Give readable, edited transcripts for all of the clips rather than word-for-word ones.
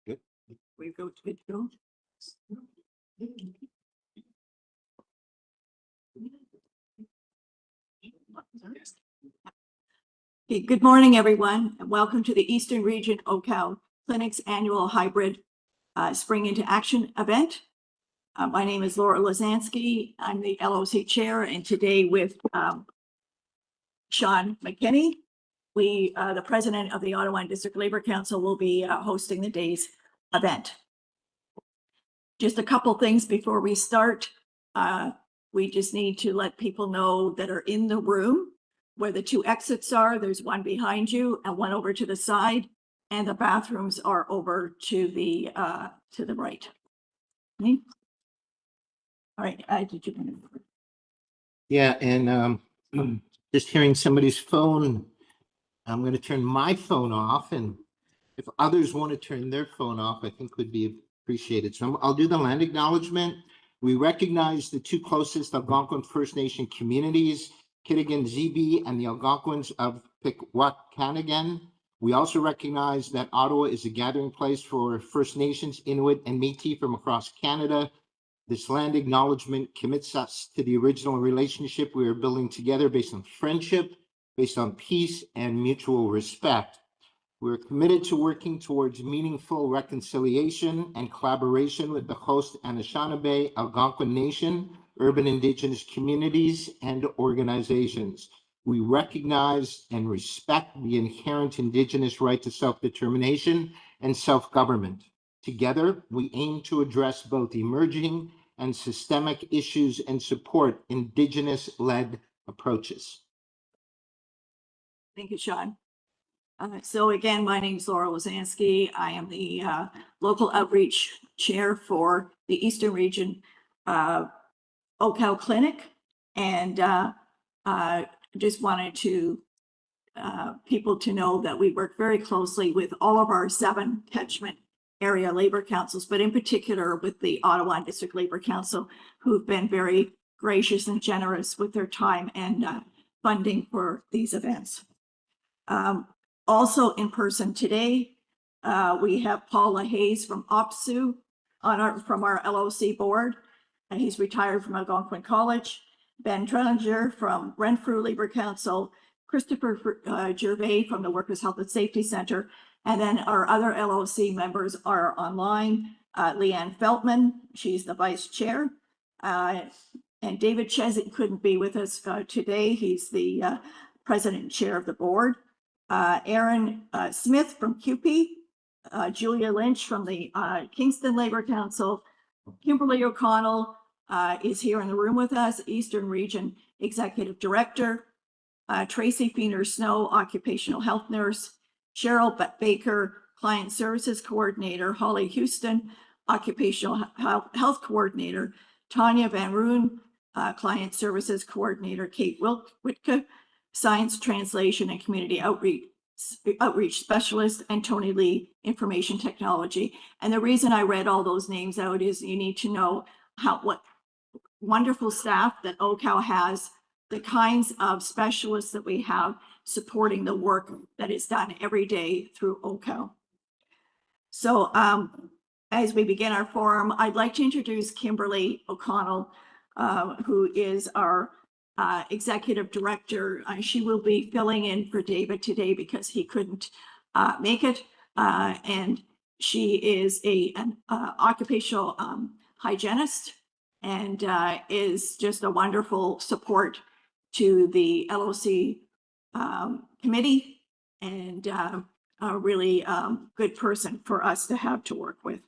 Good. We go to it, go. Okay, good morning, everyone, and welcome to the Eastern Region OCAL Clinic's annual hybrid Spring into Action event. My name is Laura Lazansky. I'm the LOC chair, and today with Sean McKinney, the president of the Ottawa District Labor Council, will be hosting the day's event. Just a couple things before we start. We just need to let people know that are in the room where the two exits are. There's one behind you and one over to the side, and the bathrooms are over to the right. Okay. All right. Did you? Yeah, and just hearing somebody's phone, I'm going to turn my phone off, and if others want to turn their phone off, I think would be appreciated. So I'll do the land acknowledgement. We recognize the two closest Algonquin First Nation communities, Kitigan Zibi and the Algonquins of Pikwakanagan. We also recognize that Ottawa is a gathering place for First Nations, Inuit, and Métis from across Canada. This land acknowledgement commits us to the original relationship we are building together based on friendship, based on peace, and mutual respect. We're committed to working towards meaningful reconciliation and collaboration with the host Anishinaabe, Algonquin Nation, urban Indigenous communities, and organizations. We recognize and respect the inherent Indigenous right to self-determination and self-government. Together, we aim to address both emerging and systemic issues and support Indigenous-led approaches. Thank you, Sean. So again, my name is Laura Lazansky. I am the local outreach chair for the Eastern Region OCAL Clinic, and just wanted to people to know that we work very closely with all of our 7 catchment area labor councils, but in particular with the Ottawa District Labor Council, who've been very gracious and generous with their time and funding for these events. Also in person today, we have Paula Hayes from OPSU from our LOC board, and he's retired from Algonquin College. Ben Trellinger from Renfrew Labor Council, Christopher Gervais from the Workers' Health and Safety Center, and then our other LOC members are online. Leanne Feltman, she's the vice chair, and David Chesney couldn't be with us today. He's the president and chair of the board. Aaron Smith from CUPE, Julia Lynch from the Kingston Labor Council, Kimberly O'Connell is here in the room with us, Eastern Region Executive Director, Tracy Feener-Snow, Occupational Health Nurse, Cheryl Baker, Client Services Coordinator, Holly Houston, Occupational Health Coordinator, Tanya Van Roon, Client Services Coordinator, Kate Witka, Science Translation and Community Outreach Specialist, and Tony Lee, Information Technology. And the reason I read all those names out is you need to know what wonderful staff that OCAL has, the kinds of specialists that we have supporting the work that is done every day through OCAL. So as we begin our forum, I'd like to introduce Kimberly O'Connell, who is our executive director. She will be filling in for David today because he couldn't make it. And she is an occupational hygienist and is just a wonderful support to the LOC committee, and a really good person for us to have to work with.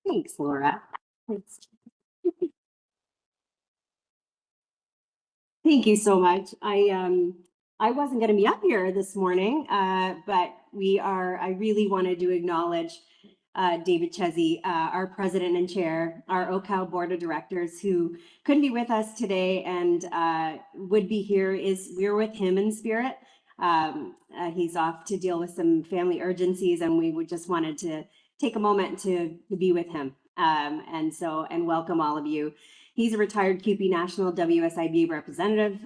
Thanks, Laura. Thanks. Thank you so much. I wasn't going to be up here this morning, but I really wanted to acknowledge David Chesney, our president and chair, our OCAL board of directors, who couldn't be with us today and would be here. We're with him in spirit. He's off to deal with some family urgencies, and we just wanted to take a moment to be with him. And welcome all of you. He's a retired CUPE National WSIB representative,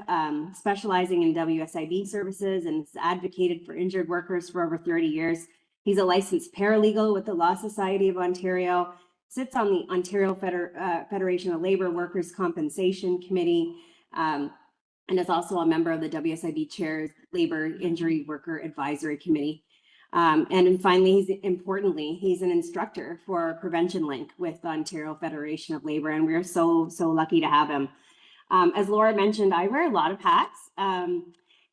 specializing in WSIB services, and has advocated for injured workers for over 30 years. He's a licensed paralegal with the Law Society of Ontario, sits on the Ontario Federation of Labor Workers' Compensation Committee, and is also a member of the WSIB Chair's Labor Injury Worker Advisory Committee. And then finally, importantly, he's an instructor for Prevention Link with the Ontario Federation of Labor, and we're so lucky to have him. As Laura mentioned, I wear a lot of hats,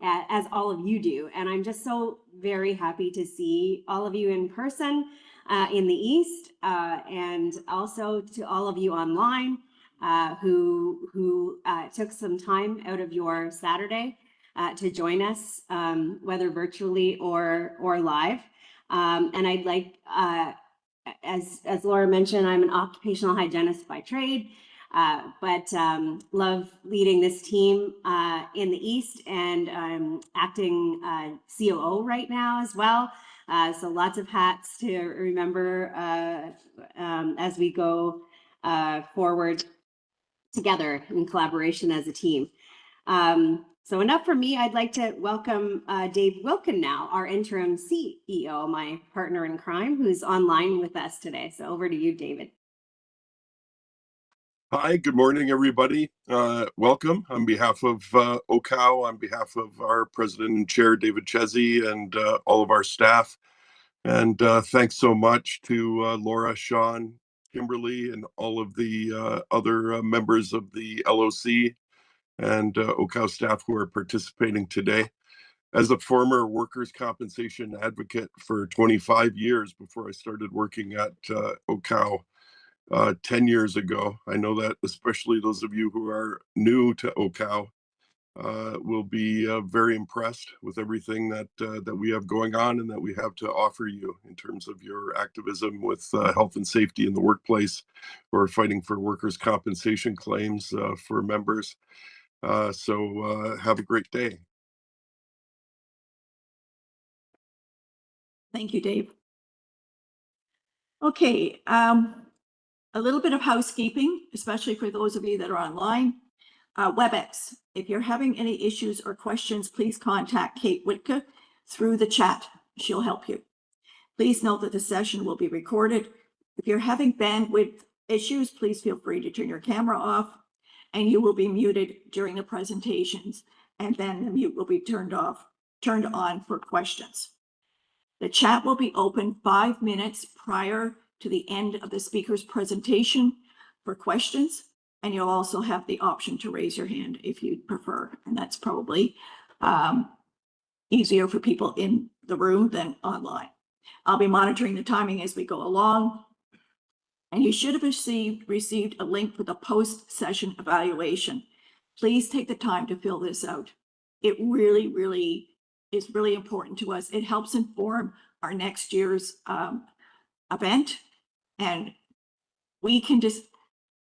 as all of you do, and I'm just so very happy to see all of you in person in the East, and also to all of you online who took some time out of your Saturday to join us, whether virtually or live. And I'd like, as Laura mentioned, I'm an occupational hygienist by trade, but love leading this team in the East, and I'm acting COO right now as well. So lots of hats to remember as we go forward together in collaboration as a team. So enough for me. I'd like to welcome Dave Wilkin now, our interim CEO, my partner in crime, who's online with us today. So over to you, David. Hi, good morning, everybody. Welcome on behalf of OCOW, on behalf of our president and chair, David Chezzi, and all of our staff. And thanks so much to Laura, Sean, Kimberly, and all of the other members of the LOC and OCOW staff who are participating today. As a former workers' compensation advocate for 25 years before I started working at OCOW 10 years ago, I know that especially those of you who are new to OCOW will be very impressed with everything that we have going on and that we have to offer you in terms of your activism with health and safety in the workplace, or fighting for workers' compensation claims for members. So have a great day. Thank you, Dave. Okay, a little bit of housekeeping, especially for those of you that are online. WebEx, if you're having any issues or questions, please contact Kate Witka through the chat. She'll help you. Please note that the session will be recorded. If you're having bandwidth issues, please feel free to turn your camera off, and you will be muted during the presentations, and then the mute will be turned on for questions. The chat will be open 5 minutes prior to the end of the speaker's presentation for questions, and you'll also have the option to raise your hand if you'd prefer, and that's probably easier for people in the room than online. I'll be monitoring the timing as we go along. And you should have received a link for the post-session evaluation. Please take the time to fill this out. It really is really important to us. It helps inform our next year's event, and we can just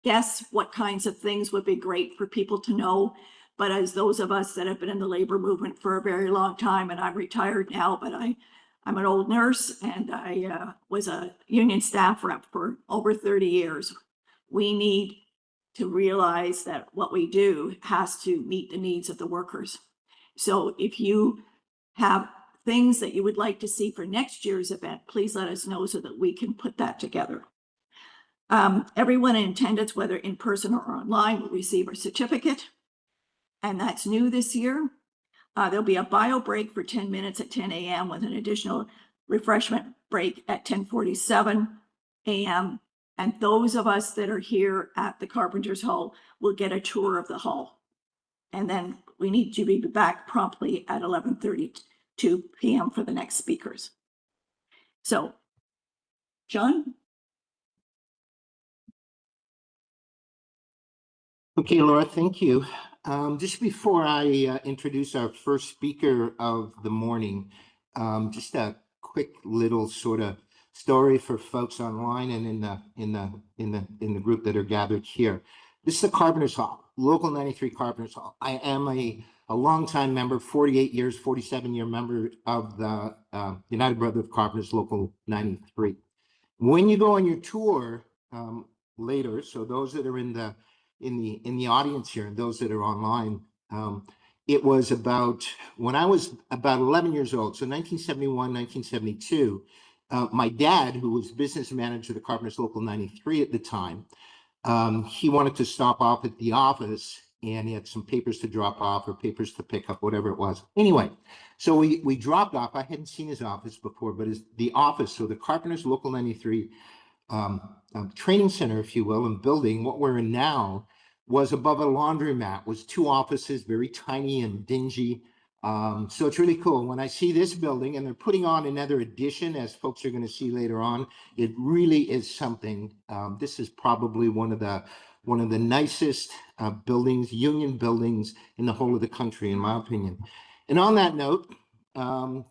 guess what kinds of things would be great for people to know. But as those of us that have been in the labor movement for a very long time, and I'm retired now, but I'm an old nurse, and I was a union staff rep for over 30 years. We need to realize that what we do has to meet the needs of the workers. So if you have things that you would like to see for next year's event, please let us know so that we can put that together. Everyone in attendance, whether in person or online, will receive a certificate, and that's new this year. There'll be a bio break for 10 minutes at 10 a.m. with an additional refreshment break at 10:47 a.m. And those of us that are here at the Carpenters Hall will get a tour of the hall. And then we need to be back promptly at 11:32 p.m. for the next speakers. So, John? Okay, Laura, thank you. Just before I introduce our first speaker of the morning, just a quick little sort of story for folks online and in the group that are gathered here. This is the Carpenters Hall, Local 93 Carpenters Hall. I am a longtime member, 48 years, 47-year member of the United Brotherhood of Carpenters, Local 93. When you go on your tour later, so those that are in the in the audience here and those that are online. It was about when I was about 11 years old, so 1971, 1972. My dad, who was business manager of the Carpenters Local 93 at the time, he wanted to stop off at the office, and he had some papers to drop off or papers to pick up, whatever it was. Anyway, so we dropped off. I hadn't seen his office before, but the office, so the Carpenters Local 93 training center, if you will, and building, what we're in now, was above a laundromat, was two offices, very tiny and dingy. So it's really cool. When I see this building, and they're putting on another addition, as folks are going to see later on, it really is something. This is probably one of the nicest buildings, union buildings in the whole of the country, in my opinion. And on that note, Carmen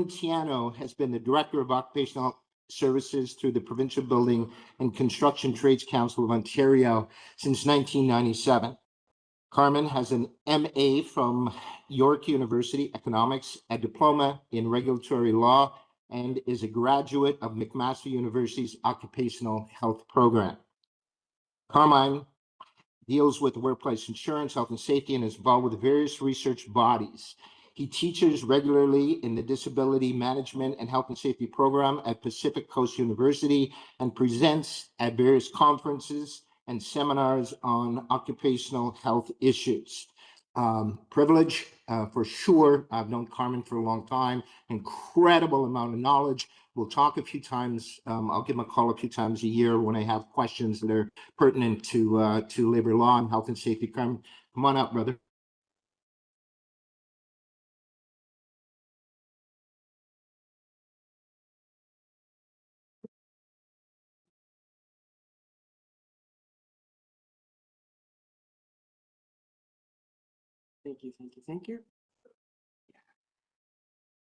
Tiano has been the Director of Occupational Services through the Provincial Building and Construction Trades Council of Ontario since 1997. Carmen has an MA from York University Economics, a diploma in regulatory law, and is a graduate of McMaster University's Occupational Health Program. Carmine deals with workplace insurance, health and safety, and is involved with various research bodies. He teaches regularly in the Disability Management and Health and Safety program at Pacific Coast University and presents at various conferences and seminars on occupational health issues. Privilege, for sure. I've known Carmen for a long time, incredible amount of knowledge. We'll talk a few times. I'll give him a call a few times a year when I have questions that are pertinent to labor law and health and safety. Carmen, come on up, brother. Thank you, thank you, thank you.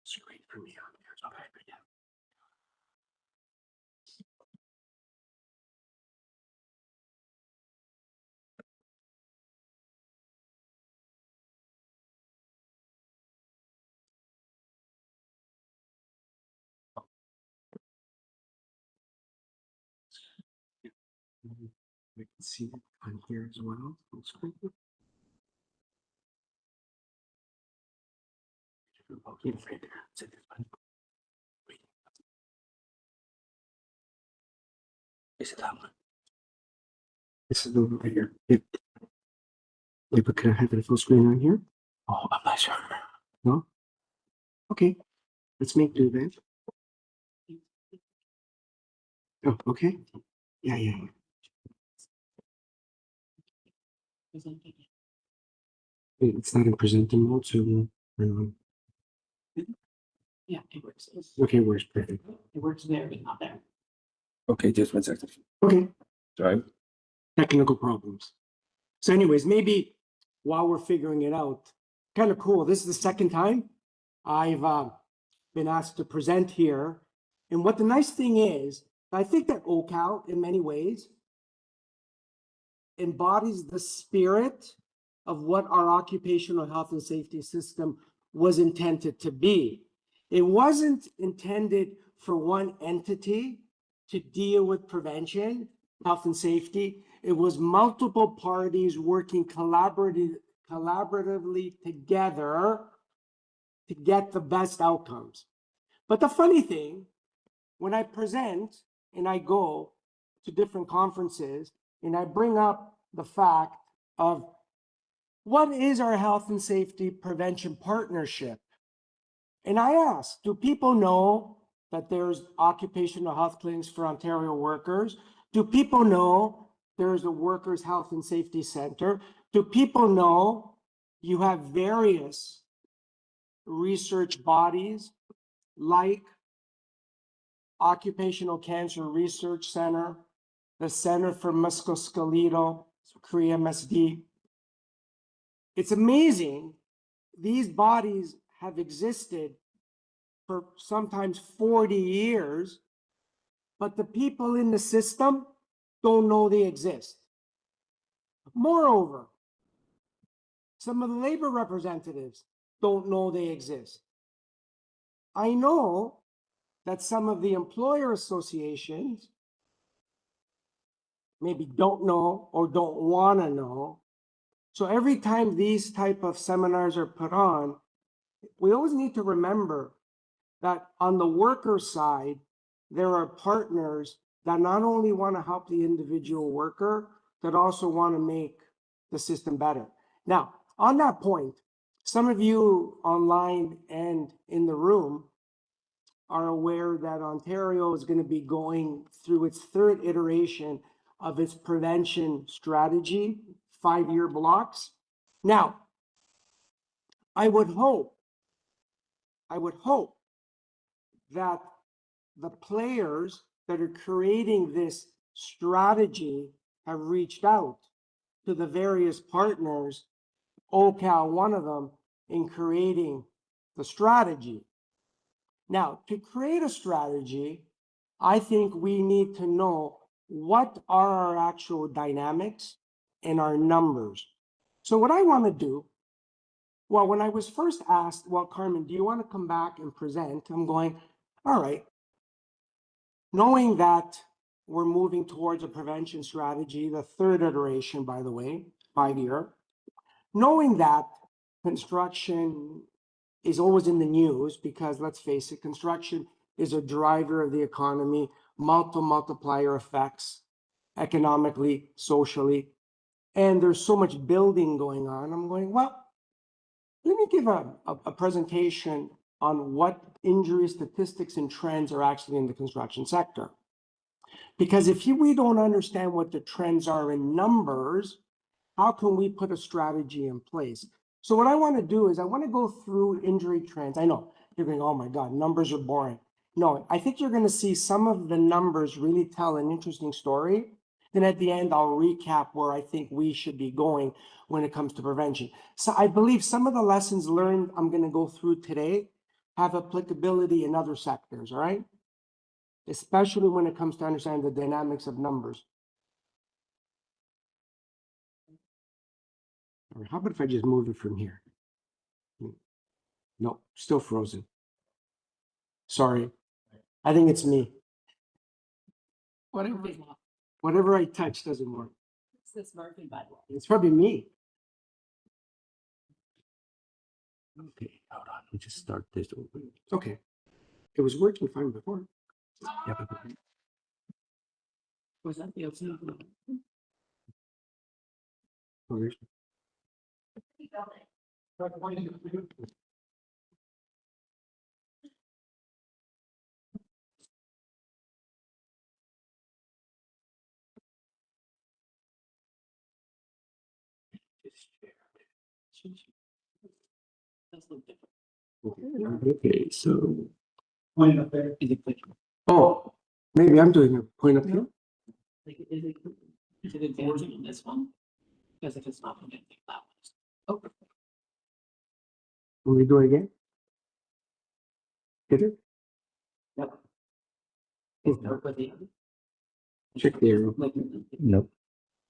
It's great for me on there. Okay, yeah. We can see it on here as well. Looks great. Okay, right there. That's it. Wait. Is it that one? This is the one right here. Yep. Wait, but can I have it full screen on here? Oh, I'm not sure. No? Okay. Let's make do then. Oh, okay. Yeah, yeah. Wait, it's not in presenting mode, so Yeah, it works. okay, it works perfect. It works there, but not there. Okay, just 1 second. Okay. Sorry. Technical problems. So anyways, maybe while we're figuring it out, kind of cool. This is the second time I've been asked to present here. And what the nice thing is, I think that OCal in many ways embodies the spirit of what our occupational health and safety system was intended to be. It wasn't intended for one entity to deal with prevention, health and safety. It was multiple parties working collaboratively together to get the best outcomes. But the funny thing, when I present and I go to different conferences and I bring up the fact of what is our health and safety prevention partnership? And I ask, do people know that there's occupational health clinics for Ontario workers? Do people know there's a workers' health and safety center? Do people know you have various research bodies like Occupational Cancer Research Center, the Center for Musculoskeletal, CREA-MSD. It's amazing. These bodies have existed for sometimes 40 years, but the people in the system don't know they exist. Moreover, some of the labor representatives don't know they exist. I know that some of the employer associations maybe don't know or don't want to know. So every time these type of seminars are put on, we always need to remember that on the worker side, there are partners that not only want to help the individual worker, but also want to make the system better. Now, on that point, some of you online and in the room are aware that Ontario is going to be going through its third iteration of its prevention strategy, 5-year blocks. Now, I would hope that the players that are creating this strategy have reached out to the various partners, OCal one of them, in creating the strategy. Now, to create a strategy, I think we need to know what are our actual dynamics and our numbers. So what I want to do, well, when I was first asked, well, Carmen, do you want to come back and present? I'm going, all right. Knowing that we're moving towards a prevention strategy, the third iteration, by the way, 5-year, knowing that construction is always in the news because let's face it, construction is a driver of the economy, multiplier effects economically, socially, and there's so much building going on. I'm going, well, let me give a presentation on what injury statistics and trends are actually in the construction sector. Because if we don't understand what the trends are in numbers, how can we put a strategy in place? So what I want to do is I want to go through injury trends. I know you're going, oh my God, numbers are boring. No, I think you're going to see some of the numbers really tell an interesting story. Then at the end, I'll recap where I think we should be going when it comes to prevention. So I believe some of the lessons learned I'm going to go through today have applicability in other sectors, all right? Especially when it comes to understanding the dynamics of numbers. Or how about if I just move it from here? No, still frozen. Sorry. I think it's me. Whatever I touch doesn't work. It's this Murphy, by the way. It's probably me. Okay, hold on. Let me just start this over. Okay. It was working fine before. Yeah, but Was that the old? oh, there's- That's a little different. Okay, so, Point up there. Is it click? oh, maybe I'm doing a point up here. Like, is it advancing on this one? Because if it's not, I'm gonna think that one. Oh, Will we do it again? Get it? yep. Is that with the other? Check the arrow. Like, Nope.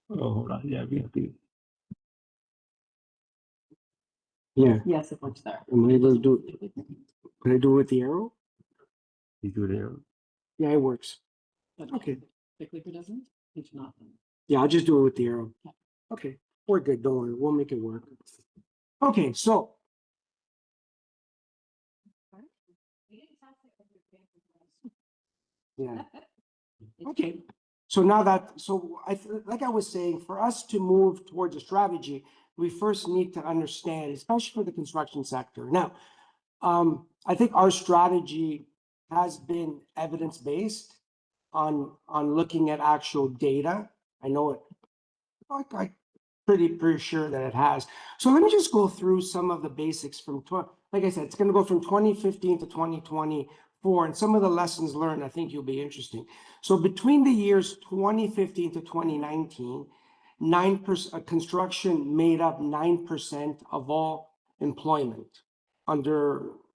Oh, hold on. Yeah, we have to. Yeah, yes, it works there. am I able to do it? Can I do it with the arrow? You do there. Yeah, it works. Okay. The clicker doesn't, it's not. Yeah, I'll just do it with the arrow. Okay, we're good. Don't worry. We'll make it work. Okay, so. Yeah. Okay. So now that, so like I was saying, for us to move towards a strategy, we first need to understand, especially for the construction sector. Now, I think our strategy has been evidence-based on looking at actual data. I know it, I'm pretty sure that it has. So let me just go through some of the basics from, like I said, it's going to go from 2015 to 2024, and some of the lessons learned I think you'll be interesting. So between the years 2015 to 2019, 9% construction made up 9% of all employment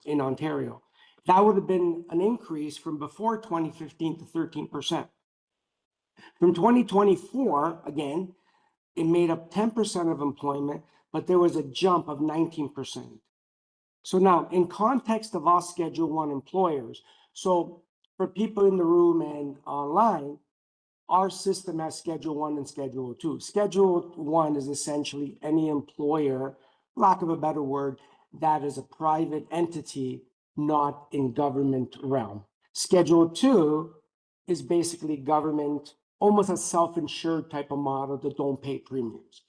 in Ontario. That would have been an increase from before 2015 to 13%. From 2024, again, it made up 10% of employment, but there was a jump of 19%. So now, in context of all Schedule I employers, so for people in the room and online, our system has Schedule 1 and Schedule 2. Schedule 1 is essentially any employer, lack of a better word, that is a private entity, not in government realm. Schedule 2 is basically government, almost a self-insured type of model that don't pay premiums.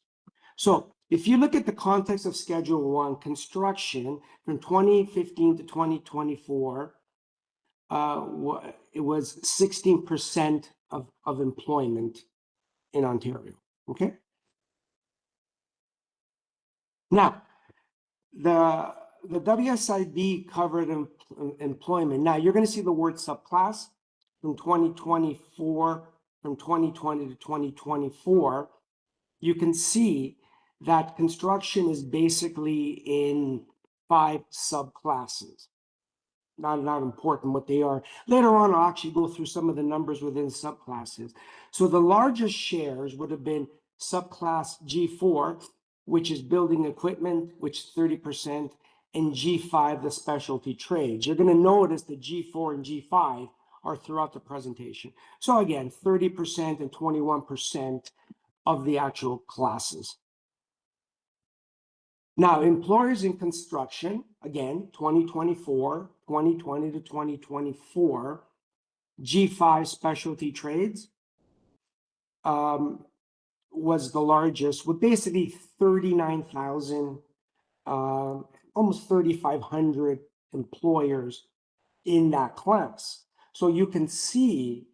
So if you look at the context of Schedule 1, construction from 2015 to 2024, it was 16% of employment in Ontario, okay? Now, the WSIB covered employment. Now, you're gonna see the word subclass from 2024, from 2020 to 2024. You can see that construction is basically in 5 subclasses. Not important what they are. Later on, I'll actually go through some of the numbers within subclasses. So the largest shares would have been subclass G4, which is building equipment, which is 30%, and G5, the specialty trades. You're going to notice the G4 and G5 are throughout the presentation. So again, 30% and 21% of the actual classes. Now, employers in construction, again, 2024, 2020 to 2024, G5 specialty trades was the largest, with basically 39,000, almost 3,500 employers in that class. So you can see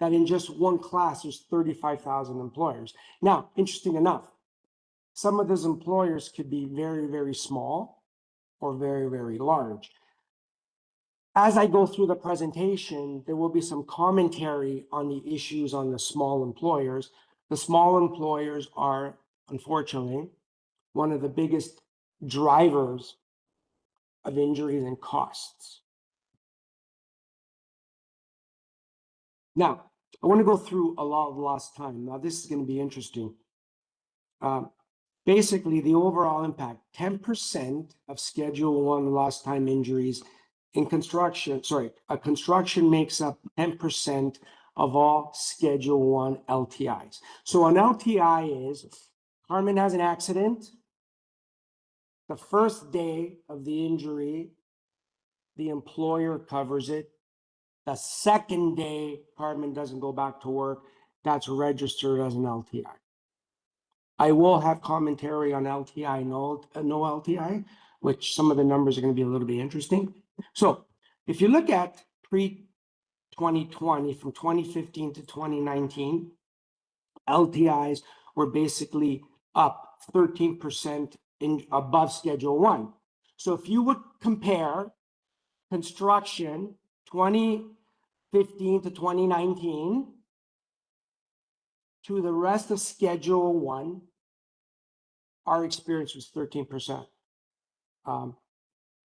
that in just one class, there's 35,000 employers. Now, interesting enough, some of those employers could be very, very small or very, very large. As I go through the presentation, there will be some commentary on the issues on the small employers. The small employers are, unfortunately, one of the biggest drivers of injuries and costs. Now, I want to go through a lot of lost time. Now, this is going to be interesting. Basically, the overall impact, 10% of Schedule 1 lost time injuries in construction, construction makes up 10% of all Schedule 1 LTIs. So an LTI is, Carmen has an accident, the first day of the injury, the employer covers it. The second day, Carmen doesn't go back to work, that's registered as an LTI. I will have commentary on LTI, no LTI, which some of the numbers are going to be a little bit interesting. So if you look at pre-2020, from 2015 to 2019, LTIs were basically up 13% above Schedule 1. So if you would compare construction 2015 to 2019 to the rest of Schedule 1, our experience was 13%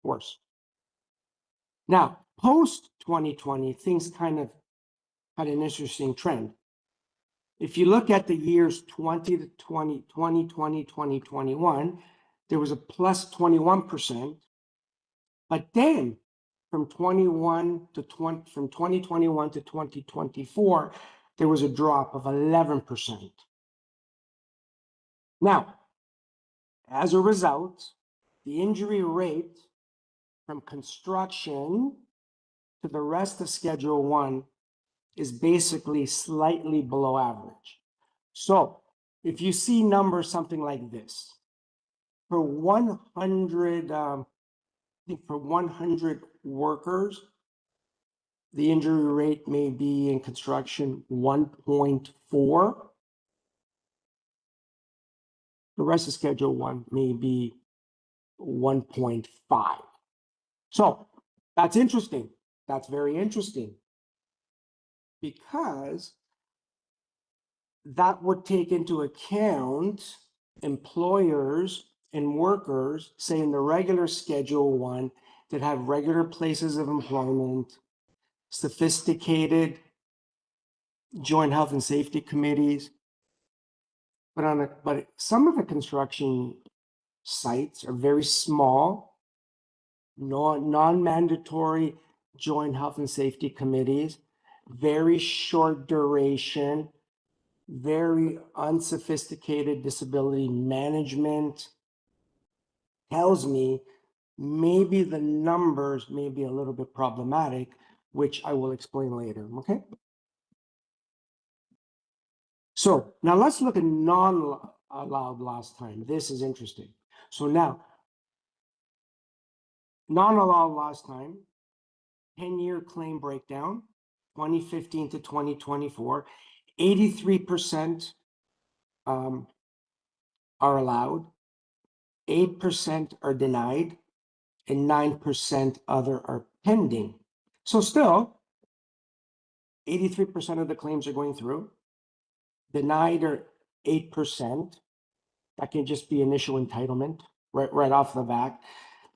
worse. Now, post 2020, things kind of had an interesting trend. If you look at the years 2020, 2021, there was a plus 21%. But then from 2021 to 2024, there was a drop of 11%. Now, as a result, the injury rate from construction to the rest of Schedule 1 is basically slightly below average. So if you see numbers something like this, for 100, I think for 100 workers, the injury rate may be in construction 1.4. The rest of Schedule 1 may be 1.5. So that's interesting. That's very interesting, because that would take into account employers and workers, say in the regular Schedule 1, that have regular places of employment, sophisticated joint health and safety committees. But some of the construction sites are very small, non-mandatory joint health and safety committees. very short duration, very unsophisticated disability management, tells me maybe the numbers may be a little bit problematic, which I will explain later, okay? So now let's look at non-allowed lost time. This is interesting. So now, non-allowed lost time, 10-year claim breakdown, 2015 to 2024, 83% are allowed, 8% are denied, and 9% other are pending. So still, 83% of the claims are going through. Denied are 8%. That can just be initial entitlement right off the bat.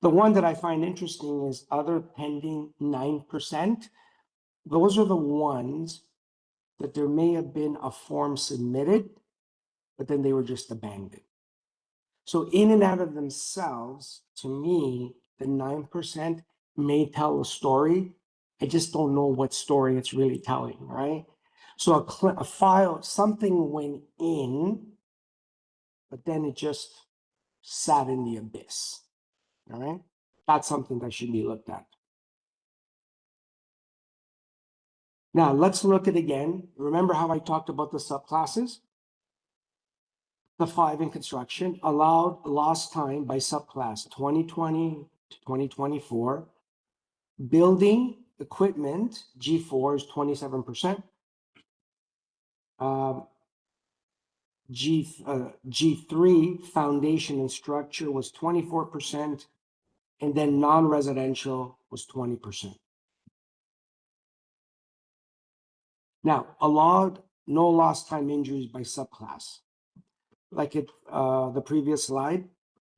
The one that I find interesting is other pending 9%. Those are the ones that there may have been a form submitted, but then they were just abandoned. So in and out of themselves, to me, the 9% may tell a story. I just don't know what story it's really telling, right? So a file, something went in, but then it just sat in the abyss, all right? That's something that should be looked at. Now, let's look at again. Remember how I talked about the subclasses? The 5 in construction, allowed lost time by subclass 2020 to 2024. Building equipment, G4 is 27%. G3, foundation and structure was 24%. And then non-residential was 20%. Now, allowed no lost time injuries by subclass. Like the previous slide,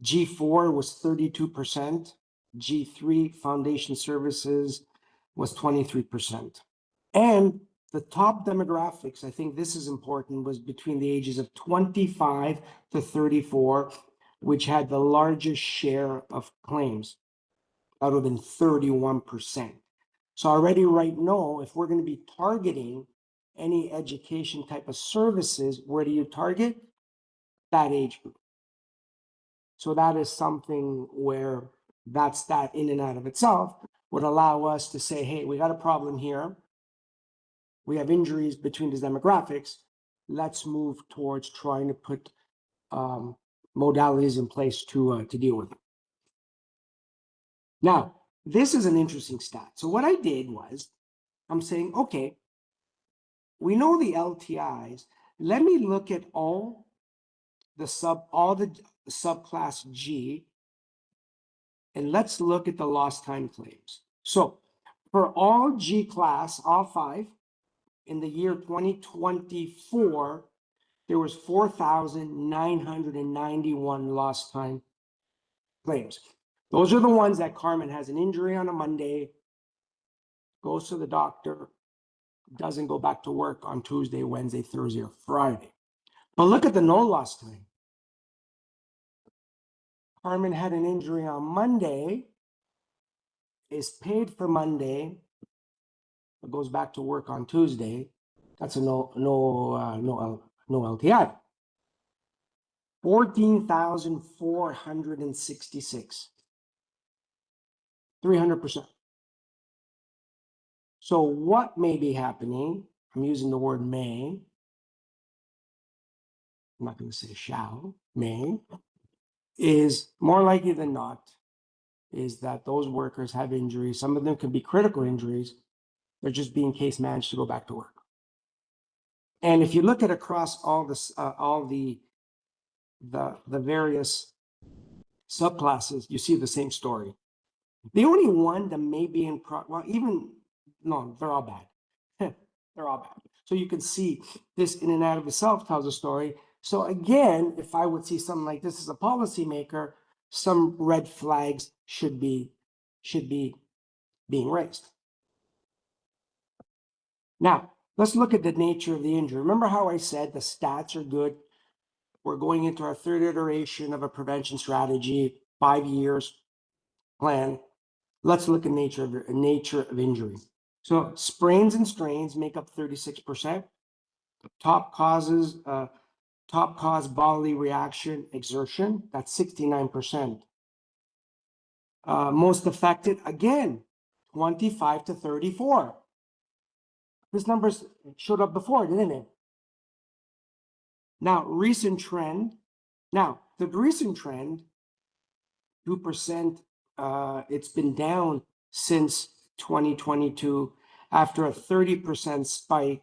G4 was 32%, G3 foundation services was 23%. And the top demographics, I think this is important, was between the ages of 25 to 34, which had the largest share of claims. That would have been 31%. So already right now, if we're going to be targeting any education type of services, where do you target? That age group. So that is something where that in and out of itself would allow us to say, hey, we got a problem here. We have injuries between these demographics. Let's move towards trying to put modalities in place to deal with it. Now, this is an interesting stat. So what I did was, I'm saying, okay, we know the LTIs. Let me look at all the subclass G, and let's look at the lost time claims. So for all G class, all 5, in the year 2024, there was 4,991 lost time claims. Those are the ones that Carmen has an injury on a Monday, goes to the doctor, doesn't go back to work on Tuesday, Wednesday, Thursday, or Friday. But look at the no lost time. Carmen had an injury on Monday, is paid for Monday, but goes back to work on Tuesday. That's a no LTI. 14,466. 300%. So what may be happening? I'm using the word may. I'm not going to say shall, may, is more likely than not, is that those workers have injuries. Some of them could be critical injuries. They're just being case managed to go back to work. And if you look at across all the various subclasses, you see the same story. The only one that may be in they're all bad. They're all bad. So you can see this in and out of itself tells a story. So again, if I would see something like this as a policymaker, some red flags should be being raised. Now, let's look at the nature of the injury. Remember how I said the stats are good? We're going into our 3rd iteration of a prevention strategy, 5 years plan. Let's look at nature of injury. So sprains and strains make up 36%. Top cause bodily reaction exertion, that's 69%. Most affected, again, 25 to 34. This numbers showed up before, didn't it? Now, the recent trend, 2%, it's been down since 2022 after a 30% spike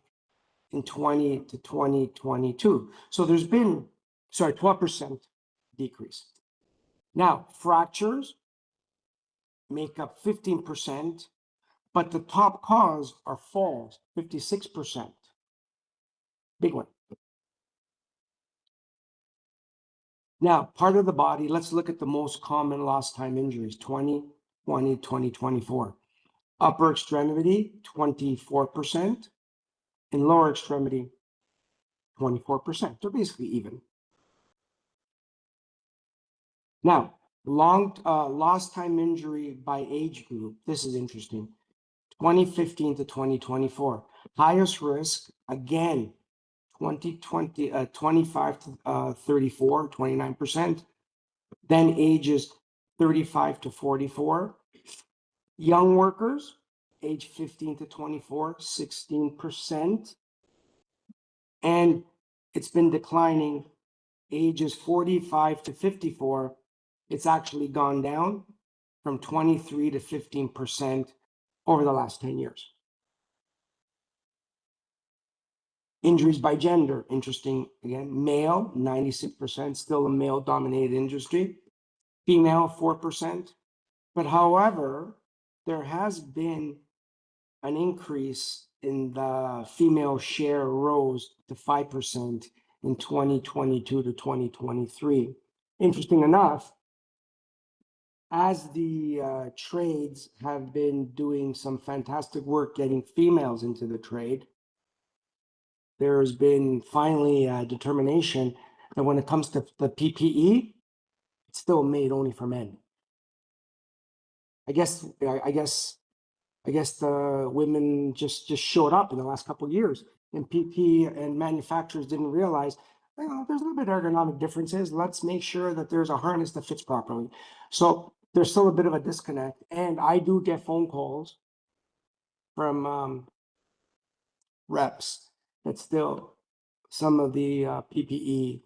in 20 to 2022. So there's been, 12% decrease. Now, fractures make up 15%, but the top cause are falls, 56%. Big one. Now, part of the body, let's look at the most common lost time injuries, 2020, 2024. Upper extremity, 24%, and lower extremity, 24%. They're basically even. Now, lost time injury by age group. This is interesting. 2015 to 2024. Highest risk, again, 25 to 34, 29%. Then ages 35 to 44. Young workers, age 15 to 24, 16%. And it's been declining. Ages 45 to 54, it's actually gone down from 23 to 15% over the last 10 years. Injuries by gender, interesting again. Male, 96%, still a male-dominated industry. Female, 4%. But however, there has been an increase in the female share rose to 5% in 2022 to 2023. Interesting enough, as the trades have been doing some fantastic work getting females into the trade, there's been finally a determination that when it comes to the PPE, it's still made only for men. I guess the women just showed up in the last couple of years, and PP and manufacturers didn't realize, there's a little bit of ergonomic differences. Let's make sure that there's a harness that fits properly. So there's still a bit of a disconnect, and I do get phone calls from reps that still some of the PPE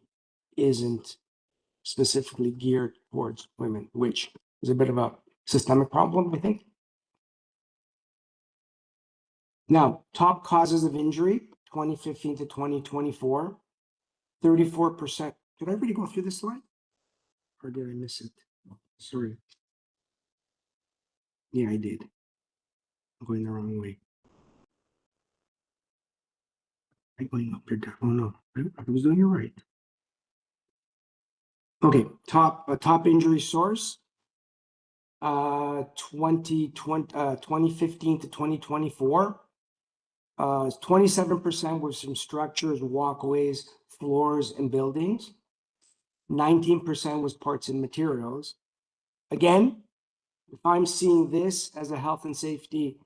isn't specifically geared towards women, which is a bit of a systemic problem, I think. Now, top causes of injury, 2015 to 2024, 34%. Did I already go through this slide? Or did I miss it? Sorry. Yeah, I did. I'm going the wrong way. I'm going up here. Oh no, I was doing it right. Okay, top injury source. 2015 to 2024. 27% was from structures, walkways, floors, and buildings. 19% was parts and materials. Again, if I'm seeing this as a health and safety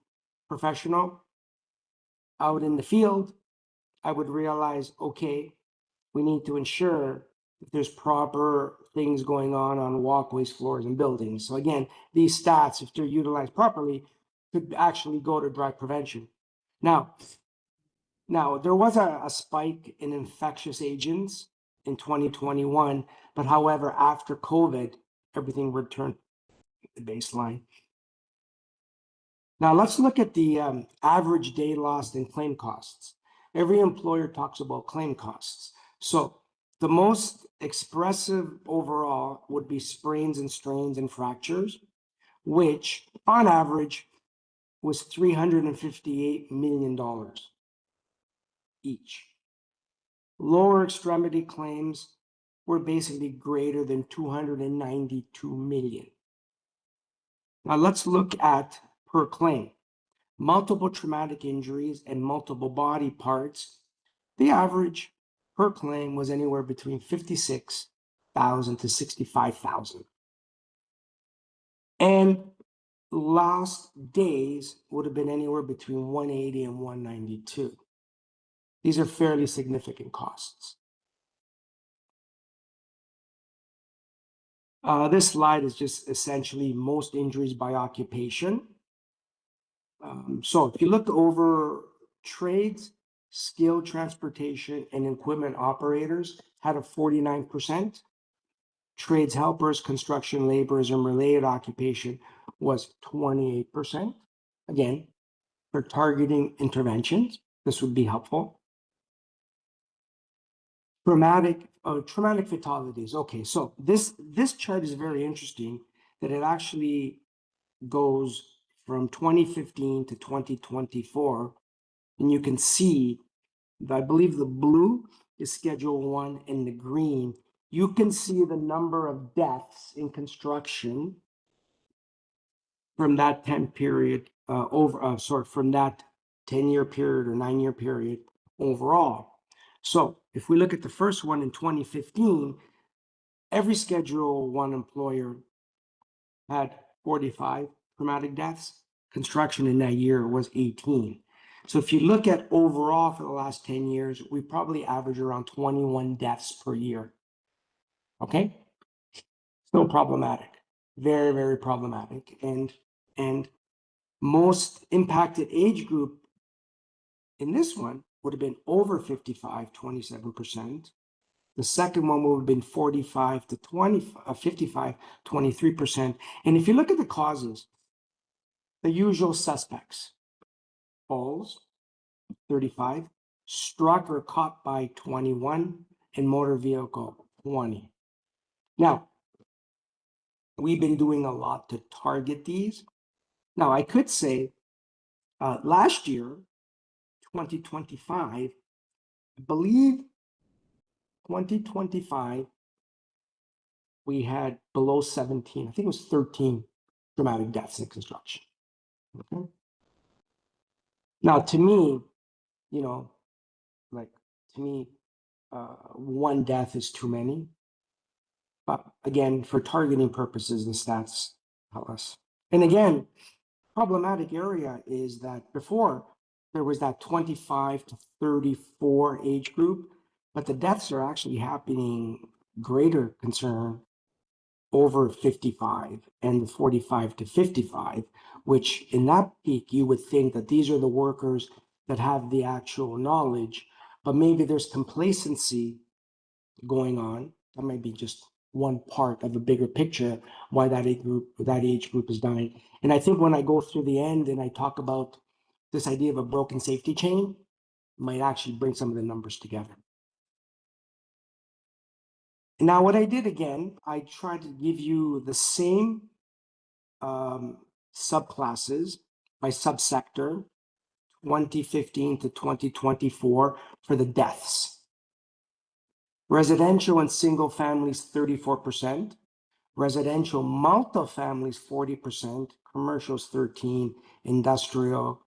professional out in the field, I would realize, okay, we need to ensure that there's proper things going on walkways, floors, and buildings. So again, these stats, if they're utilized properly, could actually go to drive prevention. Now there was a spike in infectious agents in 2021, but however, after COVID, everything returned to the baseline. Now let's look at the average day lost in claim costs. Every employer talks about claim costs. So the most expressive overall would be sprains and strains and fractures, which on average was $358 million each. Lower extremity claims were basically greater than 292 million. Now let's look at per claim. Multiple traumatic injuries and multiple body parts, the average per claim was anywhere between 56,000 to 65,000. And last days would have been anywhere between 180 and 192. These are fairly significant costs. This slide is just essentially most injuries by occupation. So if you look over trades, skilled transportation, and equipment operators had a 49%. Trades helpers, construction laborers, and related occupation was 28%. Again, for targeting interventions, this would be helpful. Traumatic fatalities. Okay, so this chart is very interesting that it actually goes from 2015 to 2024, and you can see that I believe the blue is Schedule 1 and the green. You can see the number of deaths in construction from that 10 period from that 10-year period or 9-year period overall. So if we look at the first one in 2015, every Schedule 1 employer had 45 traumatic deaths. Construction in that year was 18. So if you look at overall for the last 10 years, we probably average around 21 deaths per year. Okay? Still problematic. Very, very problematic. And most impacted age group in this one would have been over 55, 27%. The second one would have been 45 to 55, 23%. And if you look at the causes, the usual suspects: falls, 35, struck or caught by 21, and motor vehicle, 20. Now, we've been doing a lot to target these. Now, I could say last year, 2025, I believe 2025, we had below 17, I think it was 13 traumatic deaths in construction. Okay. Now, to me, one death is too many. But again, for targeting purposes, the stats tell us. And again, problematic area is that before there was that 25 to 34 age group, but the deaths are actually happening greater concern over 55 and the 45 to 55, which in that peak, you would think that these are the workers that have the actual knowledge, but maybe there's complacency going on. That might be just one part of a bigger picture why that age group is dying. And I think when I go through the end and I talk about this idea of a broken safety chain, might actually bring some of the numbers together. Now, what I did again, I tried to give you the same subclasses by subsector, 2015 to 2024 for the deaths. Residential and single families, 34%. Residential multifamilies, 40%. Commercials, 13%. Industrial,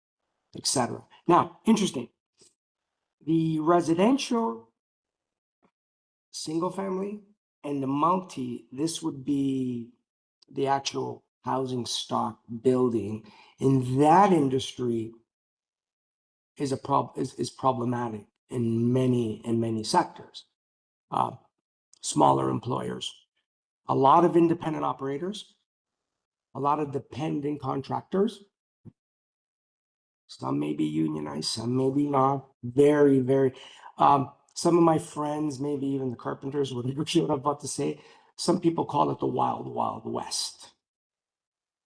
etc. Now, interesting. The residential, single family, and the multi, this would be the actual housing stock building. In that industry is problematic in many sectors. Smaller employers, a lot of independent operators, a lot of dependent contractors. Some may be unionized, some maybe not. Very, very. Some of my friends, maybe even the carpenters, would agree what I'm about to say. Some people call it the wild, wild west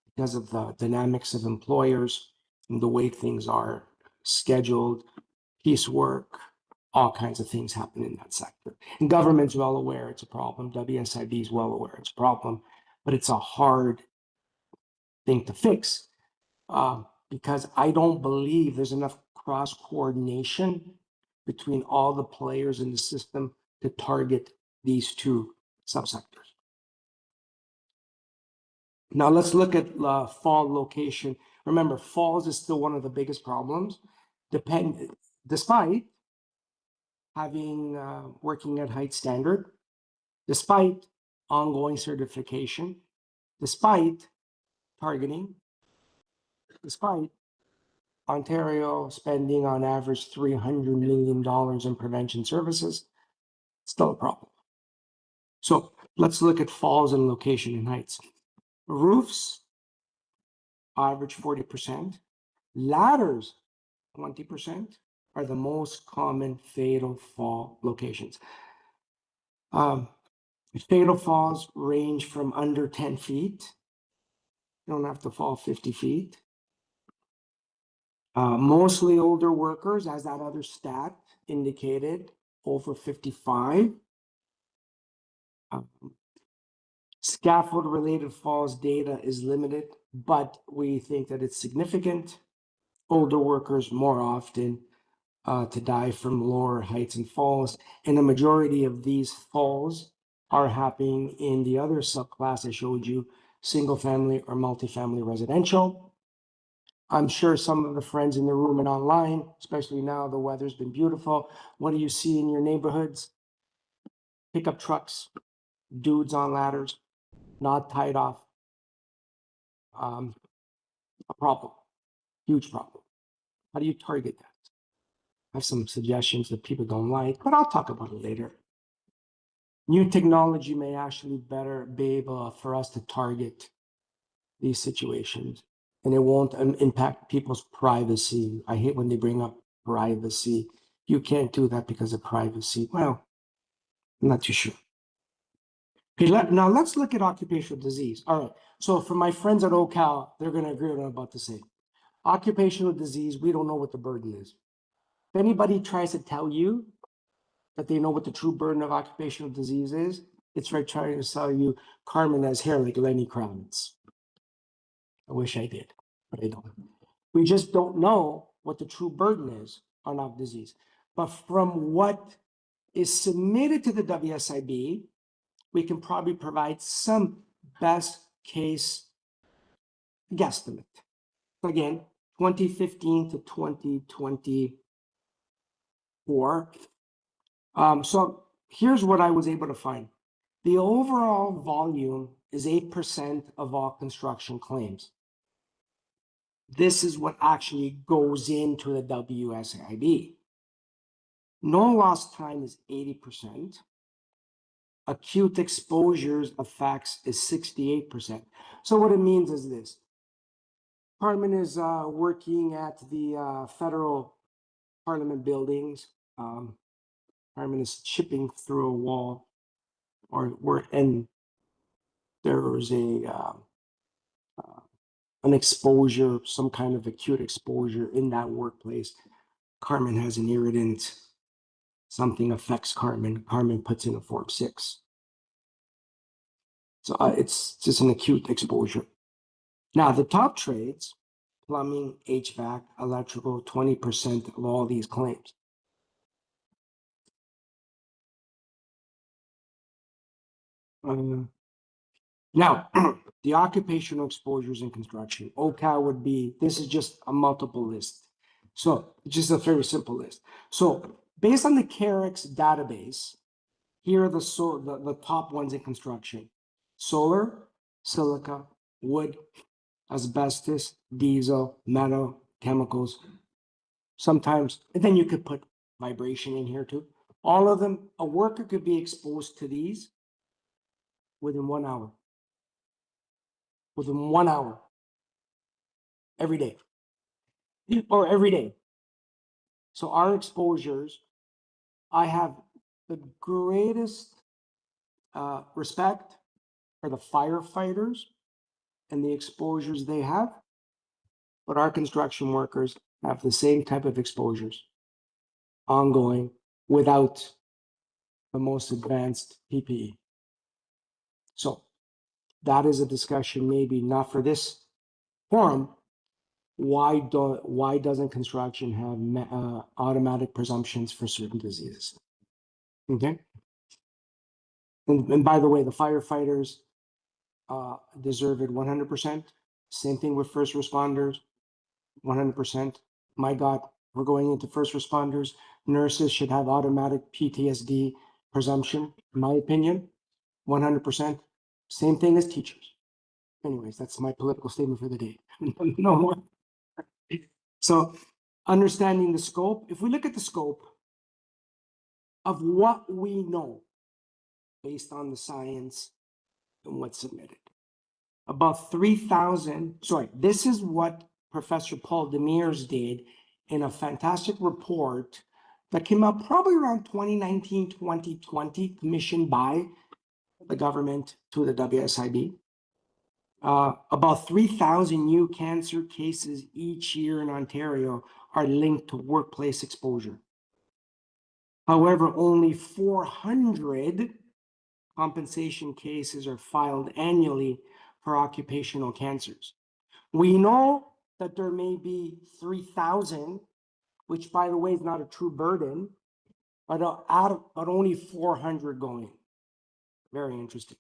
because of the dynamics of employers and the way things are scheduled, piecework, all kinds of things happen in that sector. And government's well aware it's a problem. WSIB is well aware it's a problem, but it's a hard thing to fix because I don't believe there's enough cross coordination between all the players in the system to target these two subsectors. Now let's look at fall location. Remember, falls is still one of the biggest problems. Despite having working at height standard, despite ongoing certification, despite targeting, despite Ontario spending on average $300 million in prevention services, still a problem. So let's look at falls and location and heights. Roofs, average 40%. Ladders, 20%, are the most common fatal fall locations. Fatal falls range from under 10 feet. You don't have to fall 50 feet. Mostly older workers, as that other stat indicated, over 55. Scaffold-related falls data is limited, but we think that it's significant. Older workers more often to die from lower heights and falls, and the majority of these falls are happening in the other subclass I showed you, single-family or multifamily residential. I'm sure some of the friends in the room and online, especially now the weather's been beautiful. What do you see in your neighborhoods? Pickup trucks, dudes on ladders, not tied off. A problem, huge problem. How do you target that? I have some suggestions that people don't like, but I'll talk about it later. New technology may actually better be able for us to target these situations, and it won't impact people's privacy. I hate when they bring up privacy. You can't do that because of privacy. Well, I'm not too sure. Okay, now let's look at occupational disease. All right, so for my friends at OCal, they're going to agree with what I'm about to say. Occupational disease, we don't know what the burden is. If anybody tries to tell you that they know what the true burden of occupational disease is, it's like trying to sell you Carmen has hair like Lenny Kravitz. I wish I did, but I don't. We just don't know what the true burden is on occ disease. But from what is submitted to the WSIB, we can probably provide some best case guesstimate. Again, 2015 to 2024. So here's what I was able to find. The overall volume is 8% of all construction claims. This is what actually goes into the WSIB. No lost time is 80%. Acute exposures effects is 68%. So what it means is this. Carmen is working at the federal parliament buildings. Carmen is chipping through a wall, and there is an exposure, some kind of acute exposure in that workplace. Carmen has an irritant. Something affects Carmen. Carmen puts in a Form 6. So it's just an acute exposure. Now, the top trades, plumbing, HVAC, electrical, 20% of all these claims. Now, the occupational exposures in construction, OCal would be, this is just a multiple list. So it's just a very simple list. So based on the CAREX database, here are the top ones in construction: solar, silica, wood, asbestos, diesel, metal, chemicals. Sometimes, and then you could put vibration in here too. All of them, a worker could be exposed to these within 1 hour. Within 1 hour. Every day. Or every day. So our exposures, I have the greatest respect for the firefighters and the exposures they have, but our construction workers have the same type of exposures ongoing without the most advanced PPE. So that is a discussion, maybe not for this forum. Why doesn't construction have automatic presumptions for certain diseases? Okay. And by the way, the firefighters deserve it 100%. Same thing with first responders, 100%. My God, we're going into first responders. Nurses should have automatic PTSD presumption, in my opinion, 100%. Same thing as teachers. Anyways, that's my political statement for the day. No more. So understanding the scope, if we look at the scope of what we know based on the science and what's submitted, about 3,000, sorry, this is what Professor Paul Demers did in a fantastic report that came out probably around 2019, 2020, commissioned by the government to the WSIB. About 3,000 new cancer cases each year in Ontario are linked to workplace exposure. However, only 400 compensation cases are filed annually for occupational cancers. We know that there may be 3,000, which by the way is not a true burden, but only 400 going. Very interesting.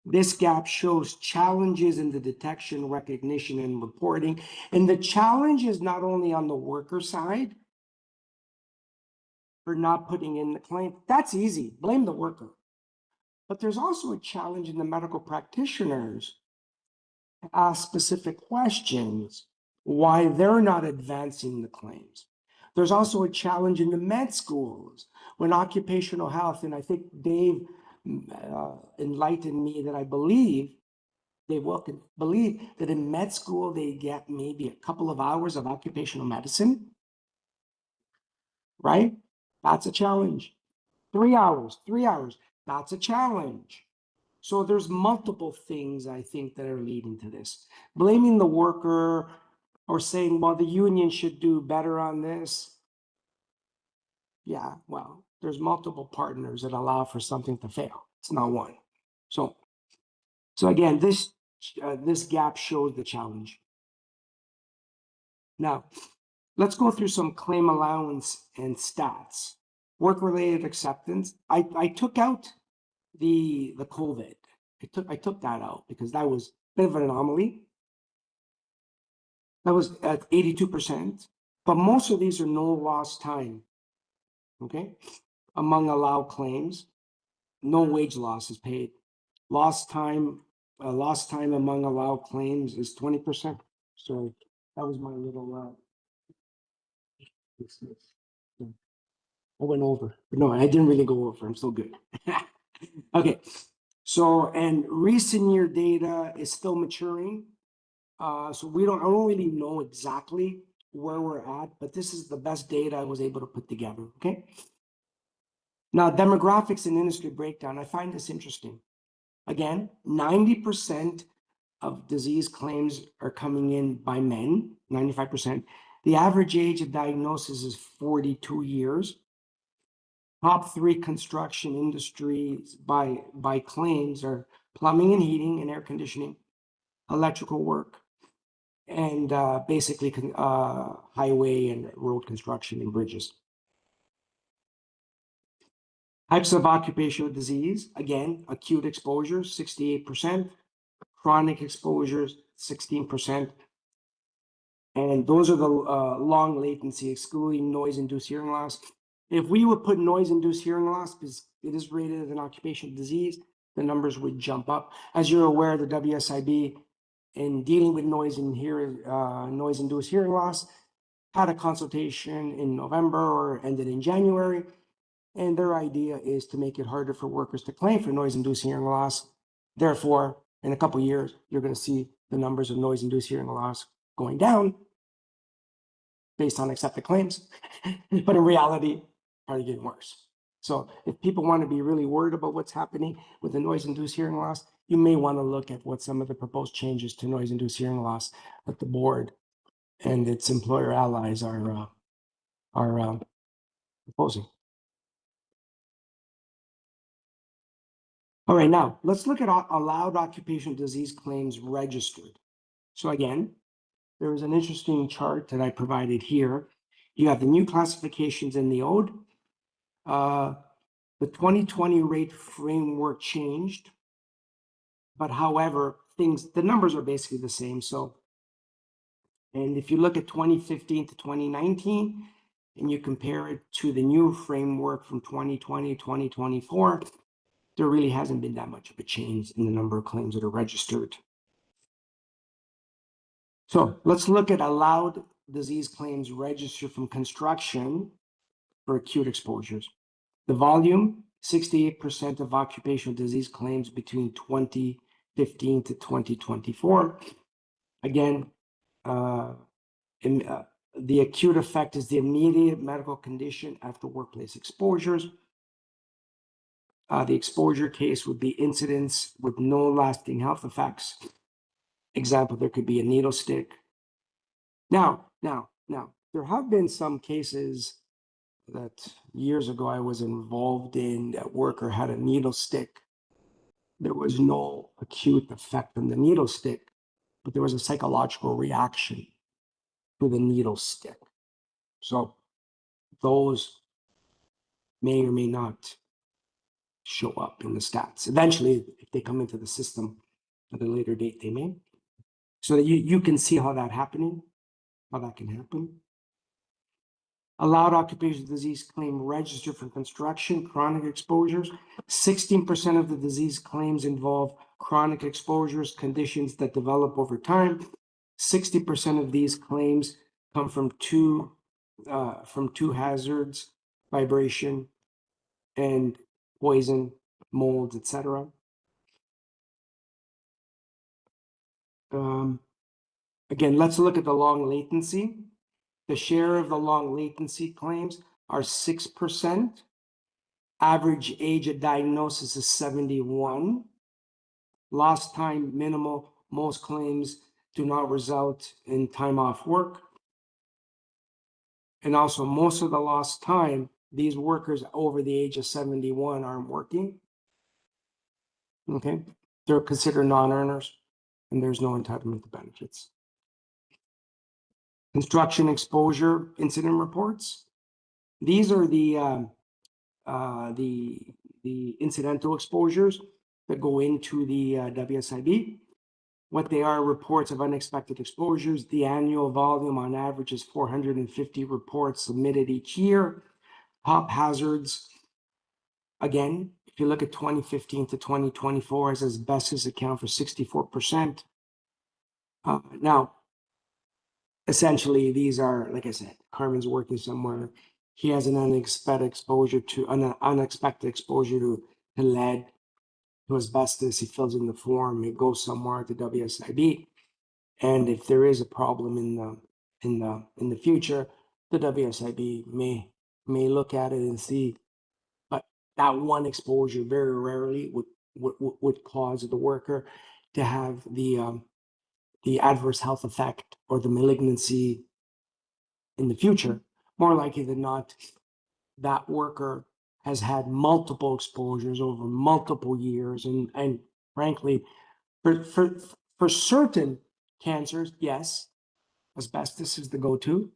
This gap shows challenges in the detection, recognition, and reporting. And the challenge is not only on the worker side for not putting in the claim. That's easy, blame the worker. But there's also a challenge in the medical practitioners to ask specific questions why they're not advancing the claims. There's also a challenge in the med schools when occupational health, and I think Dave enlightened me that I believe, Dave Wilkin, believe that in med school they get maybe a couple of hours of occupational medicine, right? That's a challenge. 3 hours, that's a challenge. So there's multiple things I think that are leading to this. Blaming the worker or saying, well, the union should do better on this. Yeah, well, there's multiple partners that allow for something to fail. It's not one. So again, this gap shows the challenge. Now, let's go through some claim allowance and stats. Work-related acceptance. I took out the COVID. I took that out because that was a bit of an anomaly. That was at 82%, but most of these are no lost time. Okay, among allowed claims, no wage loss is paid. Lost time among allowed claims is 20%. So that was my little. I went over, but no, I didn't really go over. I'm still good. Okay, so and recent year data is still maturing. So I don't really know exactly where we're at, but this is the best data I was able to put together. Okay. Now, demographics and industry breakdown. I find this interesting. Again, 90% of disease claims are coming in by men, 95%. The average age of diagnosis is 42 years. Top 3 construction industries by claims are plumbing and heating and air conditioning, electrical work, and basically highway and road construction and bridges. Types of occupational disease, again, acute exposure, 68%, chronic exposures, 16%. And those are the long latency, excluding noise-induced hearing loss. If we would put noise-induced hearing loss, because it is rated as an occupational disease, the numbers would jump up. As you're aware, the WSIB, in dealing with noise-induced hearing loss, had a consultation in November or ended in January. And their idea is to make it harder for workers to claim for noise-induced hearing loss. Therefore, in a couple of years, you're going to see the numbers of noise-induced hearing loss going down based on accepted claims. But in reality, probably getting worse. So if people want to be really worried about what's happening with the noise-induced hearing loss, you may want to look at what some of the proposed changes to noise-induced hearing loss that the board and its employer allies are proposing. All right, now let's look at allowed occupational disease claims registered. So again, there is an interesting chart that I provided here. You have the new classifications in the old. The 2020 rate framework changed, but however, the numbers are basically the same. So, and if you look at 2015 to 2019, and you compare it to the new framework from 2020, 2024, there really hasn't been that much of a change in the number of claims that are registered. So let's look at allowed disease claims registered from construction for acute exposures. The volume, 68% of occupational disease claims between 2015 to 2024. Again, the acute effect is the immediate medical condition after workplace exposures. The exposure case would be incidents with no lasting health effects. Example, there could be a needle stick. Now, there have been some cases that years ago I was involved in that worker had a needle stick. There was no acute effect from the needle stick, but there was a psychological reaction to the needle stick. So those may or may not show up in the stats. Eventually, if they come into the system at a later date, they may. So that you can see how that happening, how that can happen. Allowed occupational disease claim registered for construction, chronic exposures. 16% of the disease claims involve chronic exposures, conditions that develop over time. 60% of these claims come from two hazards, vibration and poison, molds, etc. Again, let's look at the long latency. The share of the long latency claims are 6%. Average age of diagnosis is 71. Lost time minimal. Most claims do not result in time off work. And also most of the lost time, these workers over the age of 71 aren't working. Okay, they're considered non-earners and there's no entitlement to benefits. Construction exposure incident reports. These are the incidental exposures that go into the WSIB. What they are, reports of unexpected exposures. The annual volume on average is 450 reports submitted each year. Top hazards. Again, if you look at 2015 to 2024, as asbestos account for 64%. Now, essentially, these are, like I said, Carmen's working somewhere. He has an unexpected exposure to lead, to asbestos. He fills in the form. It goes somewhere to WSIB, and if there is a problem in the future, the WSIB may look at it and see. But that one exposure very rarely would cause the worker to have the adverse health effect or the malignancy in the future. More likely than not, that worker has had multiple exposures over multiple years, and frankly, for certain cancers, yes, asbestos is the go-to,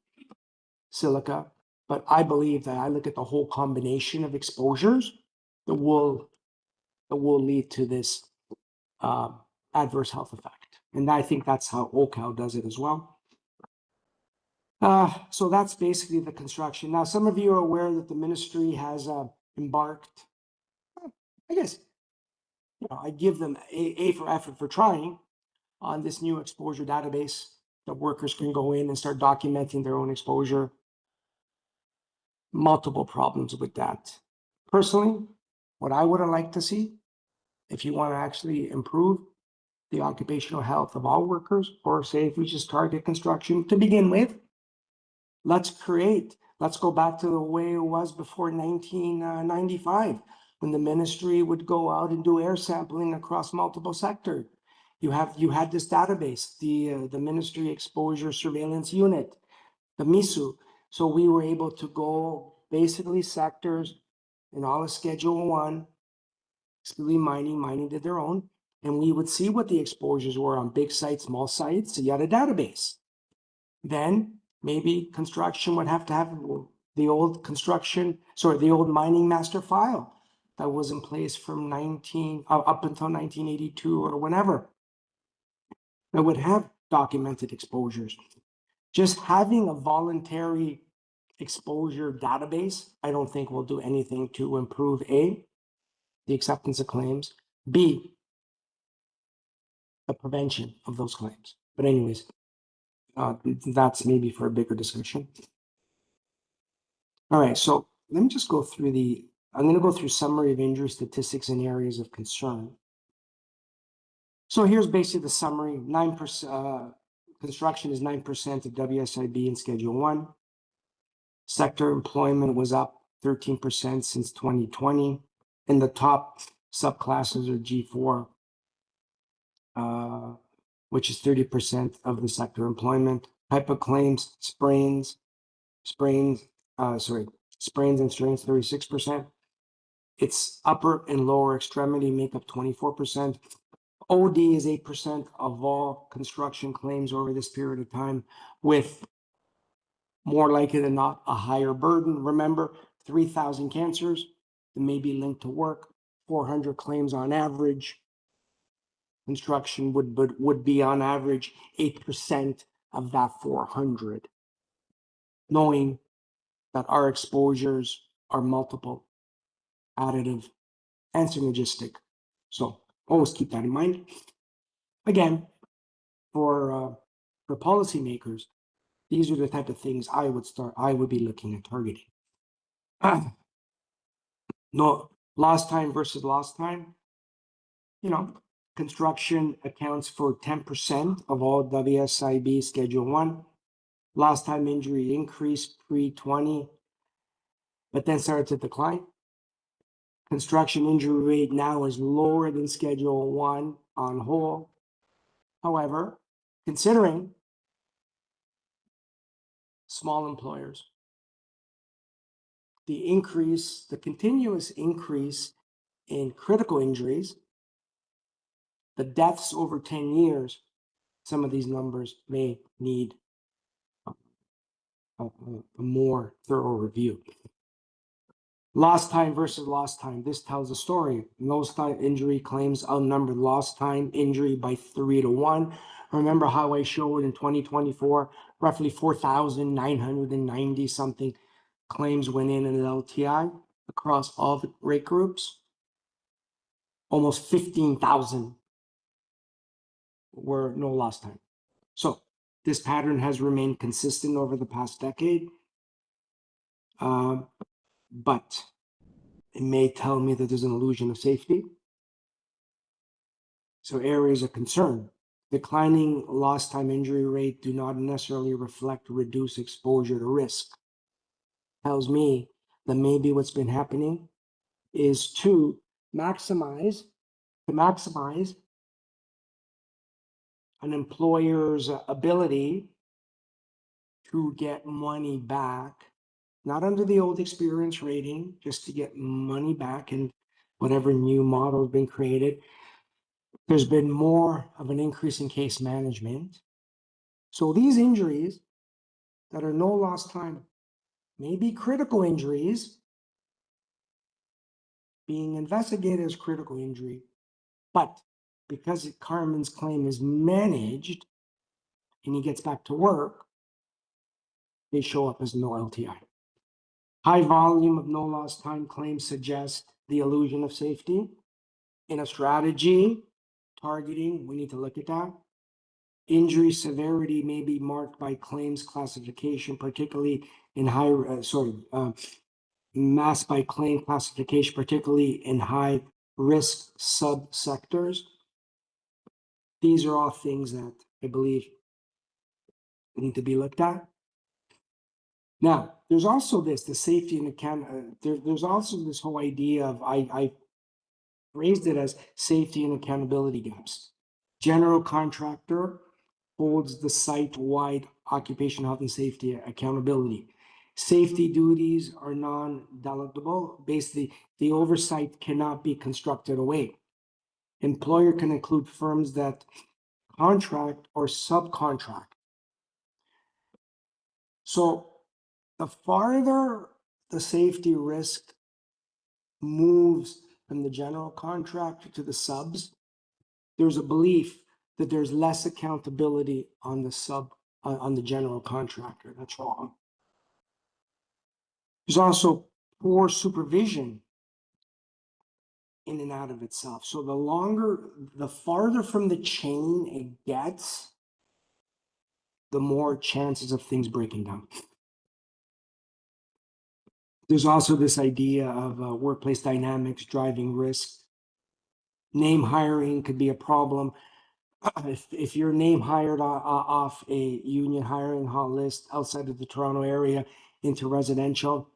silica, but I believe that I look at the whole combination of exposures that will lead to this adverse health effect, and I think that's how OCal does it as well. So that's basically the construction. Now, some of you are aware that the ministry has embarked, I guess, I give them A for effort for trying on this new exposure database that workers can go in and start documenting their own exposure. Multiple problems with that. Personally, what I would have liked to see, if you want to actually improve the occupational health of all workers, or say if we just target construction to begin with, let's go back to the way it was before 1995, when the ministry would go out and do air sampling across multiple sectors. You had this database, the Ministry Exposure Surveillance Unit, the MISU. So we were able to go basically sectors in all of Schedule 1, excluding mining did their own, and we would see what the exposures were on big sites, small sites. So you had a database. Then maybe construction would have to have the old mining master file that was in place from up until 1982 or whenever, that would have documented exposures. Just having a voluntary exposure database, I don't think will do anything to improve A, the acceptance of claims, B, the prevention of those claims. But anyways, That's maybe for a bigger discussion. All right, so let me just go through I'm going to go through summary of injury statistics and areas of concern. So here's basically the summary. 9%, construction is 9% of WSIB in Schedule 1. Sector employment was up 13% since 2020. And the top subclasses are G4, which is 30% of the sector employment. Type of claims, sprains and strains, 36%. Its upper and lower extremity make up 24%. OD is 8% of all construction claims over this period of time, with more likely than not a higher burden. Remember, 3,000 cancers that may be linked to work, 400 claims on average. Construction would be on average 8% of that 400, knowing that our exposures are multiple, additive, and synergistic. So always keep that in mind. Again, for policymakers, these are the type of things I would be looking at targeting. No, lost time versus lost time. Construction accounts for 10% of all WSIB Schedule 1. Lost time injury increased pre-20, but then started to decline. Construction injury rate now is lower than Schedule 1 on whole. However, considering small employers, the continuous increase in critical injuries, the deaths over 10 years, some of these numbers may need a more thorough review. Lost time versus lost time. This tells a story. Lost time injury claims outnumber lost time injury by 3 to 1. Remember how I showed in 2024, roughly 4,990 something claims went in an LTI across all the rate groups. Almost 15,000 were no lost time. So this pattern has remained consistent over the past decade. But it may tell me that there's an illusion of safety. So areas of concern. Declining lost time injury rate do not necessarily reflect reduced exposure to risk. Tells me that maybe what's been happening is to maximize an employer's ability to get money back, not under the old experience rating, just to get money back in whatever new model has been created. There's been more of an increase in case management. So these injuries that are no lost time may be critical injuries being investigated as critical injury, but because Carmen's claim is managed and he gets back to work, they show up as no LTI. High volume of no lost time claims suggest the illusion of safety. In a strategy targeting, we need to look at that. Injury severity may be marked by claims classification, particularly in mass by claim classification, particularly in high risk subsectors. These are all things that I believe need to be looked at. Now, there's also the safety and there's also this whole idea of, I phrased it as safety and accountability gaps. General contractor holds the site-wide occupational health and safety accountability. Safety duties are non-delegable. Basically, the oversight cannot be constructed away. Employer can include firms that contract or subcontract. So the farther the safety risk moves from the general contractor to the subs, there's a belief that there's less accountability on the general contractor. That's wrong. There's also poor supervision in and out of itself. So the farther from the chain it gets, the more chances of things breaking down. There's also this idea of workplace dynamics driving risk. Name hiring could be a problem. If you're name hired off a union hiring hall list outside of the Toronto area into residential,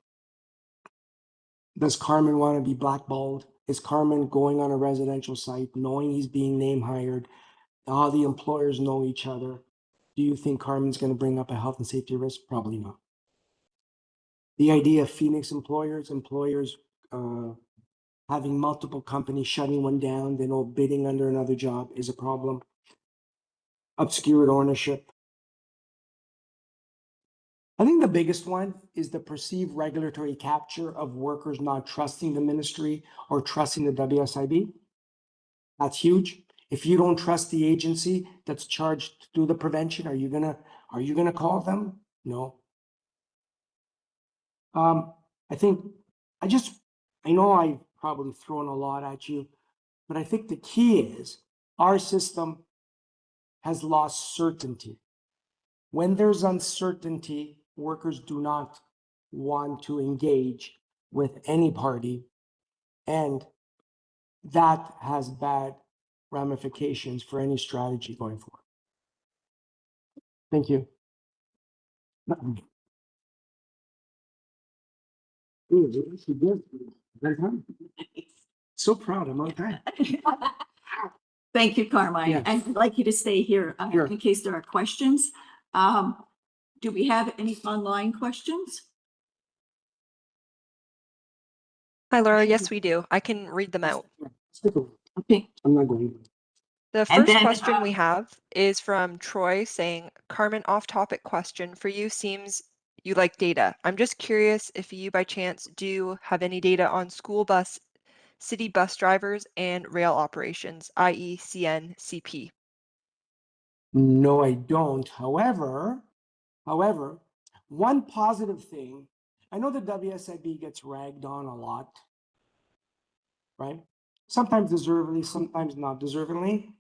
does Carmen want to be blackballed? Is Carmen going on a residential site knowing he's being name hired? All the employers know each other. Do you think Carmen's going to bring up a health and safety risk? Probably not. The idea of Phoenix employers having multiple companies shutting one down, then all bidding under another job is a problem. Obscured ownership. I think the biggest one is the perceived regulatory capture of workers not trusting the ministry or trusting the WSIB. That's huge. If you don't trust the agency that's charged to do the prevention, are you gonna call them? No. I know I've probably thrown a lot at you, but I think the key is our system has lost certainty. When there's uncertainty, workers do not want to engage with any party, and that has bad ramifications for any strategy going forward. Thank you. So proud, I'm on time. Thank you, Carmine. Yes. And I'd like you to stay here Sure. in case there are questions. Do we have any online questions? Hi, Laura. Yes, we do. I can read them out. Okay. I'm not going. The And first then, question we have is from Troy saying, Carmen, off-topic question for you seems you like data. I'm just curious if you by chance do have any data on school bus, city bus drivers and rail operations, i.e. CN/CP. No, I don't. However, one positive thing, I know the WSIB gets ragged on a lot, right? Sometimes deservedly, sometimes not deservedly.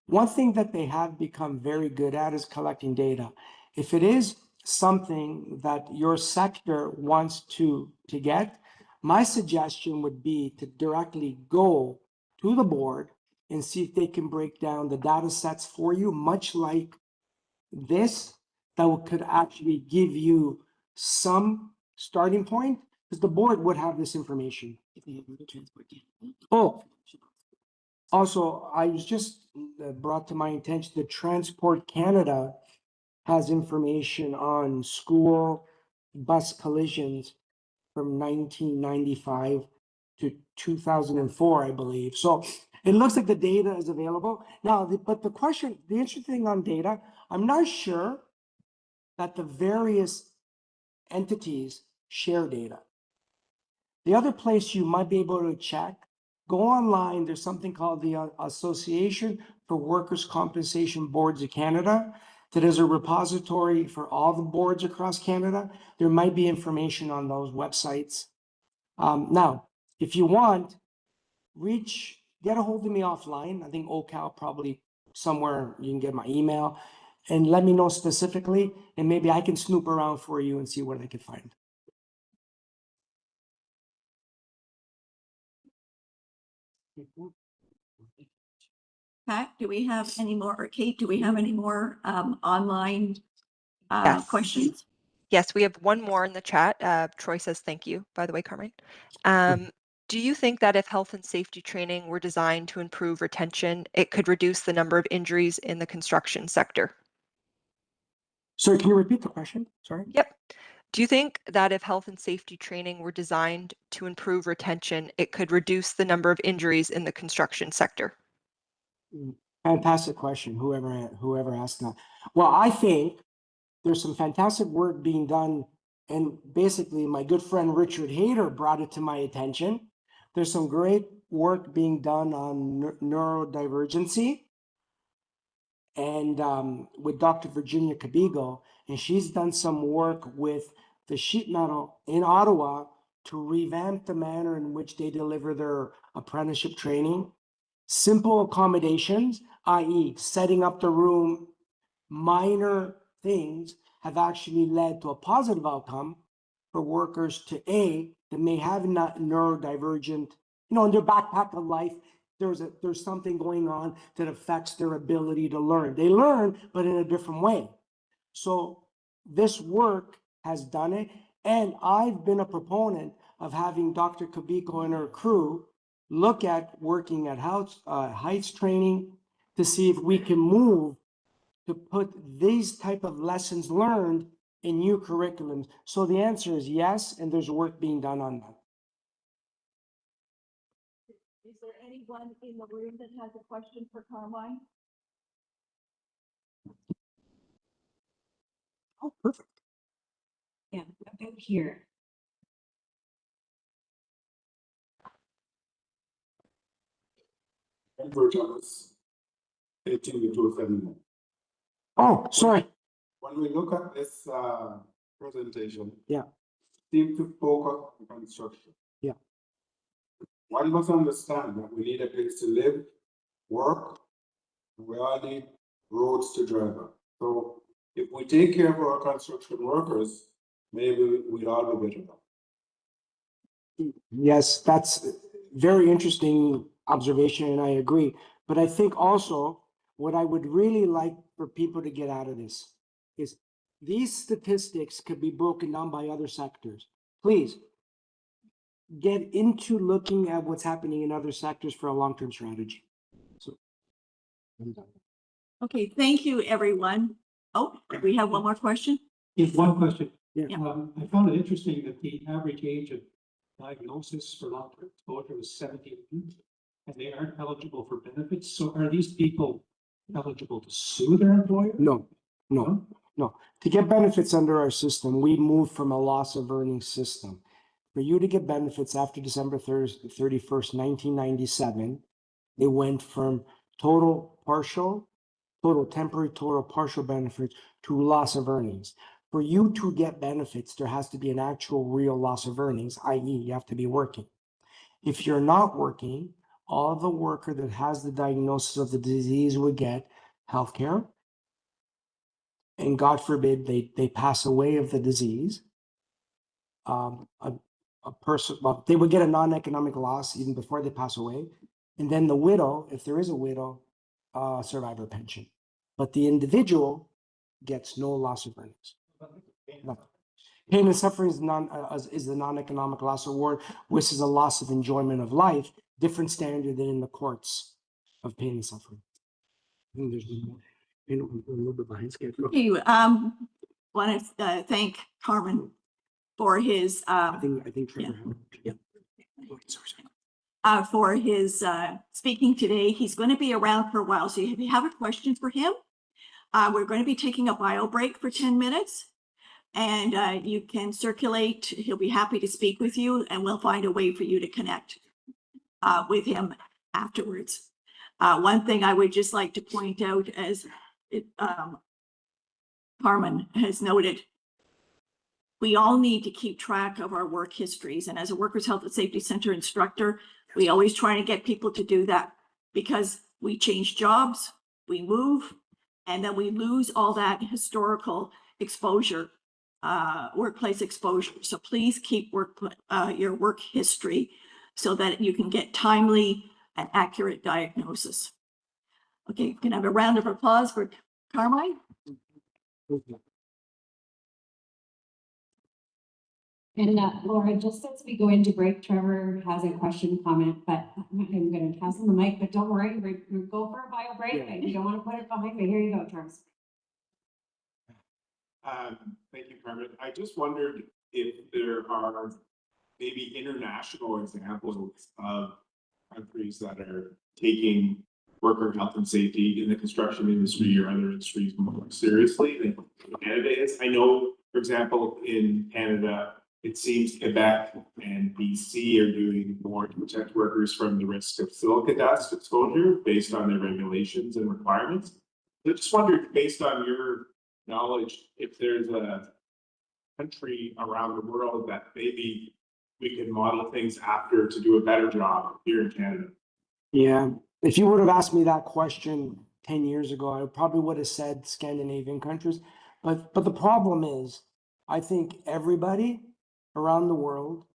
One thing that they have become very good at is collecting data. If it is something that your sector wants to get, my suggestion would be to directly go to the board and see if they can break down the data sets for you, much like this, that could actually give you some starting point, because the board would have this information. Oh, also, I was just brought to my attention that Transport Canada has information on school bus collisions from 1995 to 2004, I believe. So it looks like the data is available. Now, but the interesting thing on data, I'm not sure that the various entities share data. The other place you might be able to check, go online, there's something called the Association for Workers' Compensation Boards of Canada that is a repository for all the boards across Canada. There might be information on those websites. Now, if you want, get a hold of me offline. I think OCal probably somewhere you can get my email and let me know specifically, and maybe I can snoop around for you and see what I can find. Pat, do we have any more, or Kate, do we have any more online Yes. questions? Yes, we have one more in the chat. Troy says thank you, by the way, Carmen. Do you think that if health and safety training were designed to improve retention, it could reduce the number of injuries in the construction sector? Sorry, can you repeat the question? Sorry. Yep. Do you think that if health and safety training were designed to improve retention, it could reduce the number of injuries in the construction sector? Fantastic question, whoever asked that. Well, I think there's some fantastic work being done, and basically my good friend Richard Hayter brought it to my attention. There's some great work being done on neurodivergency and with Dr. Virginia Cabigo, and she's done some work with the sheet metal in Ottawa to revamp the manner in which they deliver their apprenticeship training. Simple accommodations, i.e. setting up the room, minor things have actually led to a positive outcome for workers to that may have not neurodivergent, in their backpack of life, there's something going on that affects their ability to learn. They learn, but in a different way. So this work has done it. And I've been a proponent of having Dr. Kabiko and her crew look at working at Heights training to see if we can move to put these type of lessons learned in new curriculums. So the answer is yes, and there's work being done on that. Is there anyone in the room that has a question for Carmine? Oh, perfect. Yeah, about here. Thomas, 18 Oh, sorry. When we look at this presentation. Yeah. Seem to focus on construction. Yeah. One must understand that we need a place to live, work, and we all need roads to drive on. So if we take care of our construction workers, maybe we'd all be better off. Yes, that's very interesting observation, and I agree. But I think also what I would really like for people to get out of this is these statistics could be broken down by other sectors. Please get into looking at what's happening in other sectors for a long-term strategy. So I'm done. Okay, thank you, everyone. Oh, we have one more question? Yes, one question. Yeah. I found it interesting that the average age of diagnosis for long-term exposure was 17, and they aren't eligible for benefits. So are these people eligible to sue their employer? No. To get benefits under our system, we moved from a loss of earnings system. For you to get benefits after December 31st, 1997, it went from total temporary, total partial benefits to loss of earnings. For you to get benefits, there has to be an actual real loss of earnings, i.e. you have to be working. If you're not working, all the worker that has the diagnosis of the disease would get healthcare. And God forbid they pass away of the disease. A person, well, they would get a non-economic loss even before they pass away. And then the widow, if there is a widow, survivor pension. But the individual gets no loss of earnings. Nothing. Pain and suffering is the non-economic loss award, which is a loss of enjoyment of life, different standard than in the courts of pain and suffering. I think there's one more. A little bit behind schedule. Okay, want to thank Carmen for his I think Trevor. Yeah. for his speaking today. He's going to be around for a while, so if you have a question for him, we're going to be taking a bio break for 10 minutes, and you can circulate. He'll be happy to speak with you, and we'll find a way for you to connect with him afterwards. One thing I would just like to point out, as Carmen has noted, we all need to keep track of our work histories. And as a Workers' Health and Safety Center instructor, we always try to get people to do that, because we change jobs, we move, and then we lose all that historical exposure, workplace exposure. So please keep your work history so that you can get timely and accurate diagnosis. Okay, can I have a round of applause for Carmine? And Laura, just as we go into break, Trevor has a question, comment, but I'm going to pass him the mic, but don't worry, we'll go for a bio break. Yeah. You don't want to put it behind me. Here you go, Travis. Thank you, Carmen. I just wondered if there are maybe international examples of countries that are taking worker health and safety in the construction industry or other industries more seriously than Canada is. I know, for example, in Canada, it seems Quebec and BC are doing more to protect workers from the risk of silica dust exposure based on their regulations and requirements. So I just wondered, based on your knowledge, if there's a country around the world that maybe we could model things after to do a better job here in Canada. Yeah, if you would have asked me that question 10 years ago, I probably would have said Scandinavian countries. But the problem is, I think everybody around the world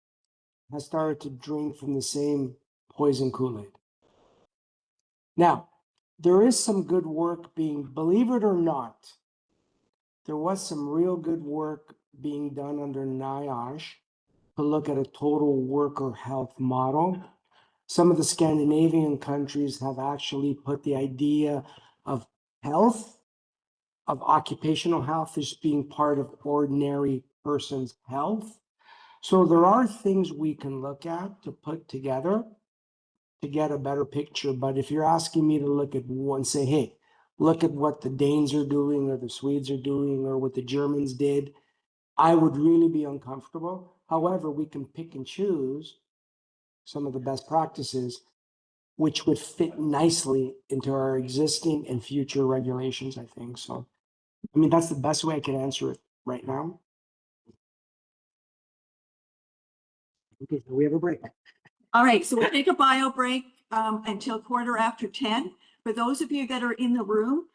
has started to drink from the same poison Kool-Aid. Now, there is some good work being, believe it or not, there was some real good work being done under NIOSH to look at a total worker health model. Some of the Scandinavian countries have actually put the idea of health, of occupational health as being part of ordinary person's health. So there are things we can look at to put together to get a better picture. But if you're asking me to look at one, say, hey, look at what the Danes are doing or the Swedes are doing or what the Germans did, I would really be uncomfortable. However, we can pick and choose some of the best practices which would fit nicely into our existing and future regulations, I think. So, I mean, that's the best way I can answer it right now. Okay, so we have a break. All right, so we'll take a bio break until 10:15. For those of you that are in the room,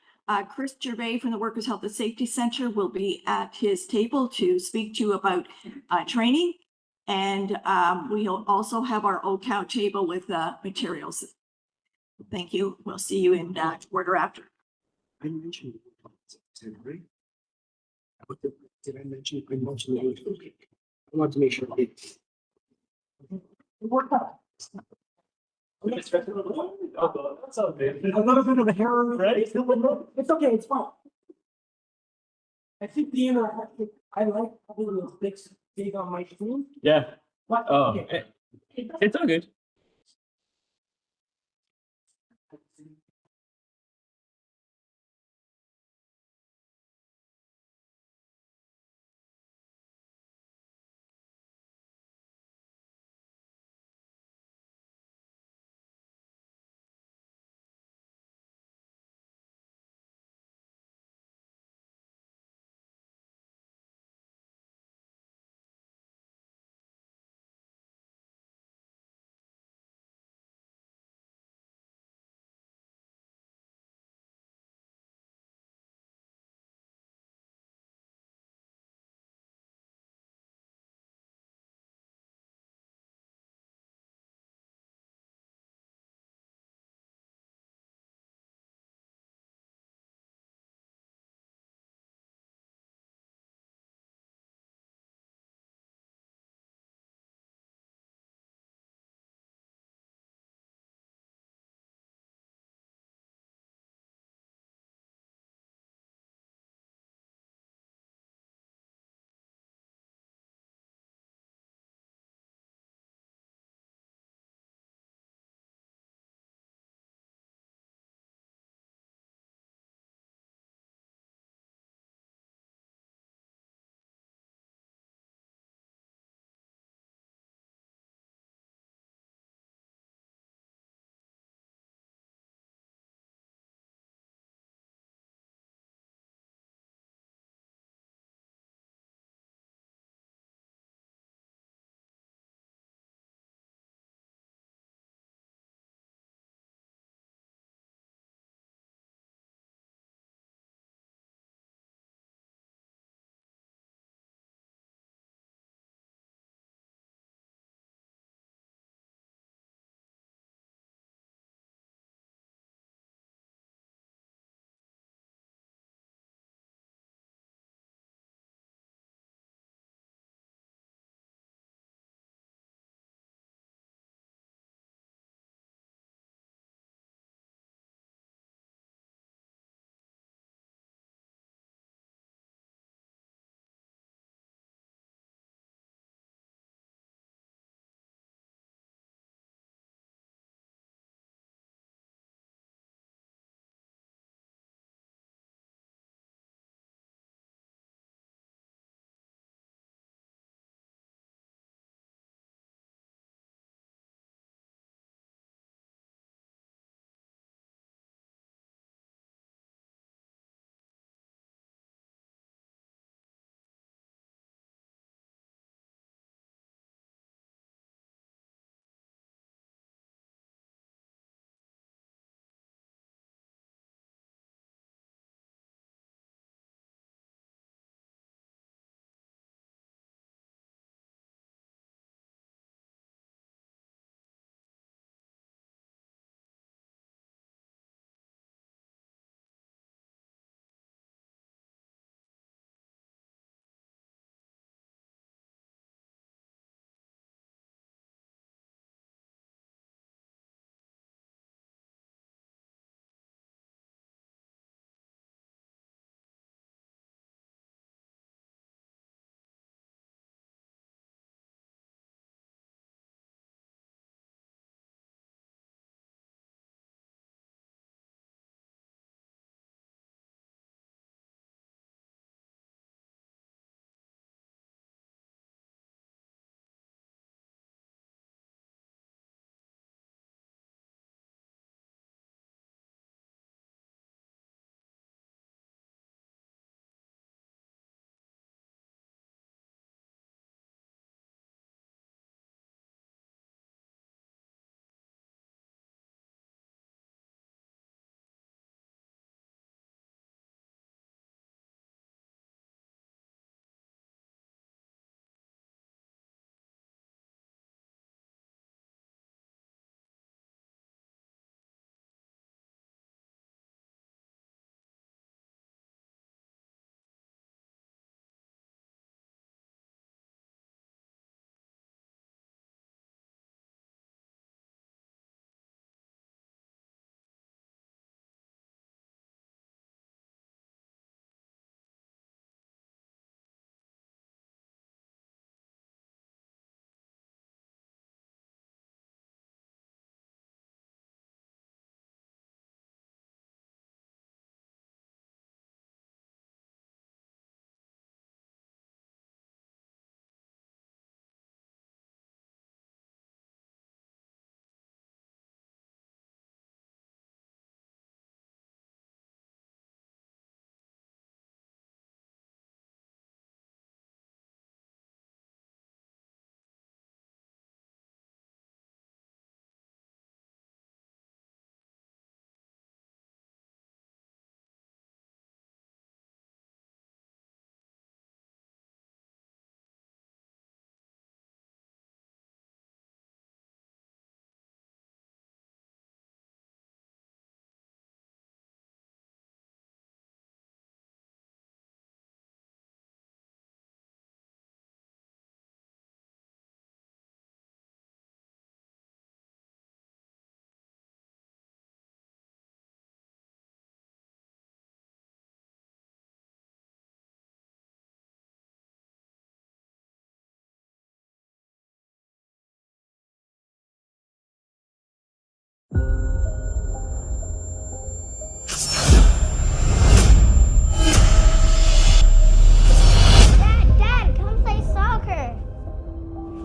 Chris Gervais from the Workers' Health and Safety Center will be at his table to speak to you about training. And we'll also have our OCOW table with materials. Thank you. We'll see you in quarter after. I mentioned it, right? Did I mention? I mentioned it. I want to make sure. Work out. A little bit of a hair. It's okay, it's fine. I think the interactive, I like having those big on my screen. Yeah. But, Oh, okay. it's all good.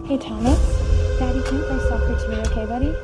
Hey Thomas, Daddy can't play soccer today, okay buddy?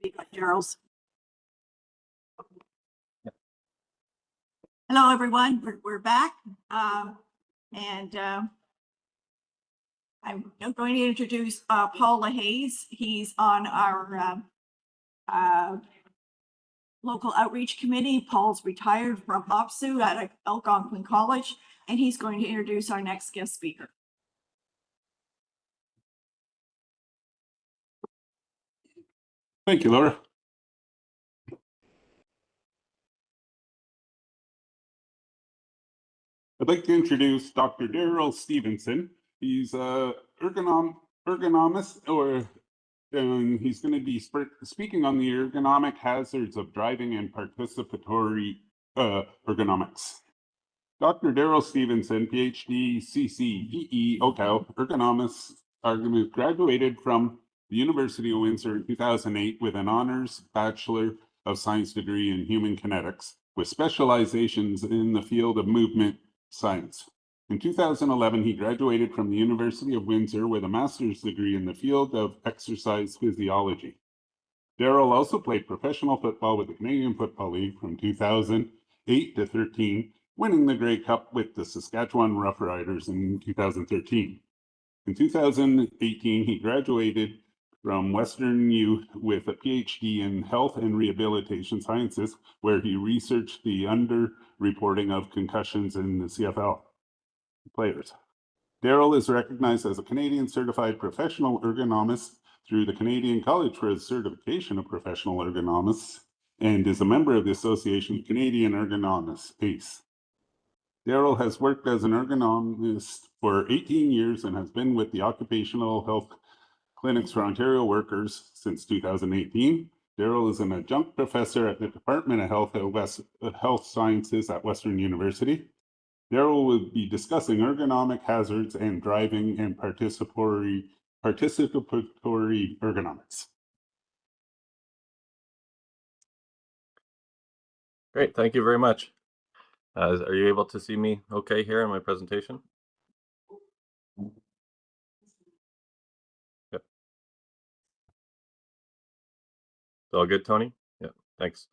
Okay. Gerald's. Hello, everyone. We're back. And I'm going to introduce Paul LaHaye. He's on our local outreach committee. Paul's retired from OPSU at Algonquin College, and he's going to introduce our next guest speaker. Thank you, Laura. I'd like to introduce Dr. Daryl Stevenson. He's a ergonomist, and he's going to be speaking on the ergonomic hazards of driving and participatory ergonomics. Dr. Daryl Stevenson, PhD, CCEE, OCAL, ergonomist, graduated from the University of Windsor in 2008 with an honors Bachelor of Science degree in human kinetics, with specializations in the field of movement science. In 2011, he graduated from the University of Windsor with a master's degree in the field of exercise physiology. Daryl also played professional football with the Canadian Football League from 2008 to 13, winning the Grey Cup with the Saskatchewan Roughriders in 2013. In 2018, he graduated from Western U with a PhD in health and rehabilitation sciences, where he researched the underreporting of concussions in the CFL players. Daryl is recognized as a Canadian certified professional ergonomist through the Canadian College for the Certification of Professional Ergonomists and is a member of the Association of Canadian Ergonomists, ACE. Daryl has worked as an ergonomist for 18 years and has been with the Occupational Health Clinics for Ontario Workers since 2018. Daryl is an adjunct professor at the Department of Health Sciences at Western University. Daryl will be discussing ergonomic hazards and driving and participatory ergonomics. Great, thank you very much. Are you able to see me okay here in my presentation? Yep. All good, Tony? Yeah, thanks.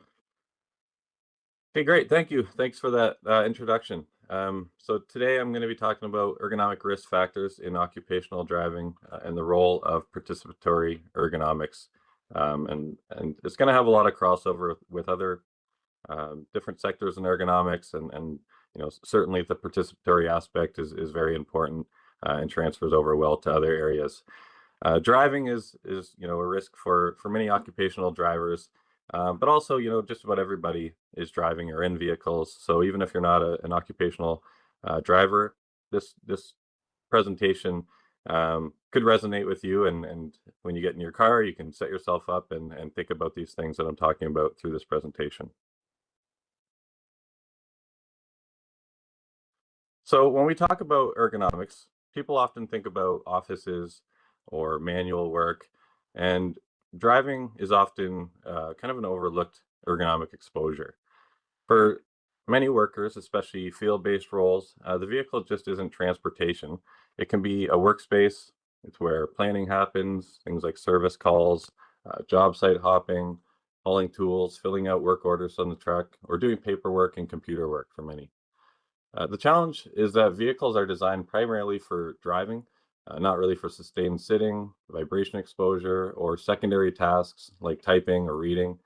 Okay, great. Thank you. Thanks for that introduction. So today I'm going to be talking about ergonomic risk factors in occupational driving and the role of participatory ergonomics. And it's going to have a lot of crossover with other different sectors in ergonomics, and you know, certainly the participatory aspect is very important and transfers over well to other areas. Driving is you know, a risk for many occupational drivers, but also, you know, just about everybody is driving or in vehicles. So even if you're not an occupational driver, this presentation could resonate with you. And when you get in your car, you can set yourself up and think about these things that I'm talking about through this presentation. So when we talk about ergonomics, people often think about offices or manual work, and driving is often kind of an overlooked ergonomic exposure. For many workers, especially field-based roles, the vehicle just isn't transportation. It can be a workspace. It's where planning happens, things like service calls, job site hopping, hauling tools, filling out work orders on the truck, or doing paperwork and computer work for many. The challenge is that vehicles are designed primarily for driving, not really for sustained sitting, vibration exposure, or secondary tasks like typing or reading.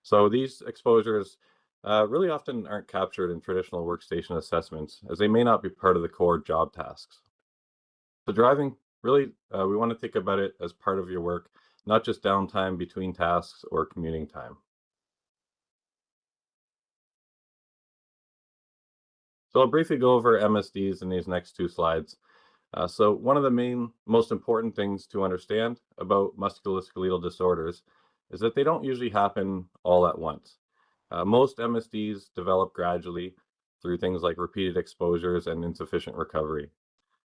So these exposures really often aren't captured in traditional workstation assessments, as they may not be part of the core job tasks. So driving, really, we want to think about it as part of your work, not just downtime between tasks or commuting time. So I'll briefly go over MSDs in these next two slides. So one of the most important things to understand about musculoskeletal disorders is that they don't usually happen all at once. Most MSDs develop gradually through things like repeated exposures and insufficient recovery.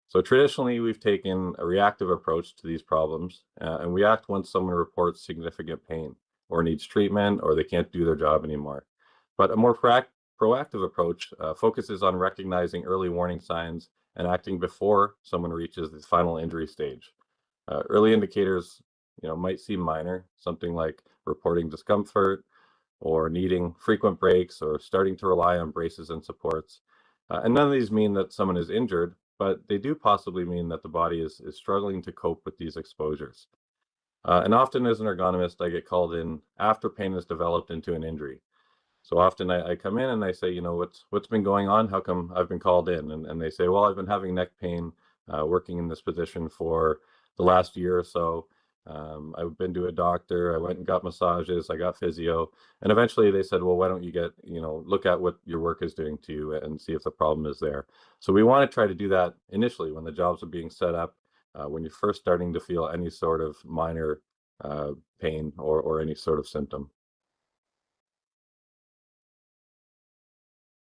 So traditionally, we've taken a reactive approach to these problems, and we act once someone reports significant pain or needs treatment or they can't do their job anymore. But a more proactive approach focuses on recognizing early warning signs and acting before someone reaches the final injury stage. Early indicators, you know, might seem minor, something like reporting discomfort or needing frequent breaks or starting to rely on braces and supports. And none of these mean that someone is injured, but they do possibly mean that the body is struggling to cope with these exposures. And often as an ergonomist, I get called in after pain has developed into an injury. So often I come in and I say, you know, what's been going on? How come I've been called in? And they say, well, I've been having neck pain working in this position for the last year or so. I've been to a doctor, I went and got massages, I got physio, and eventually they said, well, why don't you look at what your work is doing to you and see if the problem is there. So we want to try to do that initially when the jobs are being set up, when you're first starting to feel any sort of minor pain or any sort of symptom.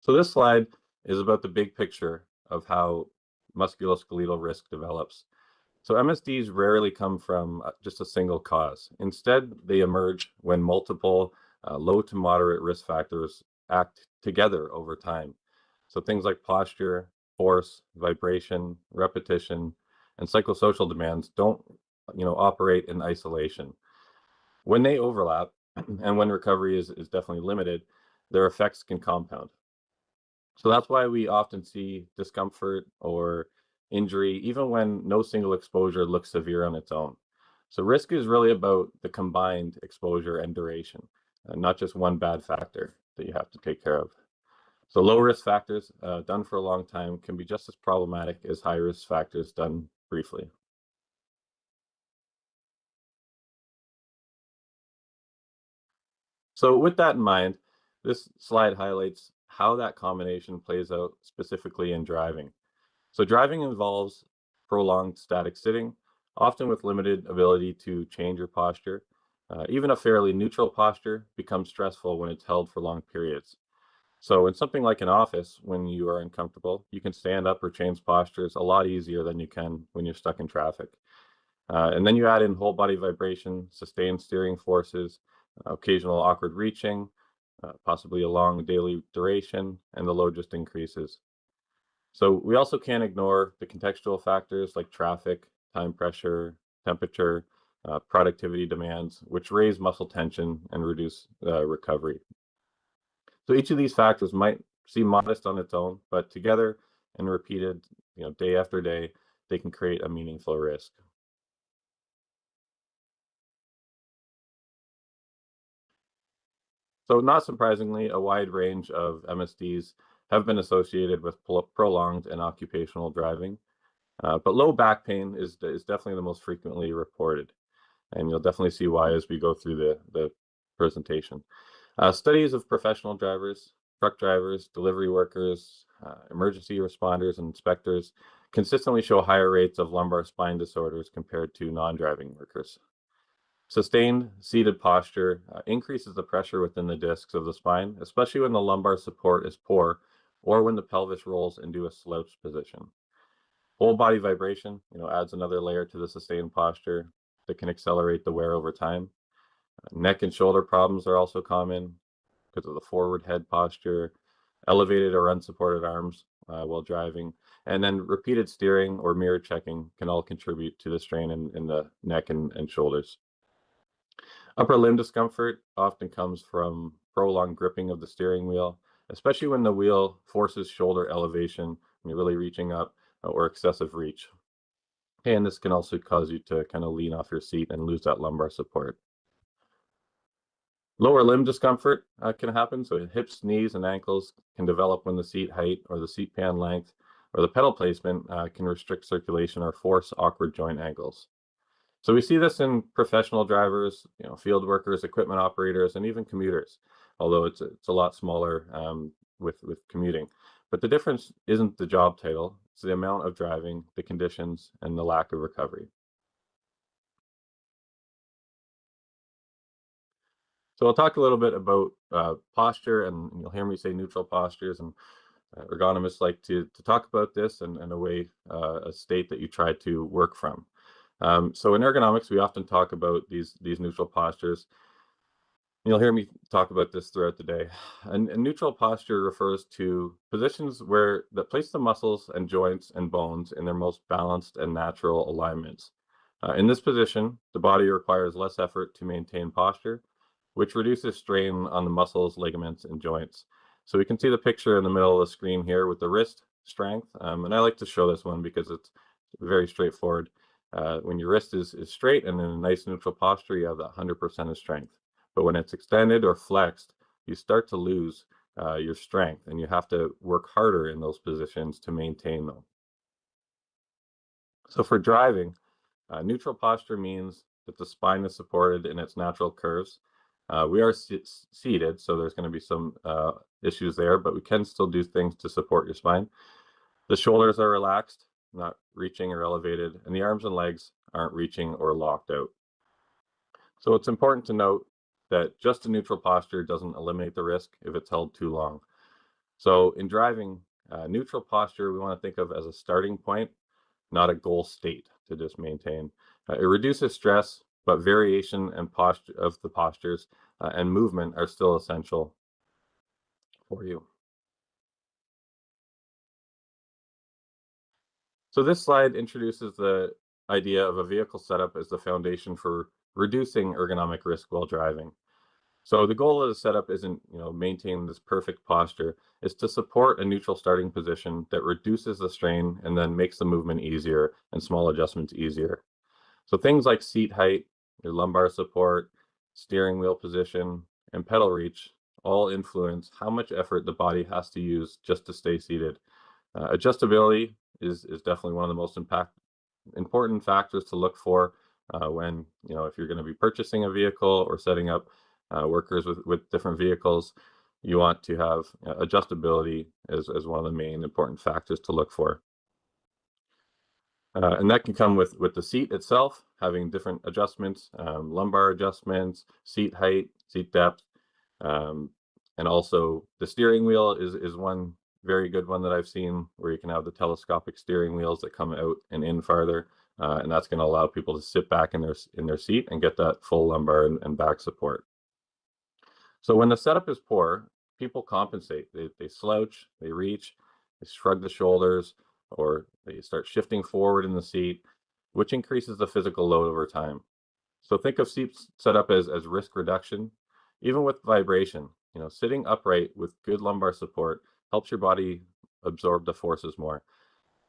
So this slide is about the big picture of how musculoskeletal risk develops. So MSDs rarely come from just a single cause. Instead, they emerge when multiple low to moderate risk factors act together over time. So things like posture, force, vibration, repetition, and psychosocial demands don't, operate in isolation. When they overlap, and when recovery is definitely limited, their effects can compound. So that's why we often see discomfort or injury, even when no single exposure looks severe on its own. So risk is really about the combined exposure and duration, not just one bad factor that you have to take care of. So low risk factors done for a long time can be just as problematic as high risk factors done briefly. So with that in mind, this slide highlights how that combination plays out specifically in driving. So driving involves prolonged static sitting, often with limited ability to change your posture. Even a fairly neutral posture becomes stressful when it's held for long periods. So in something like an office, when you are uncomfortable, you can stand up or change postures a lot easier than you can when you're stuck in traffic. And then you add in whole body vibration, sustained steering forces, occasional awkward reaching, possibly a long daily duration, and the load just increases. So we also can't ignore the contextual factors like traffic, time pressure, temperature, productivity demands, which raise muscle tension and reduce recovery. So each of these factors might seem modest on its own, but together and repeated, day after day, they can create a meaningful risk. So not surprisingly, a wide range of MSDs have been associated with prolonged and occupational driving, but low back pain is definitely the most frequently reported. And you'll definitely see why as we go through the presentation. Studies of professional drivers, truck drivers, delivery workers, emergency responders, and inspectors consistently show higher rates of lumbar spine disorders compared to non-driving workers. Sustained seated posture increases the pressure within the discs of the spine, especially when the lumbar support is poor or when the pelvis rolls into a slouch position. Whole body vibration, adds another layer to the sustained posture that can accelerate the wear over time. Neck and shoulder problems are also common because of the forward head posture, elevated or unsupported arms while driving, and then repeated steering or mirror checking can all contribute to the strain in the neck and shoulders. Upper limb discomfort often comes from prolonged gripping of the steering wheel, especially when the wheel forces shoulder elevation, when you're really reaching up, or excessive reach. And this can also cause you to kind of lean off your seat and lose that lumbar support. Lower limb discomfort can happen. So hips, knees, and ankles can develop when the seat height or the seat pan length or the pedal placement can restrict circulation or force awkward joint angles. So we see this in professional drivers, field workers, equipment operators, and even commuters, although it's a lot smaller with commuting. But the difference isn't the job title, it's the amount of driving, the conditions, and the lack of recovery. So I'll talk a little bit about posture, and you'll hear me say neutral postures, and ergonomists like to talk about this and a state that you try to work from. So in ergonomics, we often talk about these neutral postures. You'll hear me talk about this throughout the day. And neutral posture refers to positions that place the muscles and joints and bones in their most balanced and natural alignments. In this position, the body requires less effort to maintain posture, which reduces strain on the muscles, ligaments, and joints. So we can see the picture in the middle of the screen here with the wrist strength. And I like to show this one because it's very straightforward. When your wrist is straight and in a nice neutral posture, you have that 100% of strength. But when it's extended or flexed, you start to lose your strength, and you have to work harder in those positions to maintain them. So for driving, neutral posture means that the spine is supported in its natural curves. We are seated, so there's going to be some issues there, but we can still do things to support your spine. The shoulders are relaxed, not reaching or elevated, and the arms and legs aren't reaching or locked out. So it's important to note that just a neutral posture doesn't eliminate the risk if it's held too long. So in driving, neutral posture we want to think of as a starting point, not a goal state to just maintain. It reduces stress, but variation and posture of the postures and movement are still essential for you. So this slide introduces the idea of a vehicle setup as the foundation for reducing ergonomic risk while driving. So the goal of the setup isn't, maintain this perfect posture. It's to support a neutral starting position that reduces the strain and then makes the movement easier and small adjustments easier. So things like seat height, your lumbar support, steering wheel position, and pedal reach all influence how much effort the body has to use just to stay seated. Adjustability is definitely one of the most important factors to look for when, if you're going to be purchasing a vehicle or setting up workers with different vehicles. You want to have adjustability as one of the main important factors to look for. And that can come with the seat itself, having different adjustments, lumbar adjustments, seat height, seat depth, and also the steering wheel is one very good one that I've seen, where you can have the telescopic steering wheels that come out and in farther, and that's going to allow people to sit back in their seat and get that full lumbar and back support. So when the setup is poor, people compensate. They slouch, they reach, they shrug the shoulders, or they start shifting forward in the seat, which increases the physical load over time. So think of seat setup as risk reduction. Even with vibration, sitting upright with good lumbar support helps your body absorb the forces more,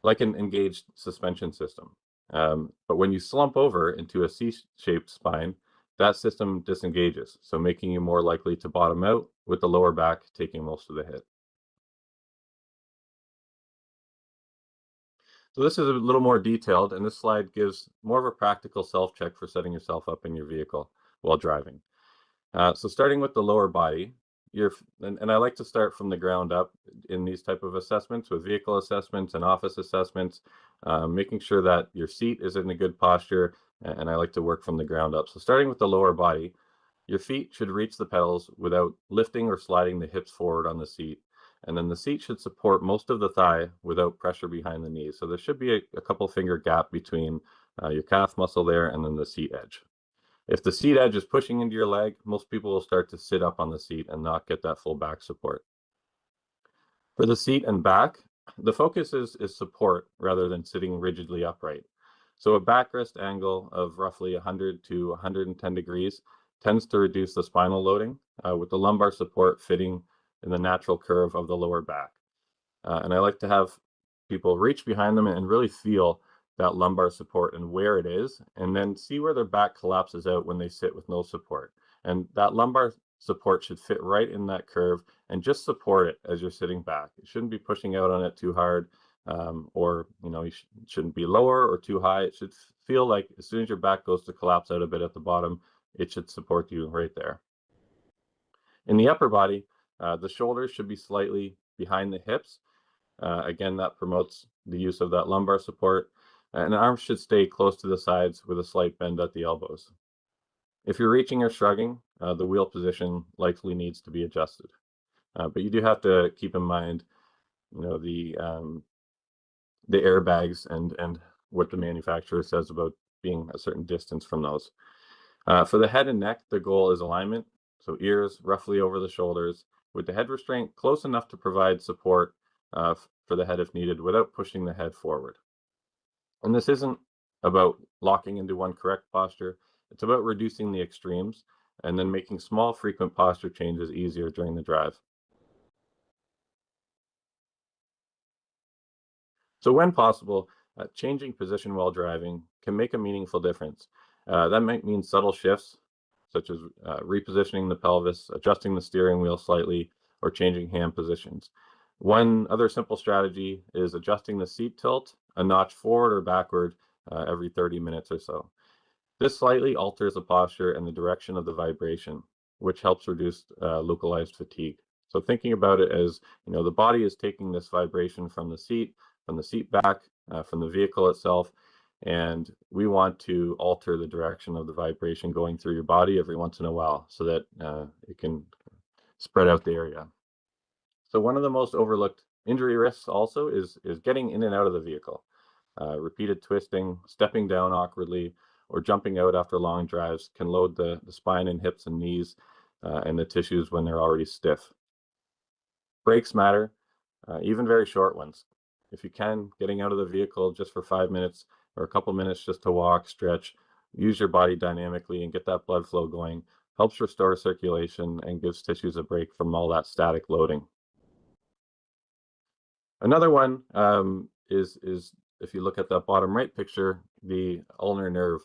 like an engaged suspension system. But when you slump over into a C-shaped spine, that system disengages, so making you more likely to bottom out with the lower back taking most of the hit. So this is a little more detailed, and this slide gives more of a practical self-check for setting yourself up in your vehicle while driving. So starting with the lower body, and I like to start from the ground up in these type of assessments with vehicle assessments and office assessments, making sure that your seat is in a good posture, and I like to work from the ground up. So starting with the lower body, your feet should reach the pedals without lifting or sliding the hips forward on the seat. And then the seat should support most of the thigh without pressure behind the knees. So there should be a couple finger gap between your calf muscle there and then the seat edge. If the seat edge is pushing into your leg, most people will start to sit up on the seat and not get that full back support. For the seat and back, the focus is support rather than sitting rigidly upright. So a backrest angle of roughly 100 to 110 degrees tends to reduce the spinal loading, with the lumbar support fitting in the natural curve of the lower back. And I like to have people reach behind them and really feel that lumbar support and where it is, and then see where their back collapses out when they sit with no support. And that lumbar support should fit right in that curve and just support it as you're sitting back. You shouldn't be pushing out on it too hard, or you shouldn't be lower or too high. It should feel like as soon as your back goes to collapse out a bit at the bottom, it should support you right there. In the upper body, the shoulders should be slightly behind the hips. Again, that promotes the use of that lumbar support. And arms should stay close to the sides with a slight bend at the elbows. If you're reaching or shrugging, the wheel position likely needs to be adjusted. But you do have to keep in mind, the airbags and what the manufacturer says about being a certain distance from those. For the head and neck, the goal is alignment. So ears roughly over the shoulders, with the head restraint close enough to provide support for the head if needed without pushing the head forward. And this isn't about locking into one correct posture. It's about reducing the extremes and then making small, frequent posture changes easier during the drive. So when possible, changing position while driving can make a meaningful difference. That might mean subtle shifts, such as repositioning the pelvis, adjusting the steering wheel slightly, or changing hand positions. One other simple strategy is adjusting the seat tilt a notch forward or backward every 30 minutes or so. This slightly alters the posture and the direction of the vibration, which helps reduce localized fatigue. So thinking about it as, the body is taking this vibration from the seat back, from the vehicle itself, and we want to alter the direction of the vibration going through your body every once in a while so that it can spread out the area. So one of the most overlooked injury risks also is getting in and out of the vehicle. Repeated twisting, stepping down awkwardly, or jumping out after long drives can load the spine and hips and knees and the tissues when they're already stiff. Breaks matter, even very short ones. If you can, getting out of the vehicle just for 5 minutes or a couple minutes just to walk, stretch, use your body dynamically and get that blood flow going helps restore circulation and gives tissues a break from all that static loading. Another one is if you look at that bottom right picture, the ulnar nerve,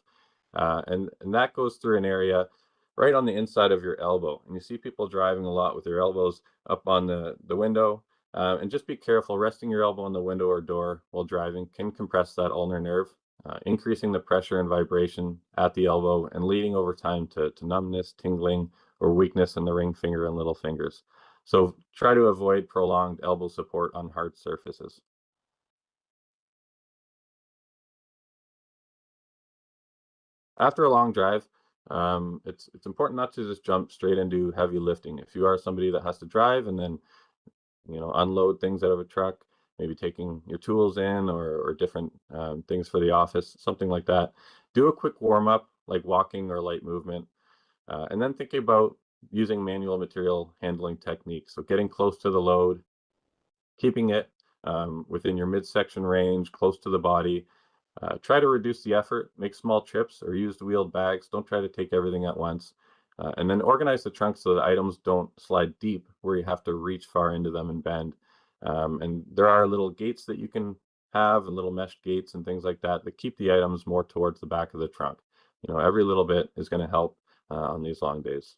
and that goes through an area right on the inside of your elbow. And you see people driving a lot with their elbows up on the window, and just be careful. Resting your elbow on the window or door while driving can compress that ulnar nerve, increasing the pressure and vibration at the elbow and leading over time to numbness, tingling, or weakness in the ring finger and little fingers. So try to avoid prolonged elbow support on hard surfaces. After a long drive, it's important not to just jump straight into heavy lifting. If you are somebody that has to drive and then unload things out of a truck, maybe taking your tools in or different things for the office, something like that, do a quick warm up like walking or light movement, and then thinking about using manual material handling techniques. So getting close to the load, keeping it within your midsection range, close to the body, Try to reduce the effort, make small trips or used wheeled bags. Don't try to take everything at once. And then organize the trunk so the items don't slide deep where you have to reach far into them and bend. And there are little gates that you can have and little mesh gates and things like that that keep the items more towards the back of the trunk. You know, every little bit is going to help on these long days.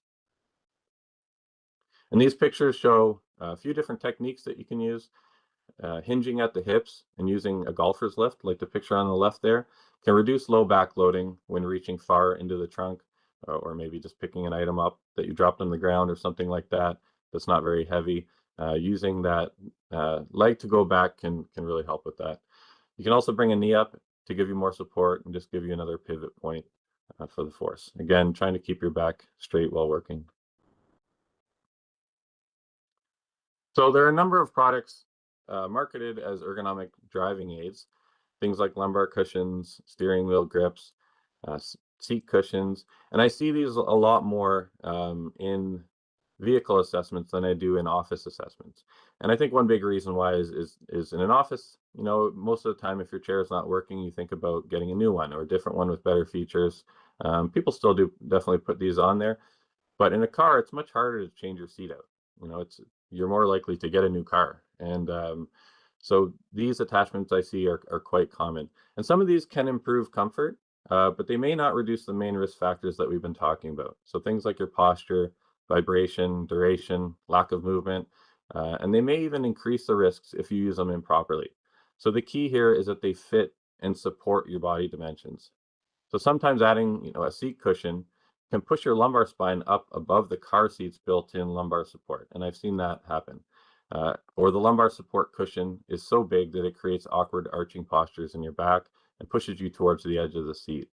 And these pictures show a few different techniques that you can use. Hinging at the hips and using a golfer's lift, like the picture on the left there, can reduce low back loading when reaching far into the trunk, or maybe just picking an item up that you dropped on the ground or something like that that's not very heavy. Using that leg to go back can really help with that. You can also bring a knee up to give you more support and just give you another pivot point for the force. Again, trying to keep your back straight while working. So there are a number of products marketed as ergonomic driving aids, things like lumbar cushions, steering wheel grips, seat cushions, and I see these a lot more in vehicle assessments than I do in office assessments. And I think one big reason why is in an office, you know, most of the time if your chair is not working, you think about getting a new one or a different one with better features. People still do definitely put these on there, but in a car, it's much harder to change your seat out. You know, you're more likely to get a new car. And so these attachments I see are quite common. And some of these can improve comfort, but they may not reduce the main risk factors that we've been talking about. So things like your posture, vibration, duration, lack of movement, and they may even increase the risks if you use them improperly. So the key here is that they fit and support your body dimensions. So sometimes adding, you know, a seat cushion can push your lumbar spine up above the car seat's built-in lumbar support, and I've seen that happen. Or the lumbar support cushion is so big that it creates awkward arching postures in your back and pushes you towards the edge of the seat.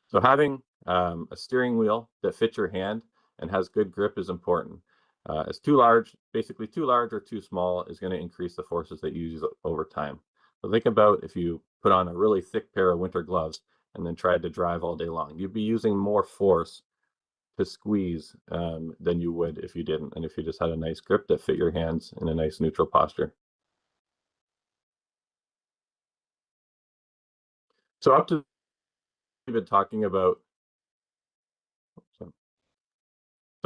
So having a steering wheel that fits your hand and has good grip is important. It's too large, basically too large or too small is going to increase the forces that you use over time. So think about if you put on a really thick pair of winter gloves and then tried to drive all day long. You'd be using more force to squeeze than you would if you didn't, and if you just had a nice grip that fit your hands in a nice neutral posture. So up to we've been talking about, so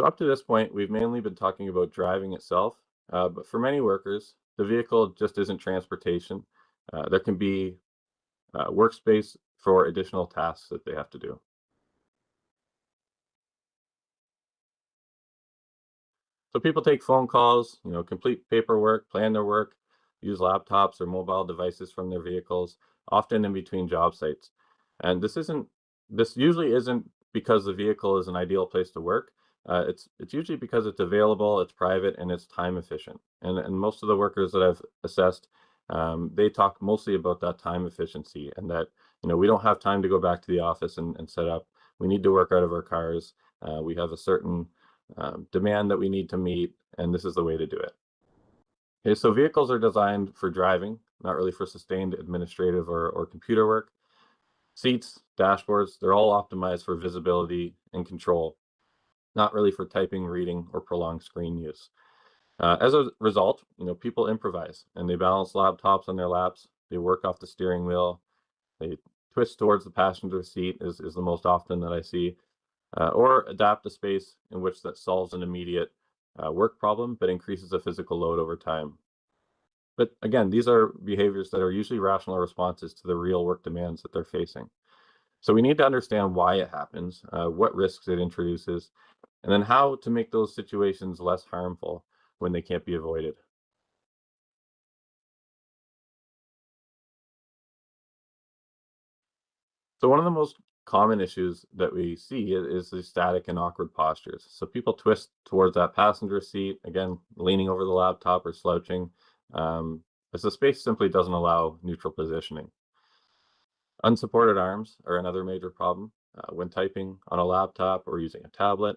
up to this point, we've mainly been talking about driving itself, but for many workers, the vehicle just isn't transportation. There can be workspace for additional tasks that they have to do. So people take phone calls, you know, complete paperwork, plan their work, use laptops or mobile devices from their vehicles, often in between job sites. And this usually isn't because the vehicle is an ideal place to work. It's usually because it's available, it's private, and it's time efficient. And most of the workers that I've assessed, they talk mostly about that time efficiency and that, you know, we don't have time to go back to the office and set up. We need to work out of our cars. We have a certain demand that we need to meet, and this is the way to do it. Okay, so vehicles are designed for driving, not really for sustained administrative or computer work. Seats, dashboards, they're all optimized for visibility and control, not really for typing, reading, or prolonged screen use. As a result, you know, people improvise and they balance laptops on their laps, they work off the steering wheel, they twist towards the passenger seat is the most often that I see. Or adapt a space in which that solves an immediate work problem, but increases the physical load over time. But again, these are behaviors that are usually rational responses to the real work demands that they're facing. So we need to understand why it happens, what risks it introduces, and then how to make those situations less harmful when they can't be avoided. So one of the most common issues that we see is the static and awkward postures. So people twist towards that passenger seat, again, leaning over the laptop or slouching, as the space simply doesn't allow neutral positioning. Unsupported arms are another major problem. When typing on a laptop or using a tablet,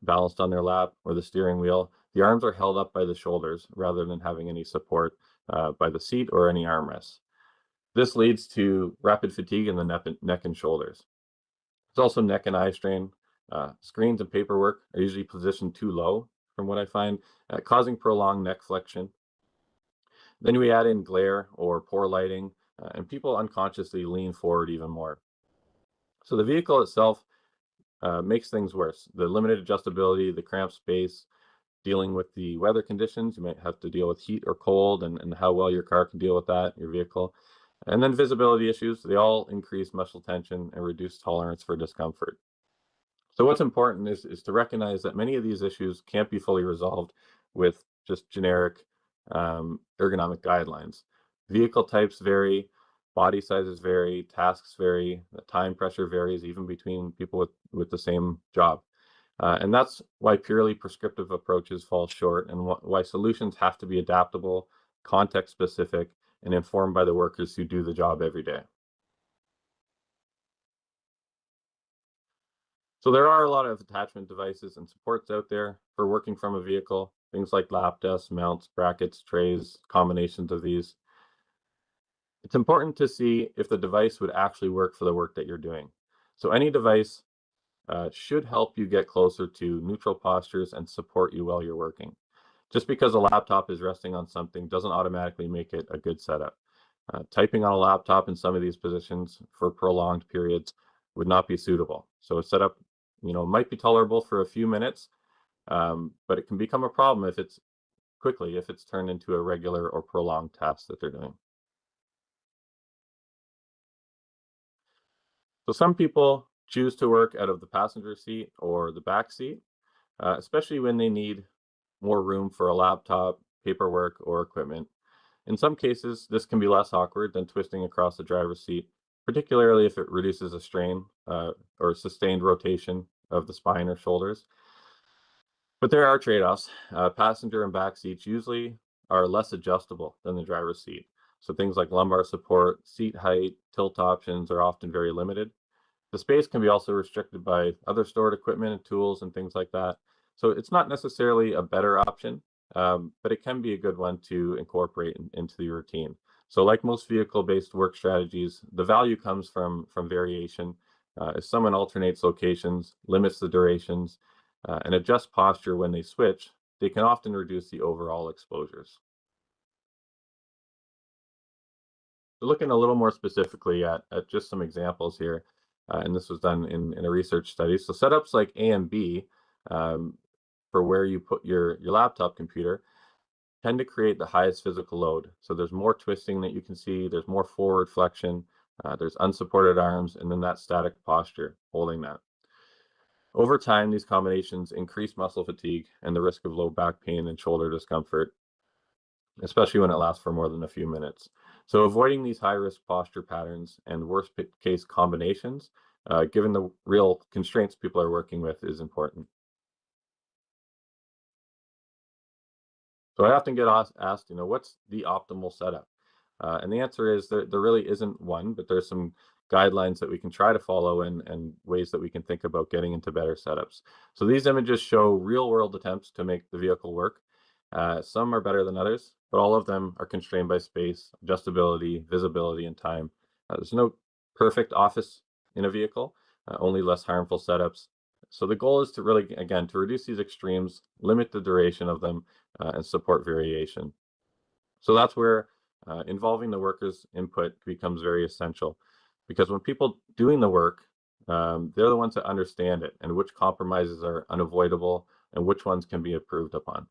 balanced on their lap or the steering wheel, the arms are held up by the shoulders rather than having any support by the seat or any armrests. This leads to rapid fatigue in the neck and shoulders. There's also neck and eye strain. Screens and paperwork are usually positioned too low, from what I find, causing prolonged neck flexion. Then we add in glare or poor lighting and people unconsciously lean forward even more. So the vehicle itself makes things worse. The limited adjustability, the cramped space, dealing with the weather conditions. You might have to deal with heat or cold and how well your car can deal with that, your vehicle. And then visibility issues, they all increase muscle tension and reduce tolerance for discomfort. So what's important is to recognize that many of these issues can't be fully resolved with just generic ergonomic guidelines. Vehicle types vary, body sizes vary, tasks vary, the time pressure varies even between people with the same job. And that's why purely prescriptive approaches fall short, and why solutions have to be adaptable, context specific, and informed by the workers who do the job every day. So there are a lot of attachment devices and supports out there for working from a vehicle, things like lap desks, mounts, brackets, trays, combinations of these. It's important to see if the device would actually work for the work that you're doing. So any device should help you get closer to neutral postures and support you while you're working. Just because a laptop is resting on something doesn't automatically make it a good setup. Typing on a laptop in some of these positions for prolonged periods would not be suitable. So a setup, might be tolerable for a few minutes, but it can become a problem if it's turned into a regular or prolonged task that they're doing. So some people choose to work out of the passenger seat or the back seat, especially when they need more room for a laptop, paperwork, or equipment. In some cases, this can be less awkward than twisting across the driver's seat, particularly if it reduces a strain or sustained rotation of the spine or shoulders. But there are trade-offs. Passenger and back seats usually are less adjustable than the driver's seat. So things like lumbar support, seat height, tilt options are often very limited. The space can be also restricted by other stored equipment and tools and things like that. So it's not necessarily a better option, but it can be a good one to incorporate into your routine. So like most vehicle-based work strategies, the value comes from variation. If someone alternates locations, limits the durations, and adjusts posture when they switch, they can often reduce the overall exposures. So looking a little more specifically at just some examples here, and this was done in a research study. So setups like A and B for where you put your laptop computer tend to create the highest physical load. So there's more twisting that you can see, there's more forward flexion, there's unsupported arms, and then that static posture holding that. Over time, these combinations increase muscle fatigue and the risk of low back pain and shoulder discomfort, especially when it lasts for more than a few minutes. So avoiding these high-risk posture patterns and worst-case combinations, given the real constraints people are working with, is important. So I often get asked, what's the optimal setup? And the answer is there really isn't one, but there's some guidelines that we can try to follow and ways that we can think about getting into better setups. So these images show real-world attempts to make the vehicle work. Some are better than others, but all of them are constrained by space, adjustability, visibility, and time. There's no perfect office in a vehicle, only less harmful setups. So the goal is to really, again, to reduce these extremes, limit the duration of them, and support variation. So that's where involving the workers' input becomes very essential, because when people doing the work, they're the ones that understand it and which compromises are unavoidable and which ones can be improved upon.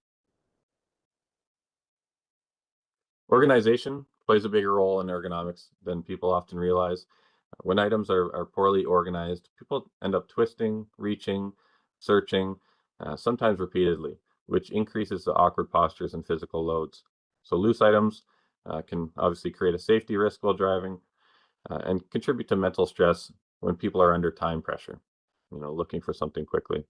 Organization plays a bigger role in ergonomics than people often realize. When items are poorly organized, people end up twisting, reaching, searching, sometimes repeatedly, which increases the awkward postures and physical loads. So loose items can obviously create a safety risk while driving and contribute to mental stress when people are under time pressure, looking for something quickly.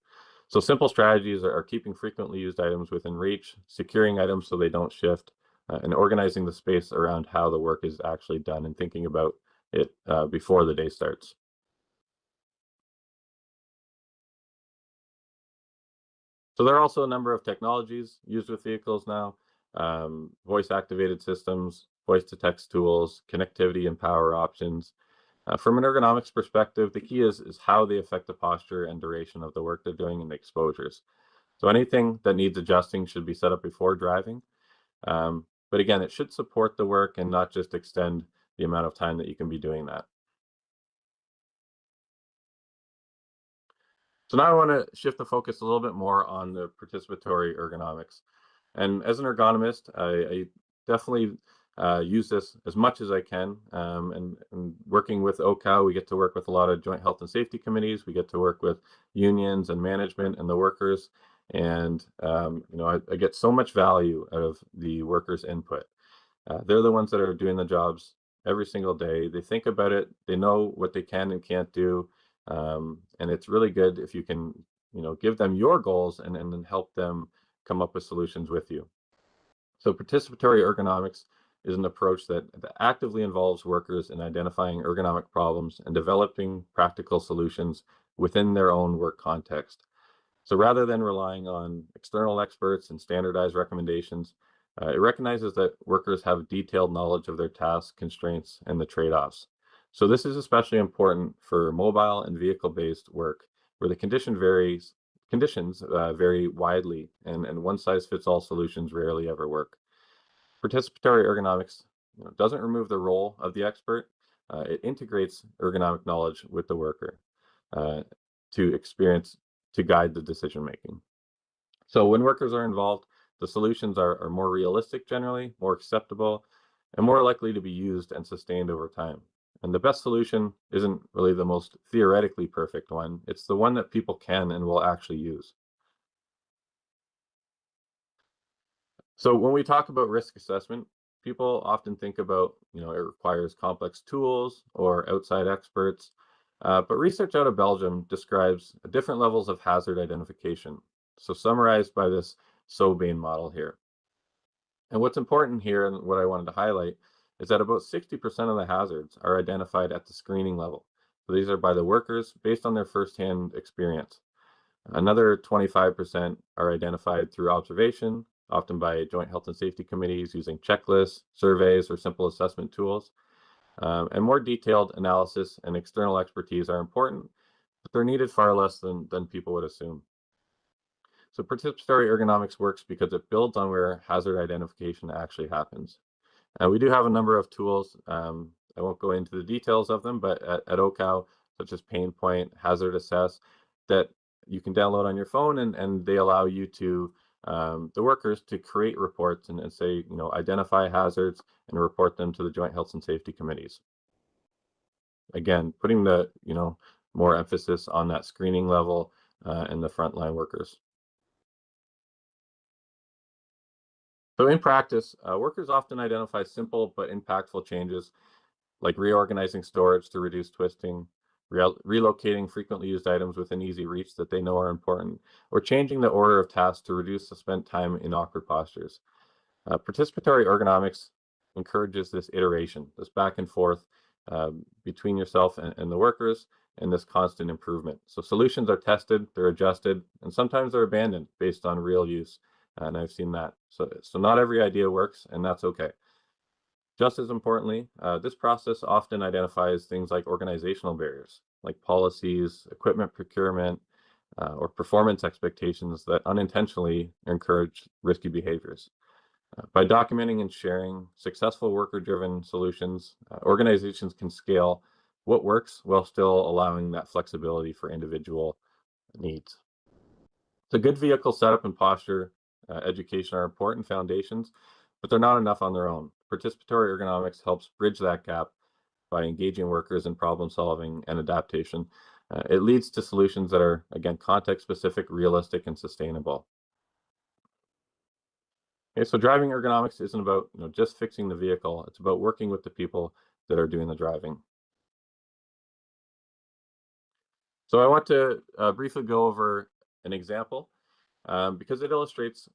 So simple strategies are keeping frequently used items within reach, securing items so they don't shift, and organizing the space around how the work is actually done and thinking about it before the day starts. So there are also a number of technologies used with vehicles now, voice-activated systems, voice-to-text tools, connectivity and power options. From an ergonomics perspective, the key is how they affect the posture and duration of the work they're doing and the exposures. So anything that needs adjusting should be set up before driving. But again, it should support the work and not just extend the amount of time that you can be doing that. So now I want to shift the focus a little bit more on the participatory ergonomics. And as an ergonomist, I definitely use this as much as I can. And working with OCal, we get to work with a lot of joint health and safety committees. We get to work with unions and management and the workers. And I get so much value out of the workers' input. They're the ones that are doing the jobs every single day. They think about it. They know what they can and can't do. And it's really good if you can, give them your goals and then help them come up with solutions with you. So participatory ergonomics is an approach that actively involves workers in identifying ergonomic problems and developing practical solutions within their own work context. So rather than relying on external experts and standardized recommendations, it recognizes that workers have detailed knowledge of their tasks, constraints, and the trade-offs. So this is especially important for mobile and vehicle-based work, where the conditions vary widely, and one-size-fits-all solutions rarely ever work. Participatory ergonomics doesn't remove the role of the expert. It integrates ergonomic knowledge with the worker to guide the decision-making. So when workers are involved, the solutions are more realistic generally, more acceptable, and more likely to be used and sustained over time. And the best solution isn't really the most theoretically perfect one. It's the one that people can and will actually use. So when we talk about risk assessment, people often think about, it requires complex tools or outside experts. But research out of Belgium describes different levels of hazard identification. So summarized by this Sobain model here. And what's important here, and what I wanted to highlight, is that about 60% of the hazards are identified at the screening level. So these are by the workers based on their firsthand experience. Another 25% are identified through observation, often by joint health and safety committees using checklists, surveys, or simple assessment tools. And more detailed analysis and external expertise are important, but they're needed far less than people would assume. So participatory ergonomics works because it builds on where hazard identification actually happens. And we do have a number of tools. I won't go into the details of them, but at OCal, such as PainPoint, Hazard Assess, that you can download on your phone, and they allow you to, the workers, to create reports and say, identify hazards and report them to the joint health and safety committees. Again, putting the, more emphasis on that screening level and the frontline workers. So in practice, workers often identify simple but impactful changes, like reorganizing storage to reduce twisting, relocating frequently used items within easy reach that they know are important, or changing the order of tasks to reduce the spent time in awkward postures. Participatory ergonomics encourages this iteration, this back and forth between yourself and the workers, and this constant improvement. So solutions are tested, they're adjusted, and sometimes they're abandoned based on real use. And I've seen that. So not every idea works, and that's okay. Just as importantly, this process often identifies things like organizational barriers, like policies, equipment procurement, or performance expectations that unintentionally encourage risky behaviors. By documenting and sharing successful worker-driven solutions, organizations can scale what works while still allowing that flexibility for individual needs. So good vehicle setup and posture education are important foundations, but they're not enough on their own. Participatory ergonomics helps bridge that gap by engaging workers in problem solving and adaptation. It leads to solutions that are, again, context-specific, realistic, and sustainable. Okay, so driving ergonomics isn't about just fixing the vehicle. It's about working with the people that are doing the driving. So I want to briefly go over an example because it illustrates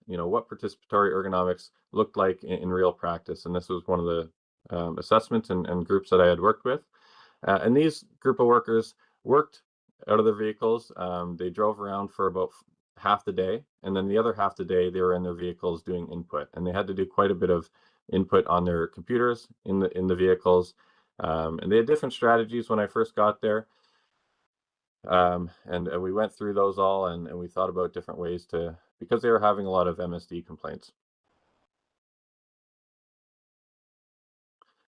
what participatory ergonomics looked like in real practice. And this was one of the assessments and groups that I had worked with. And these group of workers worked out of their vehicles. They drove around for about half the day, and then the other half the day they were in their vehicles doing input, and they had to do quite a bit of input on their computers in the vehicles. And they had different strategies when I first got there. And we went through those all, and we thought about different ways because they were having a lot of MSD complaints.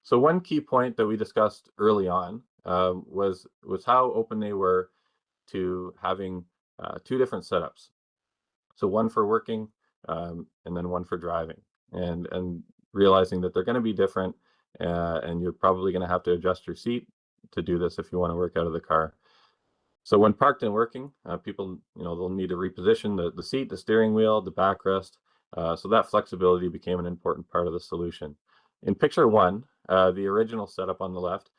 So one key point that we discussed early on was how open they were to having two different setups. So one for working and then one for driving, and realizing that they're going to be different, and you're probably going to have to adjust your seat to do this if you want to work out of the car. So when parked and working, people, they'll need to reposition the seat, the steering wheel, the backrest. So that flexibility became an important part of the solution. In picture one, the original setup on the left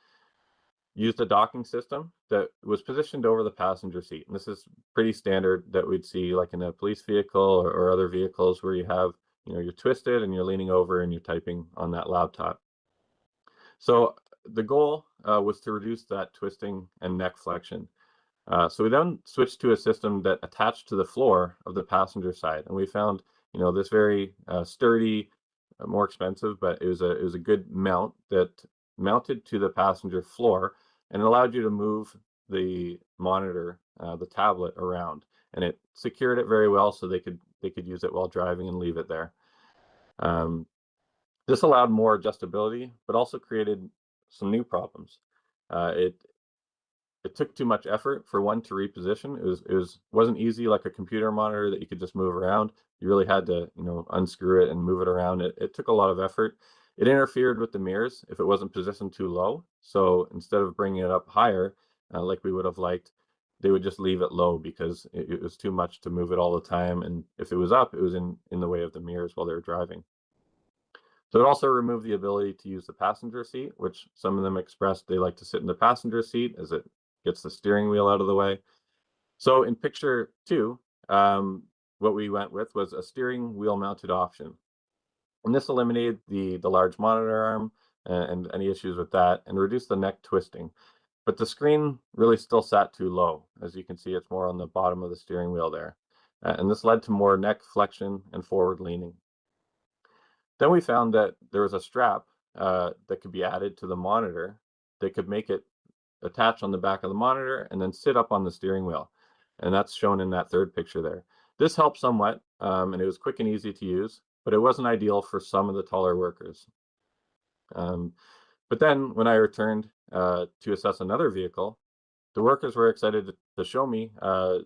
used a docking system that was positioned over the passenger seat. And this is pretty standard that we'd see like in a police vehicle or other vehicles where you have, you're twisted and you're leaning over and you're typing on that laptop. So the goal was to reduce that twisting and neck flexion. So we then switched to a system that attached to the floor of the passenger side. And we found, this very sturdy, more expensive, but it was a good mount that mounted to the passenger floor, and it allowed you to move the monitor, the tablet around, and it secured it very well so they could use it while driving and leave it there. This allowed more adjustability, but also created some new problems. It took too much effort for one to reposition. It wasn't easy like a computer monitor that you could just move around. You really had to, unscrew it and move it around. It took a lot of effort. It interfered with the mirrors if it wasn't positioned too low. So instead of bringing it up higher, like we would have liked, they would just leave it low because it was too much to move it all the time. And if it was up, it was in the way of the mirrors while they were driving. So it also removed the ability to use the passenger seat, which some of them expressed they like to sit in the passenger seat as it gets the steering wheel out of the way. So in picture two, what we went with was a steering wheel mounted option. And this eliminated the large monitor arm and any issues with that, and reduced the neck twisting. But the screen really still sat too low. As you can see, it's more on the bottom of the steering wheel there. And this led to more neck flexion and forward leaning. Then we found that there was a strap that could be added to the monitor that could make it attach on the back of the monitor and then sit up on the steering wheel. And that's shown in that third picture there. This helped somewhat, and it was quick and easy to use, but it wasn't ideal for some of the taller workers. But then when I returned to assess another vehicle, the workers were excited to show me a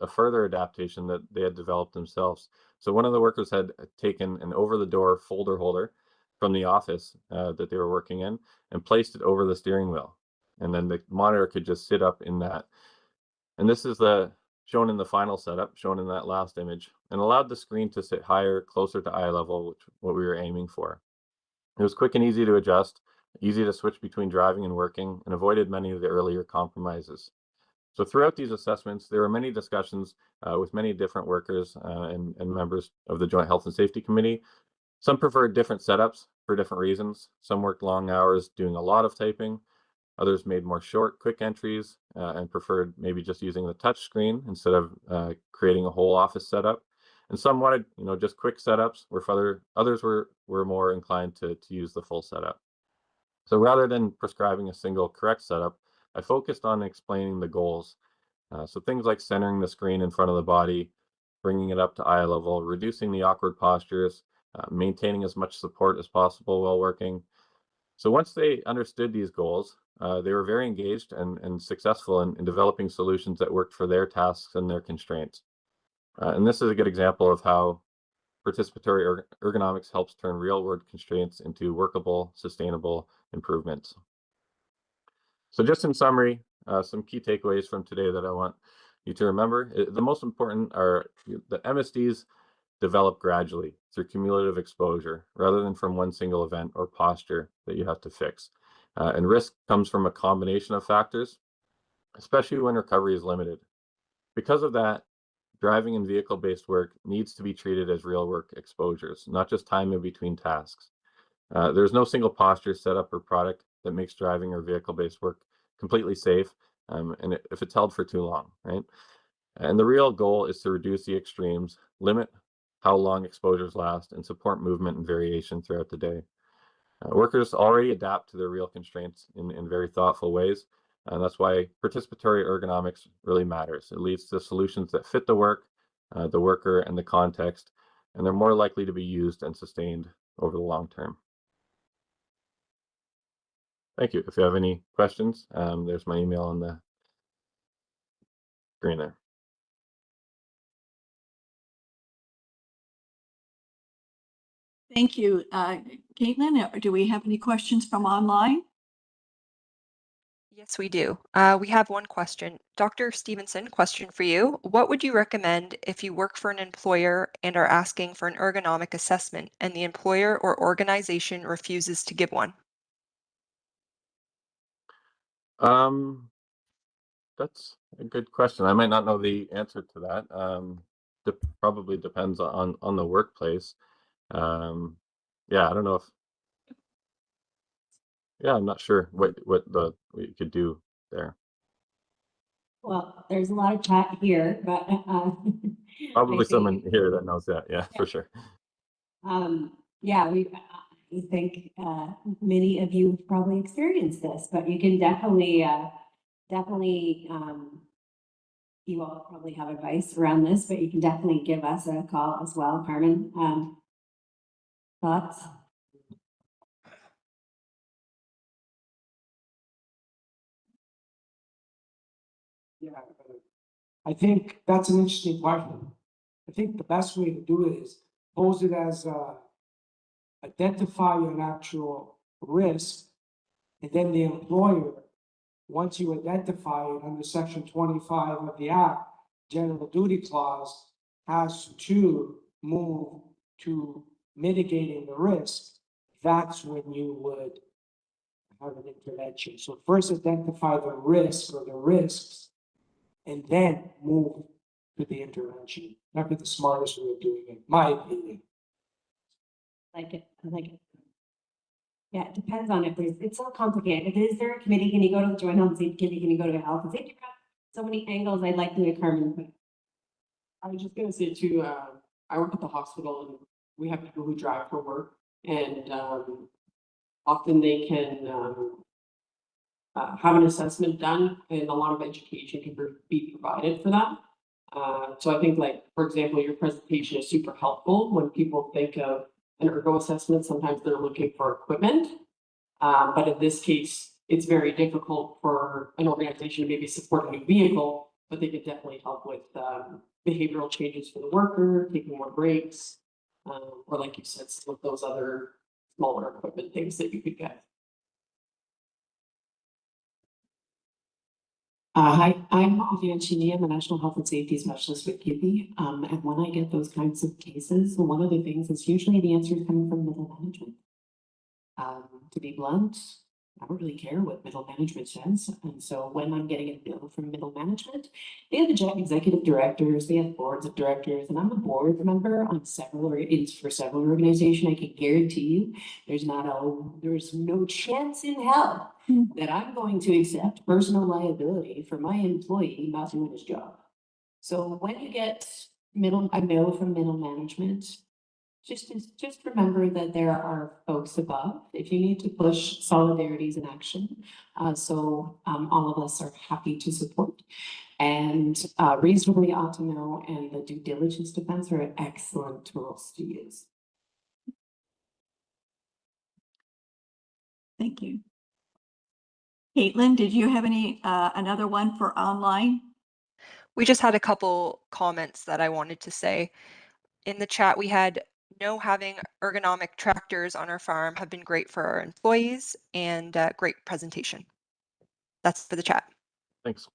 further adaptation that they had developed themselves. So one of the workers had taken an over-the-door folder holder from the office that they were working in and placed it over the steering wheel. And then the monitor could just sit up in that. And this is shown in the final setup, shown in that last image, and allowed the screen to sit higher, closer to eye level, which what we were aiming for. It was quick and easy to adjust, easy to switch between driving and working, and avoided many of the earlier compromises. So throughout these assessments, there were many discussions with many different workers and members of the Joint Health and Safety Committee. Some preferred different setups for different reasons. Some worked long hours doing a lot of typing. Others made more short, quick entries and preferred maybe just using the touch screen instead of creating a whole office setup. And some wanted, just quick setups, where others were more inclined to use the full setup. So rather than prescribing a single correct setup, I focused on explaining the goals. So things like centering the screen in front of the body, bringing it up to eye level, reducing the awkward postures, maintaining as much support as possible while working. So once they understood these goals, they were very engaged and successful in developing solutions that worked for their tasks and their constraints. And this is a good example of how participatory ergonomics helps turn real-world constraints into workable, sustainable improvements. So just in summary, some key takeaways from today that I want you to remember. The most important are the MSDs develop gradually through cumulative exposure rather than from one single event or posture that you have to fix. And risk comes from a combination of factors, especially when recovery is limited. Because of that, driving and vehicle-based work needs to be treated as real work exposures, not just time in between tasks. There's no single posture, setup, or product that makes driving or vehicle-based work completely safe, and if it's held for too long, right? And the real goal is to reduce the extremes, limit how long exposures last, and support movement and variation throughout the day. Workers already adapt to their real constraints in very thoughtful ways, and that's why participatory ergonomics really matters. It leads to solutions that fit the work, the worker, and the context, and they're more likely to be used and sustained over the long term. Thank you. If you have any questions, there's my email on the screen there. Thank you. Caitlin, do we have any questions from online? Yes, we do. We have one question. Dr. Stevenson, question for you. What would you recommend if you work for an employer and are asking for an ergonomic assessment and the employer or organization refuses to give one? That's a good question. I might not know the answer to that. Probably depends on the workplace. Yeah, I don't know if. Yeah, I'm not sure what you could do there. Well, there's a lot of chat here, but Probably I someone think, here that knows that. Yeah, for sure. yeah, I think many of you have probably experienced this, but you can definitely, you all probably have advice around this, but you can definitely give us a call as well, Carmen. Thoughts? Yeah, I think that's an interesting question. I think the best way to do it is pose it as identify an actual risk, and then the employer, once you identify it under section 25 of the Act, general duty clause, has to move to mitigating the risk. That's when you would have an intervention. So first identify the risk or the risks, and then move to the intervention. That'd be the smartest way of doing it, my opinion. I like it. Yeah, it depends on if it's so complicated. Is there a committee? Can you go to the joint health and safety committee? Can you go to a health and safety? So many angles. I'd like to hear Carmen. I was just gonna say too, I work at the hospital and we have people who drive for work and often they can have an assessment done and a lot of education can be provided for that. So I think like, for example, your presentation is super helpful when people think of an ergo assessment. Sometimes they're looking for equipment. But in this case, it's very difficult for an organization to maybe support a new vehicle, but they could definitely help with behavioral changes for the worker, taking more breaks, or like you said, some of those other smaller equipment things that you could get. Hi, I'm Vivian Cheney. I'm a National Health and Safety Specialist with CUPE. And when I get those kinds of cases, one of the things is usually the answer is coming from middle management. To be blunt, I don't really care what middle management says. And so when I'm getting a bill from middle management, they have executive directors, they have boards of directors, and I'm a board member on for several organizations. I can guarantee you there's no chance in hell that I'm going to accept personal liability for my employee not doing his job. So when you get a bill from middle management, just remember that there are folks above if you need to push solidarities in action. So all of us are happy to support, and reasonably ought to know and the due diligence defense are excellent tools to use. Thank you. Caitlin, did you have any another one for online? We just had a couple comments that I wanted to say. In the chat, we had no having ergonomic tractors on our farm have been great for our employees and great presentation. That's for the chat. Thanks.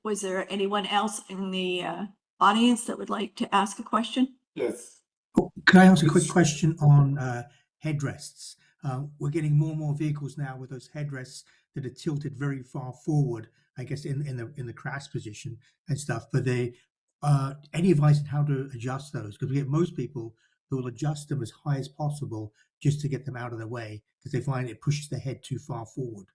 Was there anyone else in the audience that would like to ask a question? Yes. Oh, can I ask a quick question on headrests? We're getting more and more vehicles now with those headrests that are tilted very far forward, I guess in the crash position and stuff. But they any advice on how to adjust those? Because we get most people who will adjust them as high as possible just to get them out of the way because they find it pushes the head too far forward.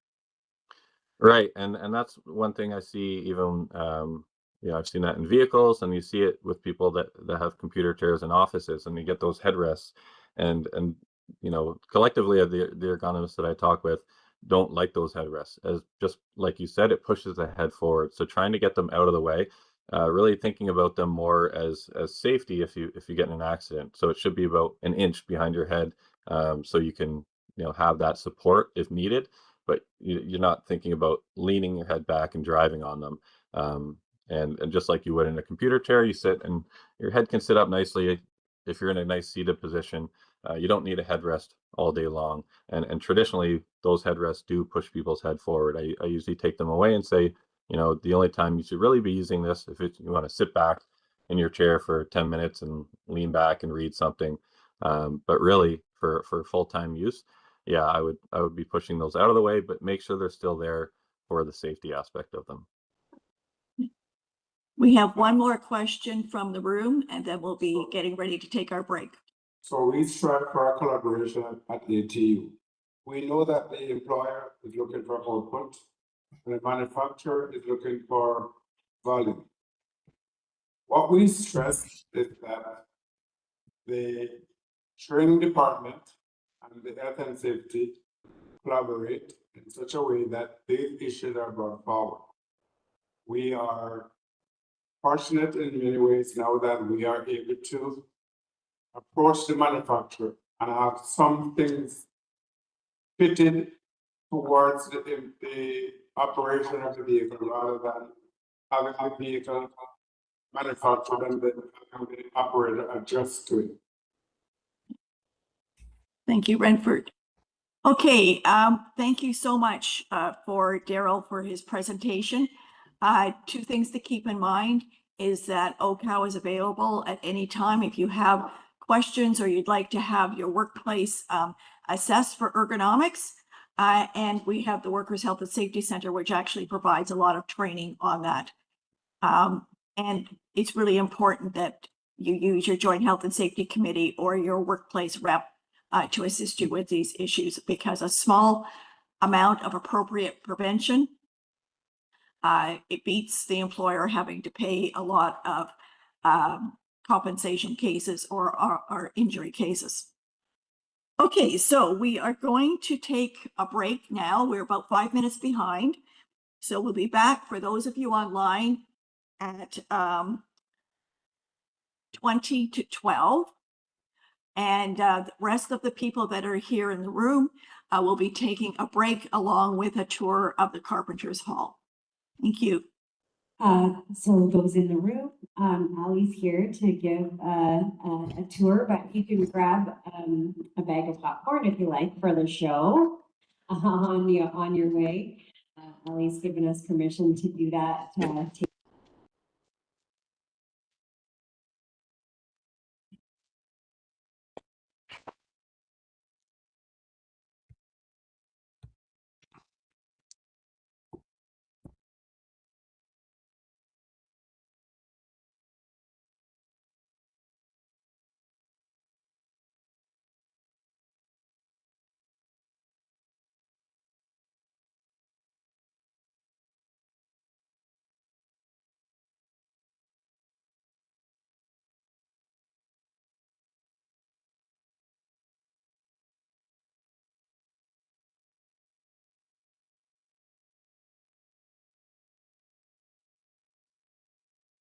Right, and that's one thing I see even I've seen that in vehicles, and you see it with people that have computer chairs in offices, and you get those headrests, and collectively the ergonomists that I talk with don't like those headrests, as just like you said, it pushes the head forward. So trying to get them out of the way, really thinking about them more as safety if you get in an accident. So it should be about an inch behind your head, so you can have that support if needed, but you're not thinking about leaning your head back and driving on them. And just like you would in a computer chair, you sit and your head can sit up nicely if you're in a nice seated position. You don't need a headrest all day long. And traditionally, those headrests do push people's head forward. I usually take them away and say, the only time you should really be using this if you want to sit back in your chair for 10 minutes and lean back and read something. But really, for full-time use, yeah, I would be pushing those out of the way, but make sure they're still there for the safety aspect of them. We have one more question from the room, and then we'll be getting ready to take our break. So we strive for our collaboration at the ATU. We know that the employer is looking for output and the manufacturer is looking for volume. What we stress is that the training department and the health and safety collaborate in such a way that these issues are brought forward. We are fortunate in many ways now that we are able to approach the manufacturer and have some things fitted towards the operation of the vehicle rather than having the vehicle manufactured and the operator adjust to it. Thank you, Renford. Okay, thank you so much for Daryl for his presentation. Two things to keep in mind is that OCOW is available at any time if you have questions or you'd like to have your workplace assessed for ergonomics. And we have the Workers' Health and Safety Center, which actually provides a lot of training on that. And it's really important that you use your Joint Health and Safety Committee or your workplace rep to assist you with these issues, because a small amount of appropriate prevention, it beats the employer having to pay a lot of compensation cases or injury cases. Okay, so we are going to take a break now. We're about 5 minutes behind. So we'll be back for those of you online at 20 to 12. And the rest of the people that are here in the room will be taking a break along with a tour of the Carpenters Hall. Thank you. So those in the room, Ali's here to give a tour, but you can grab a bag of popcorn if you like for the show on your way. Ali's given us permission to do that.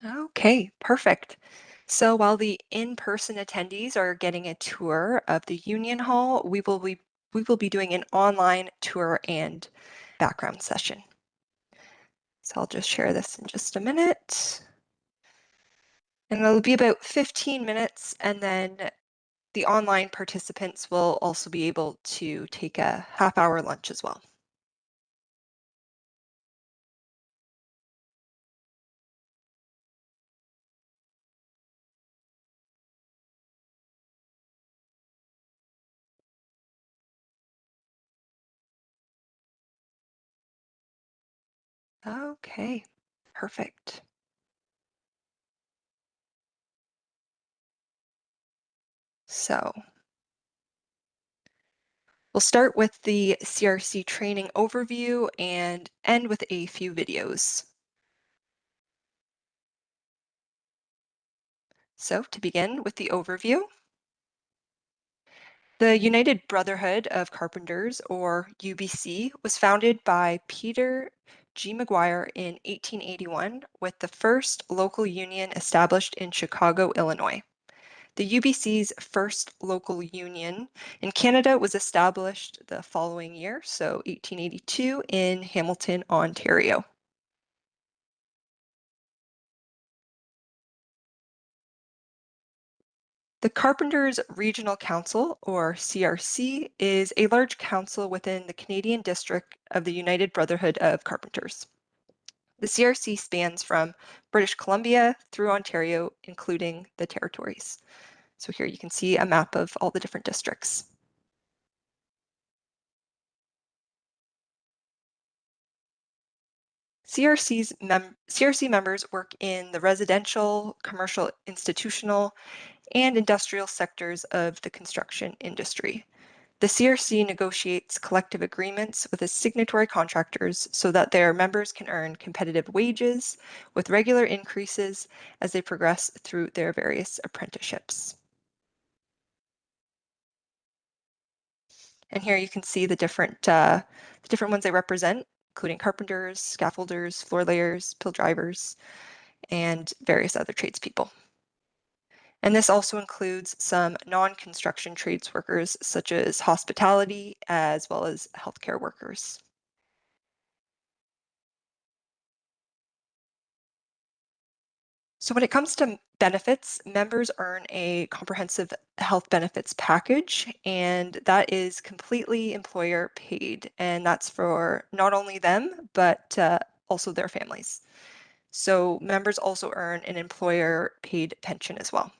Okay, perfect. So while the in-person attendees are getting a tour of the Union Hall, we will be doing an online tour and background session. So I'll just share this in just a minute. And it'll be about 15 minutes, and then the online participants will also be able to take a half-hour lunch as well. Okay, perfect. So we'll start with the CRC training overview and end with a few videos. So to begin with the overview, the United Brotherhood of Carpenters, or UBC, was founded by Peter G. McGuire in 1881, with the first local union established in Chicago, Illinois. The UBC's first local union in Canada was established the following year, so 1882, in Hamilton, Ontario. The Carpenters Regional Council, or CRC, is a large council within the Canadian district of the United Brotherhood of Carpenters. The CRC spans from British Columbia through Ontario, including the territories. So here you can see a map of all the different districts. CRC members work in the residential, commercial, institutional, and industrial sectors of the construction industry. The CRC negotiates collective agreements with its signatory contractors so that their members can earn competitive wages with regular increases as they progress through their various apprenticeships. And here you can see the different ones they represent, including carpenters, scaffolders, floor layers, pill drivers, and various other tradespeople. And this also includes some non-construction trades workers, such as hospitality, as well as healthcare workers. So when it comes to benefits, members earn a comprehensive health benefits package, and that is completely employer paid. And that's for not only them, but also their families. So members also earn an employer paid pension as well.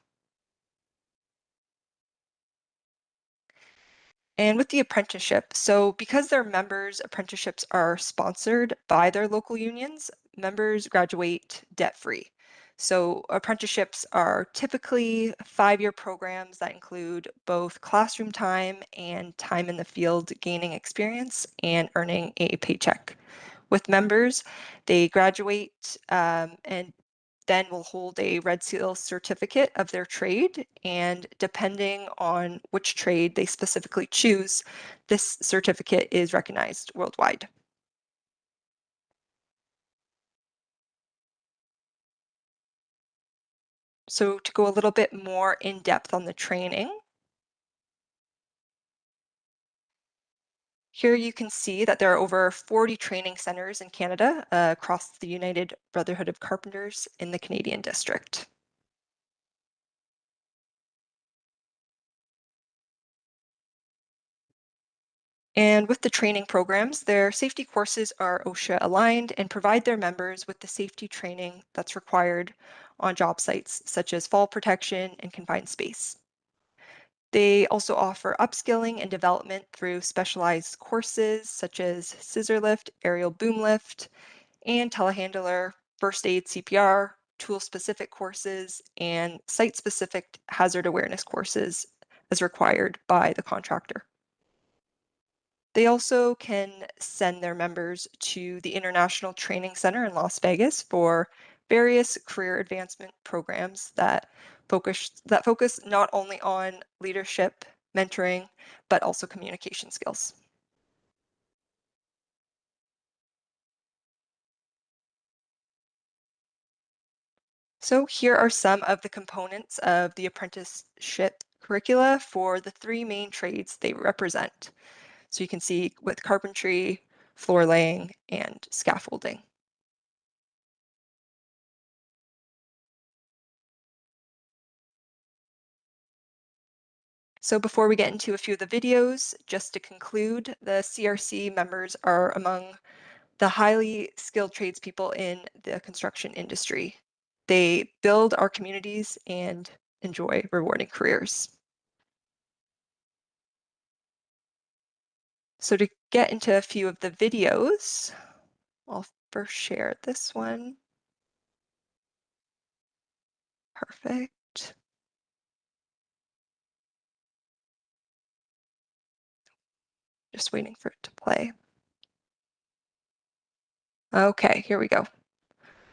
And with the apprenticeship, so because their members' apprenticeships are sponsored by their local unions, members graduate debt-free. So apprenticeships are typically 5-year programs that include both classroom time and time in the field, gaining experience and earning a paycheck. With members, they graduate and then will hold a Red Seal certificate of their trade, and depending on which trade they specifically choose, this certificate is recognized worldwide. So to go a little bit more in depth on the training, here you can see that there are over 40 training centers in Canada across the United Brotherhood of Carpenters in the Canadian district. And with the training programs, their safety courses are OSHA aligned and provide their members with the safety training that's required on job sites, such as fall protection and confined space. They also offer upskilling and development through specialized courses such as scissor lift, aerial boom lift, and telehandler, first aid CPR, tool-specific courses, and site-specific hazard awareness courses as required by the contractor. They also can send their members to the International Training Center in Las Vegas for various career advancement programs that focus not only on leadership, mentoring, but also communication skills. So here are some of the components of the apprenticeship curricula for the 3 main trades they represent. So you can see with carpentry, floor laying, and scaffolding. So before we get into a few of the videos, just to conclude, the CRC members are among the highly skilled tradespeople in the construction industry. They build our communities and enjoy rewarding careers. So to get into a few of the videos, I'll first share this one. Perfect. Just waiting for it to play. Okay, here we go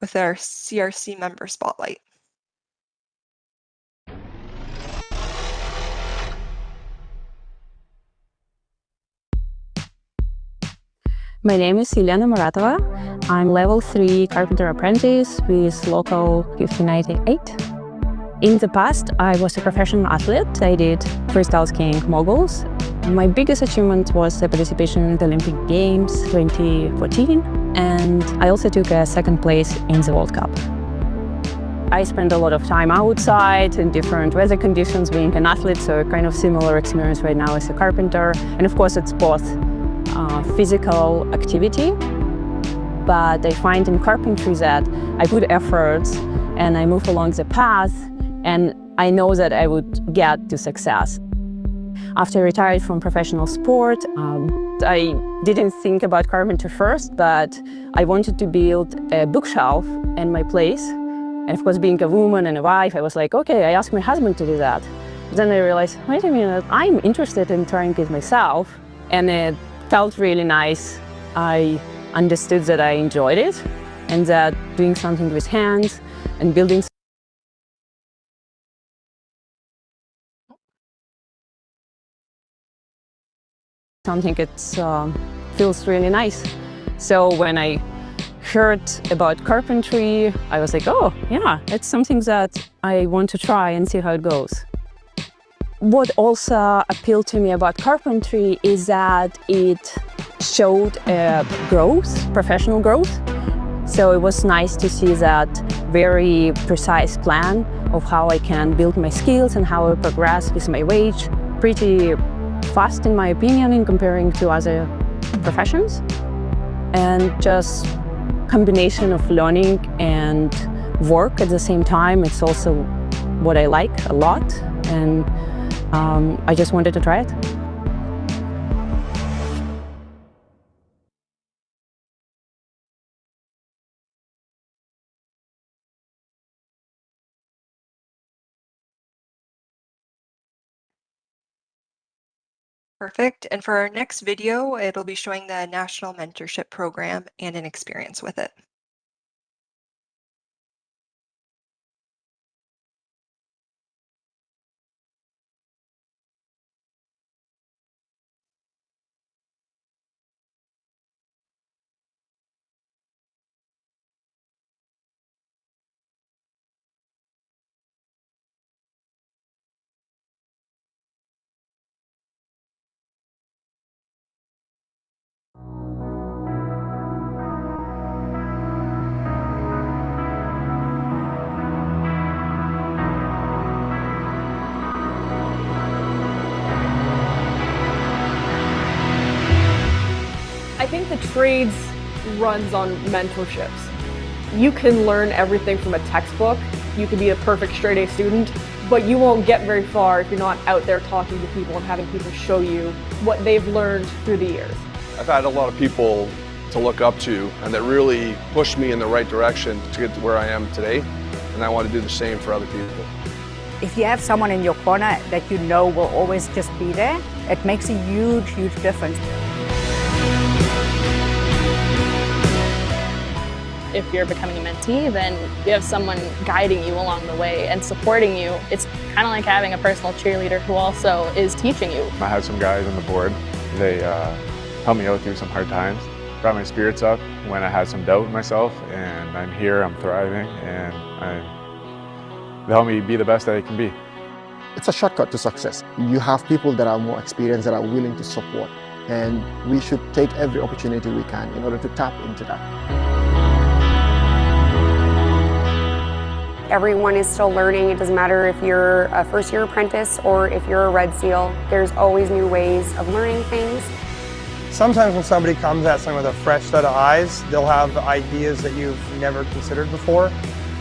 with our CRC member spotlight. My name is Yuliana Muratova. I'm level 3 carpenter apprentice with local 1598. In the past, I was a professional athlete. I did freestyle skiing moguls. My biggest achievement was the participation in the Olympic Games 2014, and I also took a second place in the World Cup. I spent a lot of time outside in different weather conditions being an athlete, so a kind of similar experience right now as a carpenter. And of course, it's both physical activity, but I find in carpentry that I put effort and I move along the path, and I know that I would get to success. After I retired from professional sport, I didn't think about carpentry first, but I wanted to build a bookshelf in my place. And of course, being a woman and a wife, I was like, okay, I asked my husband to do that. But then I realized, wait a minute, I'm interested in trying it myself. And it felt really nice. I understood that I enjoyed it and that doing something with hands and building something, it feels really nice. So when I heard about carpentry, I was like, oh yeah, it's something that I want to try and see how it goes. What also appealed to me about carpentry is that it showed growth, professional growth. So it was nice to see that very precise plan of how I can build my skills and how I progress with my wage. Pretty fast, in my opinion, in comparing to other professions. And just combination of learning and work at the same time, it's also what I like a lot, and I just wanted to try it. Perfect. And for our next video, it'll be showing the National Mentorship Program and an experience with it. I think the trades runs on mentorships. You can learn everything from a textbook. You can be a perfect straight A student, but you won't get very far if you're not out there talking to people and having people show you what they've learned through the years. I've had a lot of people to look up to and that really pushed me in the right direction to get to where I am today, and I want to do the same for other people. If you have someone in your corner that you know will always just be there, it makes a huge, huge difference. If you're becoming a mentee, then you have someone guiding you along the way and supporting you. It's kind of like having a personal cheerleader who also is teaching you. I had some guys on the board. They helped me out through some hard times, brought my spirits up when I had some doubt in myself, and I'm here, I'm thriving, and they help me be the best that I can be. It's a shortcut to success. You have people that are more experienced, that are willing to support, and we should take every opportunity we can in order to tap into that. Everyone is still learning. It doesn't matter if you're a first-year apprentice or if you're a Red Seal. There's always new ways of learning things. Sometimes when somebody comes at something with a fresh set of eyes, they'll have ideas that you've never considered before.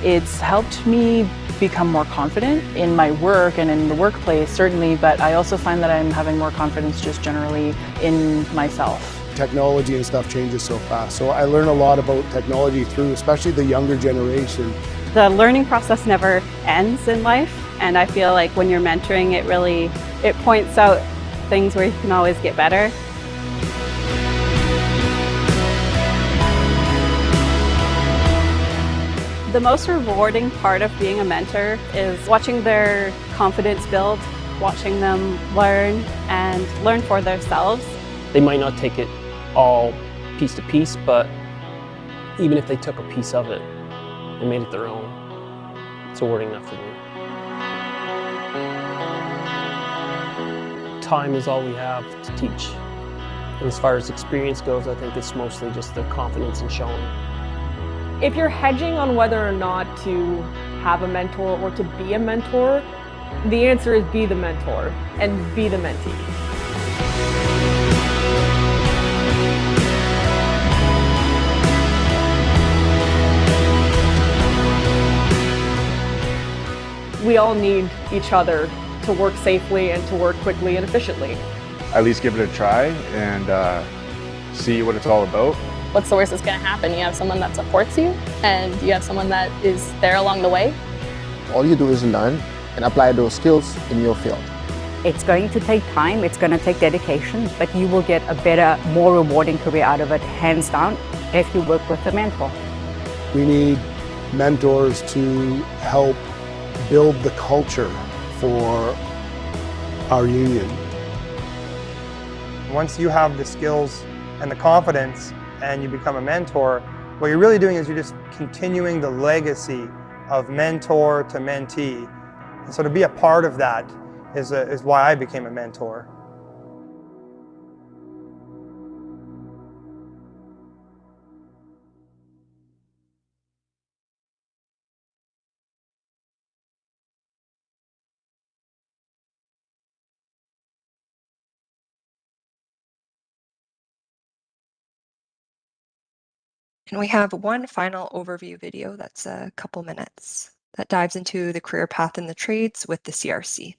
It's helped me become more confident in my work and in the workplace, certainly, but I also find that I'm having more confidence just generally in myself. Technology and stuff changes so fast, so I learn a lot about technology through especially the younger generation. The learning process never ends in life, and I feel like when you're mentoring, it points out things where you can always get better. The most rewarding part of being a mentor is watching their confidence build, watching them learn and learn for themselves. They might not take it all piece to piece, but even if they took a piece of it and made it their own, it's rewarding enough for me. Time is all we have to teach. And as far as experience goes, I think it's mostly just the confidence in showing. If you're hedging on whether or not to have a mentor or to be a mentor, the answer is be the mentor and be the mentee. We all need each other to work safely and to work quickly and efficiently. At least give it a try and see what it's all about. What's the worst that's going to happen? You have someone that supports you and you have someone that is there along the way. All you do is learn and apply those skills in your field. It's going to take time, it's going to take dedication, but you will get a better, more rewarding career out of it, hands down, if you work with a mentor. We need mentors to help build the culture for our union. Once you have the skills and the confidence and you become a mentor, what you're really doing is you're just continuing the legacy of mentor to mentee. And so to be a part of that is why I became a mentor. And we have one final overview video that's a couple minutes that dives into the career path in the trades with the CRC.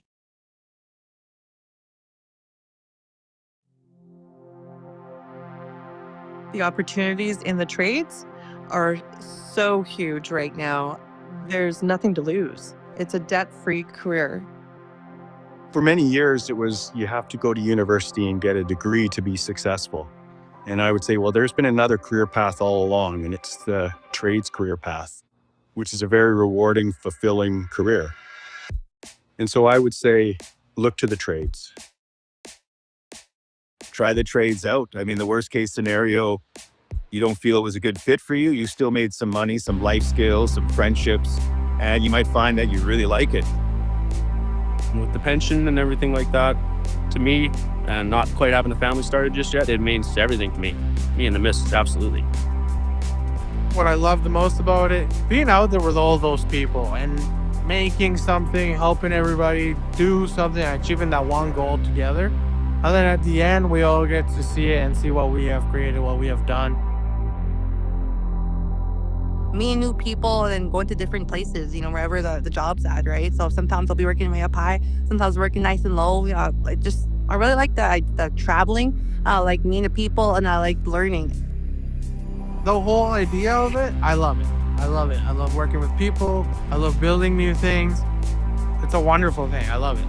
The opportunities in the trades are so huge right now. There's nothing to lose. It's a debt-free career. For many years, it was you have to go to university and get a degree to be successful. And I would say, well, there's been another career path all along, and it's the trades career path, which is a very rewarding, fulfilling career. And so I would say, look to the trades. Try the trades out. I mean, the worst case scenario, you don't feel it was a good fit for you. You still made some money, some life skills, some friendships, and you might find that you really like it. With the pension and everything like that, to me, and not quite having a family started just yet, it means everything to me. Me and the missus, absolutely. What I love the most about it, being out there with all those people and making something, helping everybody do something, achieving that one goal together. And then at the end, we all get to see it and see what we have created, what we have done. Meeting new people and going to different places, you know, wherever the job's at, right? So sometimes I'll be working way up high, sometimes working nice and low. I really like the traveling, like meeting people, and I like learning. The whole idea of it, I love it. I love it. I love working with people. I love building new things. It's a wonderful thing. I love it.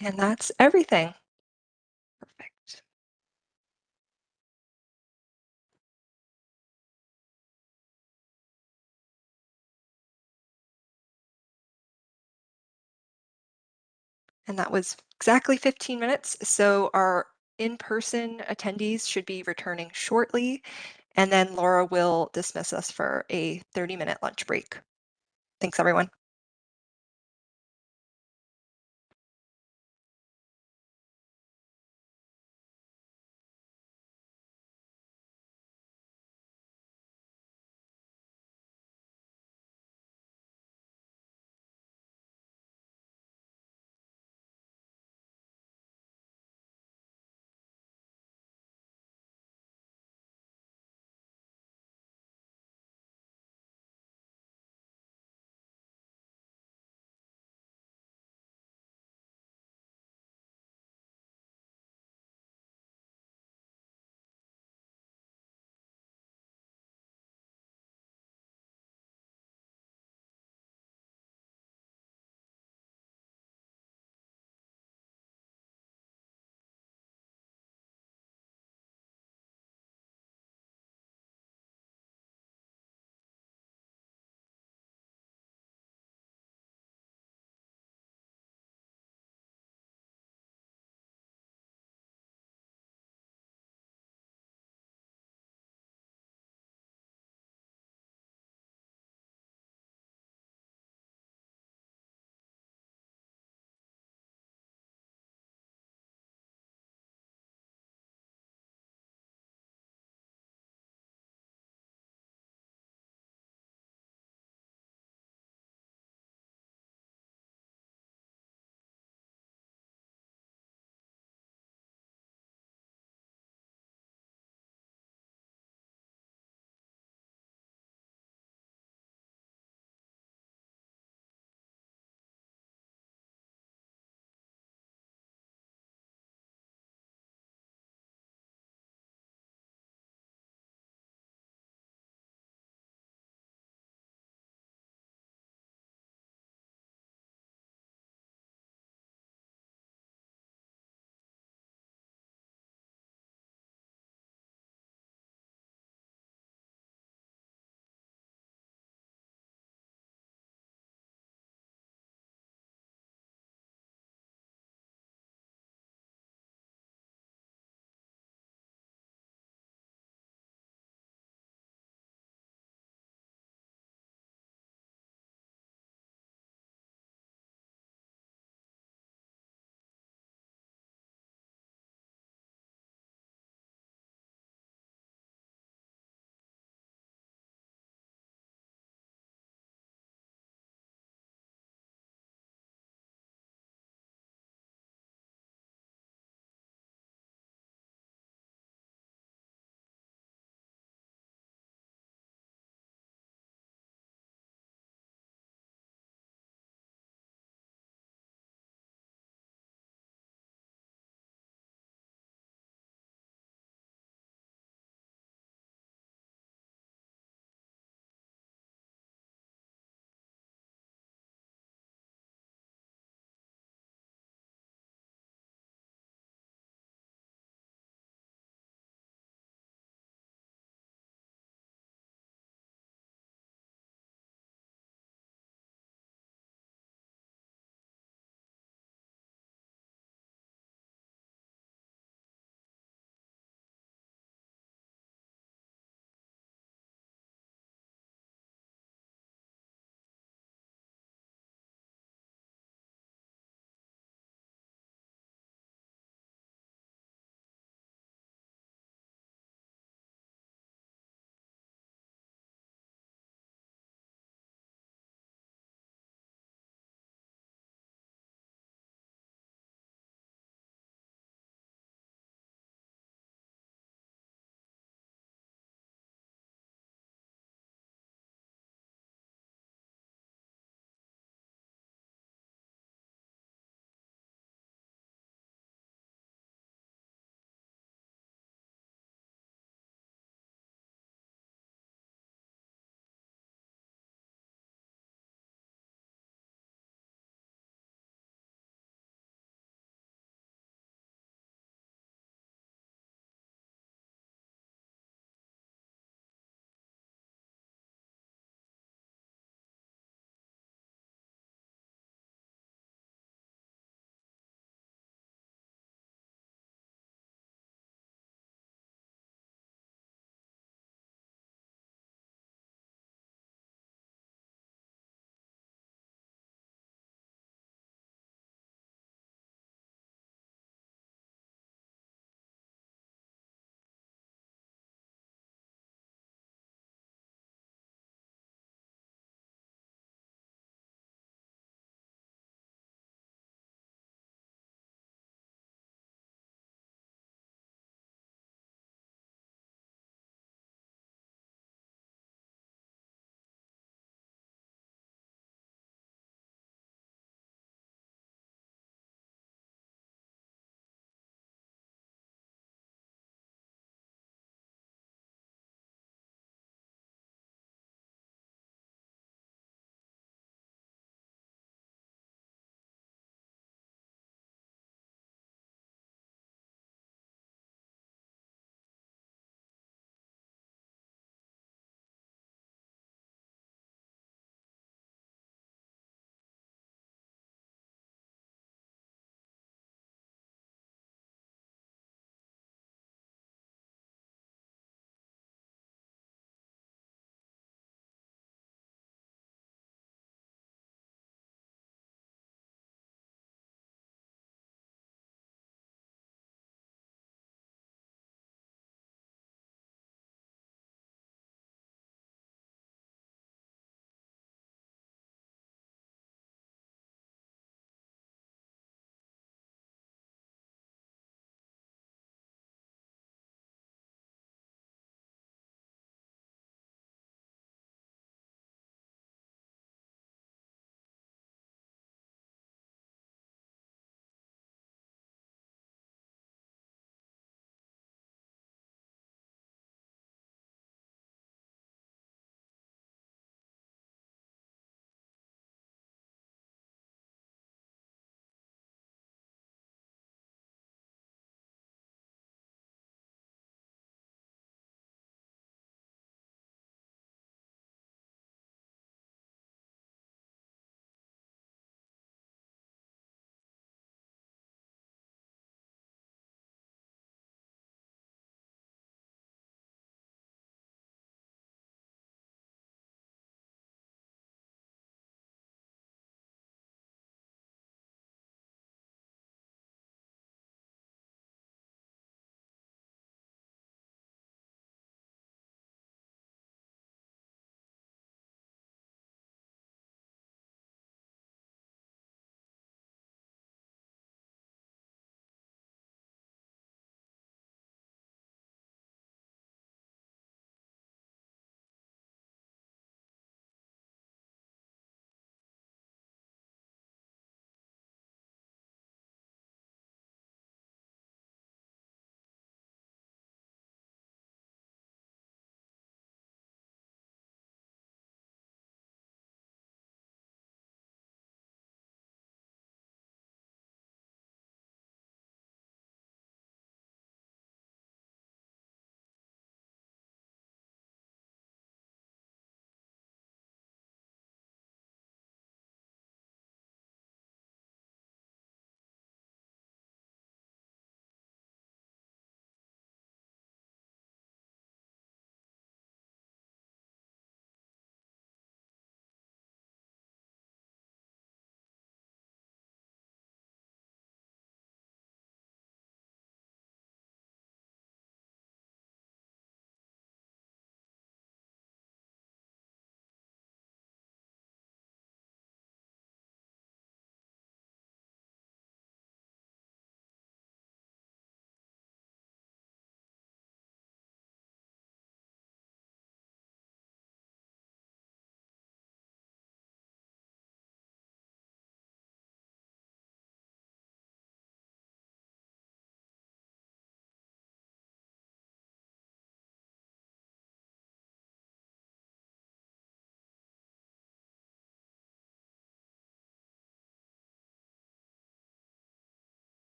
And that's everything. Perfect. And that was exactly 15 minutes. So our in-person attendees should be returning shortly. And then Laura will dismiss us for a 30-minute lunch break. Thanks, everyone.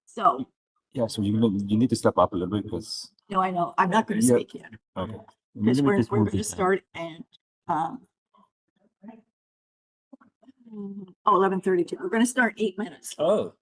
So, Yeah, so you need to step up a little bit because no, I know, I'm not gonna Yeah. speak yet, okay. because Maybe we're just move gonna this start and, 11:32, we're gonna start 8 minutes. Oh.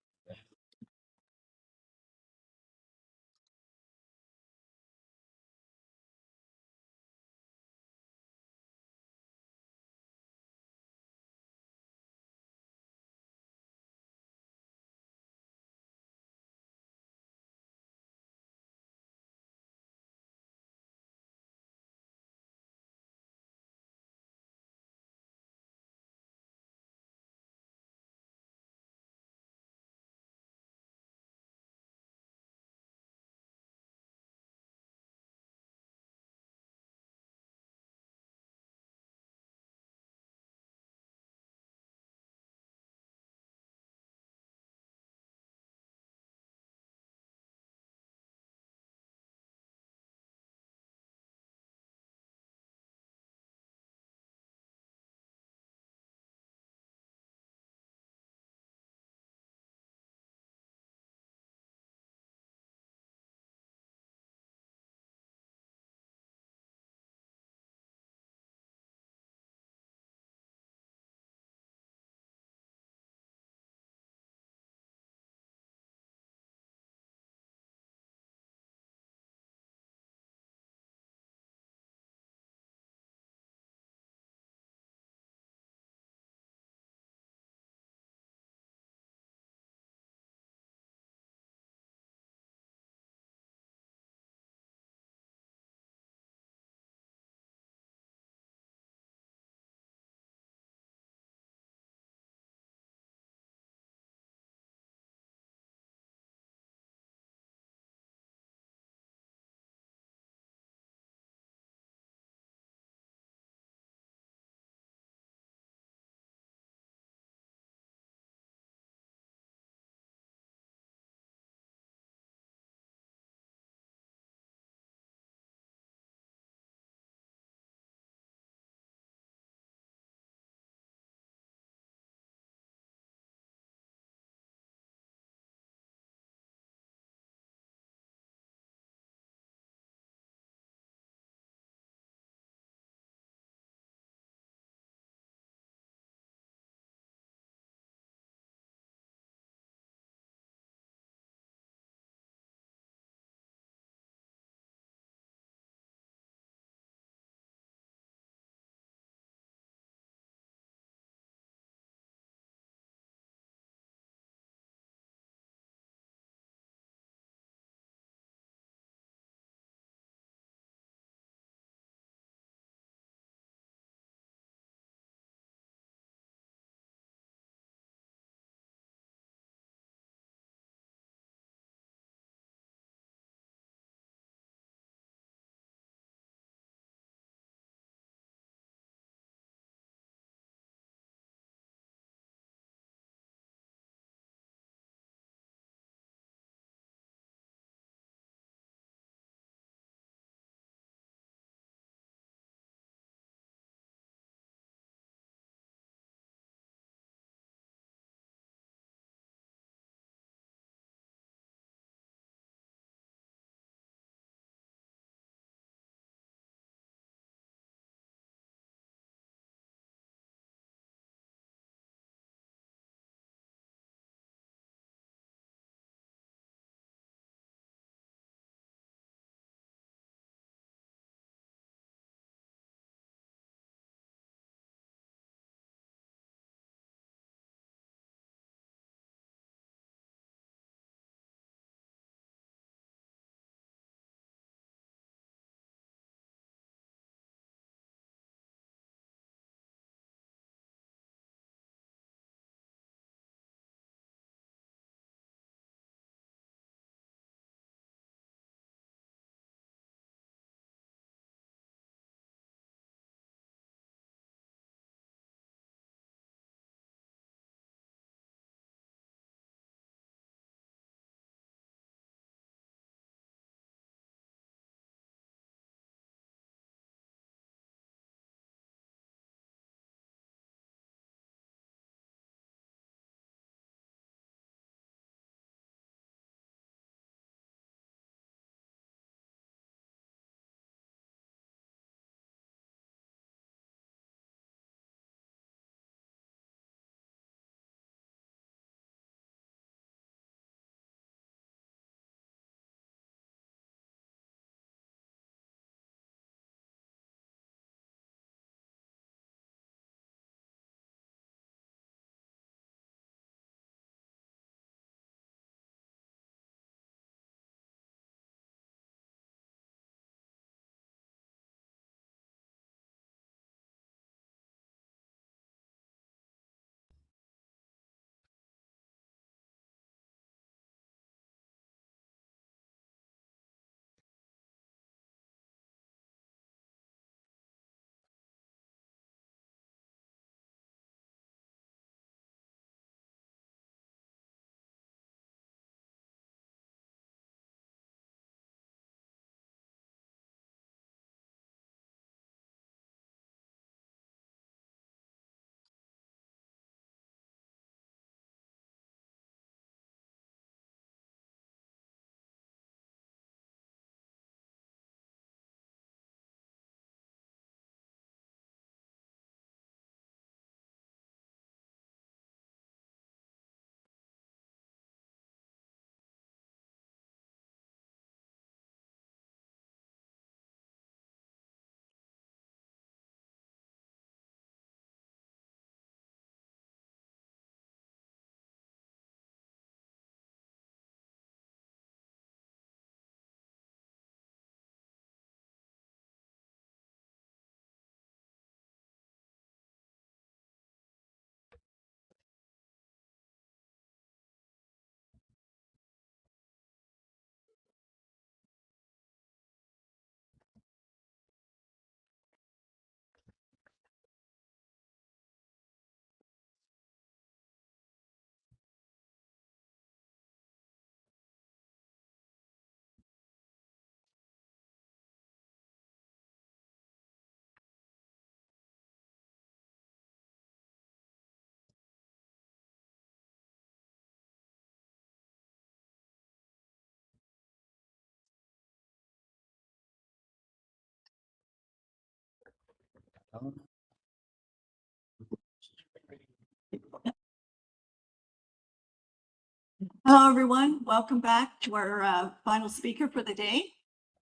Hello, everyone. Welcome back to our final speaker for the day.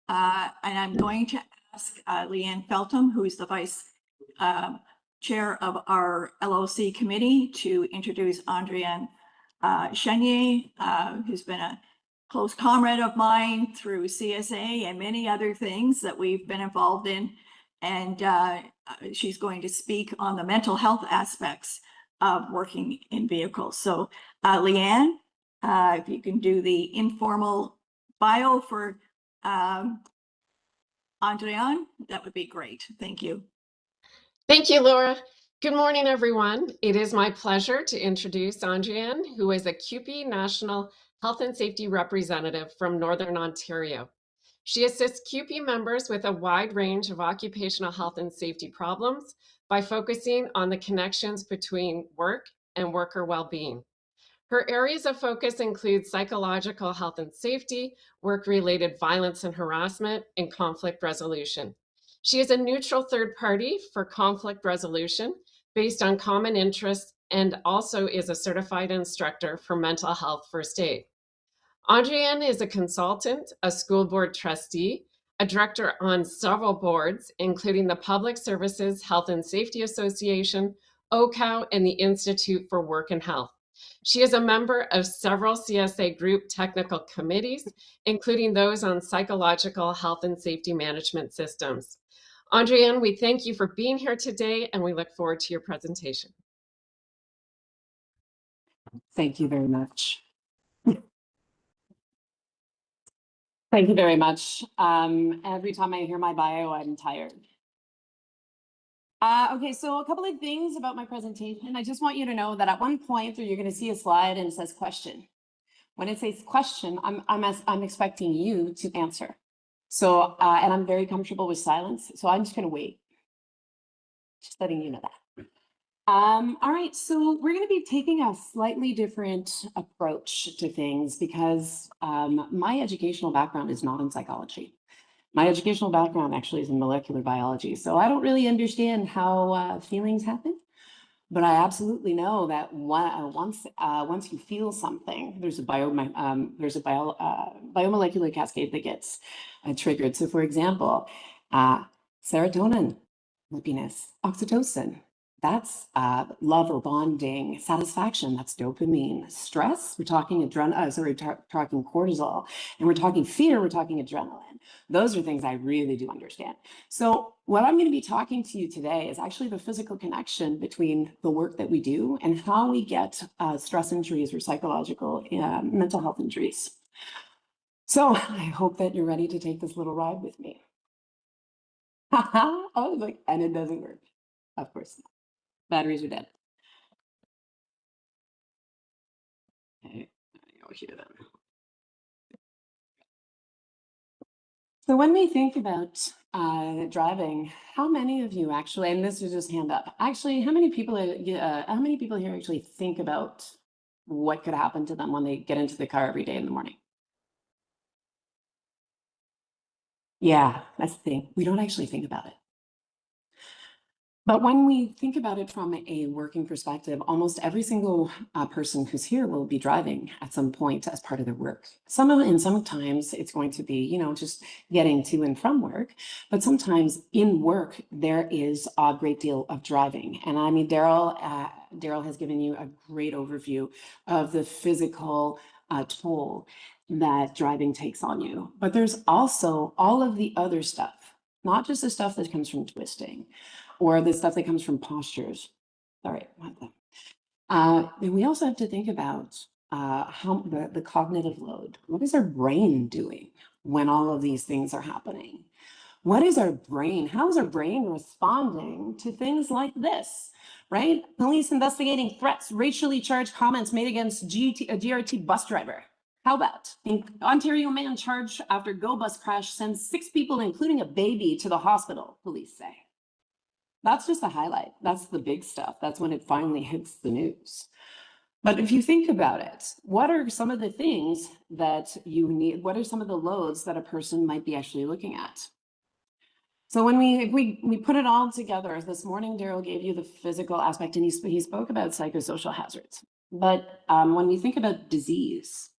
And I'm going to ask Leanne Feltham, who is the vice chair of our LOC committee, to introduce Andrienne Chenier, who's been a close comrade of mine through CSA and many other things that we've been involved in. And she's going to speak on the mental health aspects of working in vehicles. So Leanne, if you can do the informal bio for Andrienne, that would be great. Thank you. Thank you, Laura. Good morning, everyone. It is my pleasure to introduce Andrienne, who is a CUPE National Health and Safety Representative from Northern Ontario. She assists CUPE members with a wide range of occupational health and safety problems by focusing on the connections between work and worker well-being. Her areas of focus include psychological health and safety, work-related violence and harassment, and conflict resolution. She is a neutral third party for conflict resolution based on common interests and also is a certified instructor for mental health first aid. Andrienne is a consultant, a school board trustee, a director on several boards, including the Public Services Health and Safety Association, OCOW, and the Institute for Work and Health. She is a member of several CSA group technical committees, including those on psychological health and safety management systems. Andrienne, we thank you for being here today, and we look forward to your presentation. Thank you very much. Thank you very much. Every time I hear my bio, I'm tired. Okay, so a couple of things about my presentation. I just want you to know that at one point you're going to see a slide and it says question. When it says question, I'm expecting you to answer. So, and I'm very comfortable with silence, so I'm just going to wait. Just letting you know that. All right, so we're going to be taking a slightly different approach to things because my educational background is not in psychology. My educational background actually is in molecular biology, so I don't really understand how feelings happen, but I absolutely know that once you feel something, there's a biomolecular cascade that gets triggered. So, for example, serotonin, happiness, oxytocin. That's love or bonding, satisfaction, that's dopamine. Stress, we're talking talking cortisol, and we're talking fear, we're talking adrenaline. Those are things I really do understand. So what I'm going to be talking to you today is actually the physical connection between the work that we do and how we get stress injuries or psychological mental health injuries. So I hope that you're ready to take this little ride with me. Oh, look, and it doesn't work. Of course not. Batteries are dead. Okay, there you go here then. So when we think about driving, how many of you actually, and this is just hand up, actually, how many people here actually think about what could happen to them when they get into the car every day in the morning? Yeah, that's the thing. We don't actually think about it. But when we think about it from a working perspective, almost every single person who's here will be driving at some point as part of their work. Sometimes it's going to be, you know, just getting to and from work. But sometimes in work, there is a great deal of driving. And I mean, Daryl has given you a great overview of the physical toll that driving takes on you. But there's also all of the other stuff, not just the stuff that comes from twisting, or the stuff that comes from postures. All right. And we also have to think about how the cognitive load. What is our brain doing when all of these things are happening? What is our brain? How is our brain responding to things like this, right? Police investigating threats, racially charged comments made against a GRT bus driver. How about Ontario man charged after GO bus crash sends 6 people, including a baby, to the hospital, police say. That's just a highlight. That's the big stuff. That's when it finally hits the news. But if you think about it, what are some of the things that you need? What are some of the loads that a person might be actually looking at? So when we put it all together, this morning, Daryl gave you the physical aspect and he spoke about psychosocial hazards. But when we think about disease,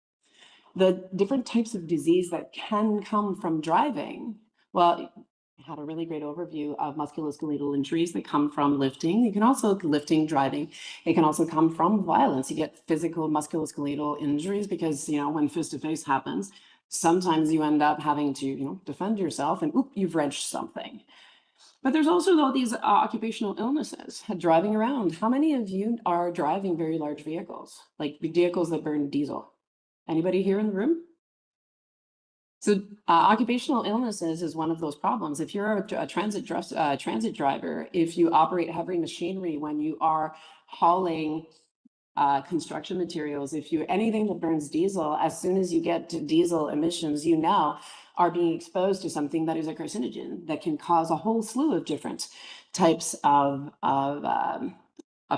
the different types of disease that can come from driving, well, I had a really great overview of musculoskeletal injuries that come from lifting. You can also lifting, driving. It can also come from violence. You get physical musculoskeletal injuries because, you know, when face-to-face happens, sometimes you end up having to, you know, defend yourself and oop, you've wrenched something. But there's also though these occupational illnesses driving around. How many of you are driving very large vehicles, like vehicles that burn diesel? Anybody here in the room? So occupational illnesses is one of those problems. If you're a transit driver, if you operate heavy machinery, when you are hauling construction materials, if you anything that burns diesel, as soon as you get to diesel emissions, you now are being exposed to something that is a carcinogen that can cause a whole slew of different types of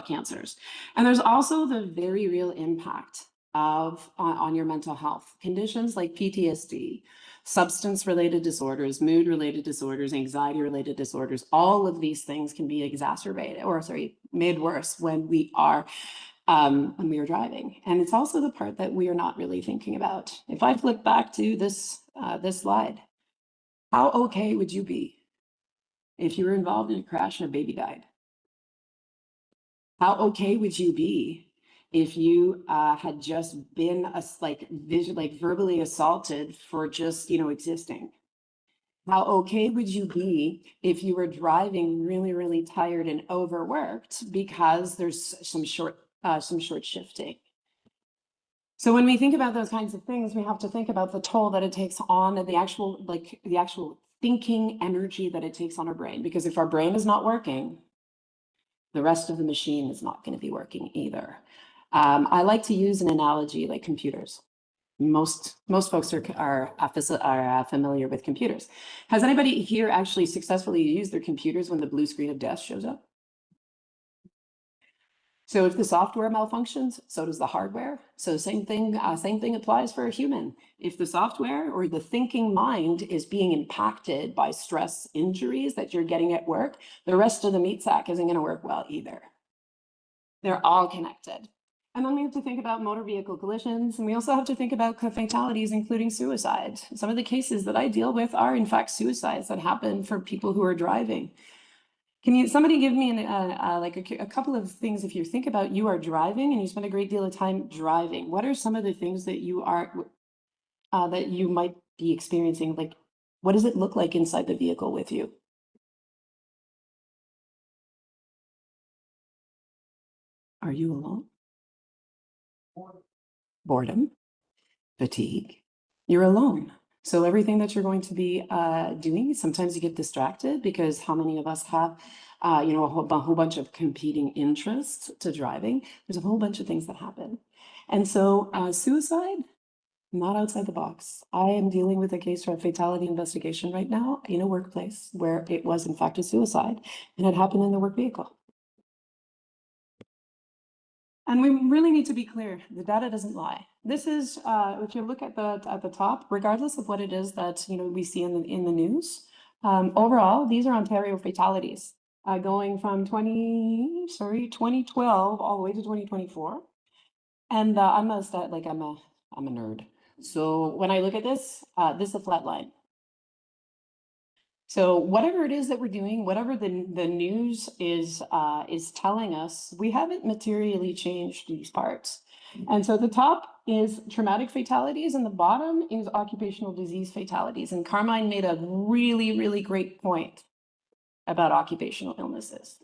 cancers. And there's also the very real impact on your mental health conditions like PTSD, substance-related disorders, mood-related disorders, anxiety-related disorders. All of these things can be exacerbated, or sorry, made worse when we are driving. And it's also the part that we are not really thinking about. If I flip back to this slide, how okay would you be if you were involved in a crash and a baby died? How okay would you be if you had just been verbally assaulted for just, you know, existing? How okay would you be if you were driving really, really tired and overworked because there's some short shifting? So when we think about those kinds of things, we have to think about the toll that it takes on the actual thinking energy that it takes on our brain. Because if our brain is not working, the rest of the machine is not going to be working either. I like to use an analogy like computers. Most folks are familiar with computers. Has anybody here actually successfully used their computers when the blue screen of death shows up? So if the software malfunctions, so does the hardware. So same thing applies for a human. If the software or the thinking mind is being impacted by stress injuries that you're getting at work, the rest of the meat sack isn't going to work well either. They're all connected. And then we have to think about motor vehicle collisions, and we also have to think about fatalities, including suicide. Some of the cases that I deal with are, in fact, suicides that happen for people who are driving. Can somebody give me a couple of things? If you think about you are driving and you spend a great deal of time driving, what are some of the things that you are that you might be experiencing? Like, what does it look like inside the vehicle with you? Are you alone? Boredom, fatigue, you're alone. So everything that you're going to be doing, sometimes you get distracted because how many of us have, a whole bunch of competing interests to driving. There's a whole bunch of things that happen. And so suicide, not outside the box. I am dealing with a case for a fatality investigation right now in a workplace where it was in fact a suicide and it happened in the work vehicle. And we really need to be clear, the data doesn't lie. This is, if you look at the top, regardless of what it is that we see in the news, overall, these are Ontario fatalities going from 2012 all the way to 2024. And I'm a nerd. So when I look at this, this is a flat line. So whatever it is that we're doing, whatever the news is telling us, we haven't materially changed these parts. And so the top is traumatic fatalities and the bottom is occupational disease fatalities. And Carmine made a really, really great point about occupational illnesses.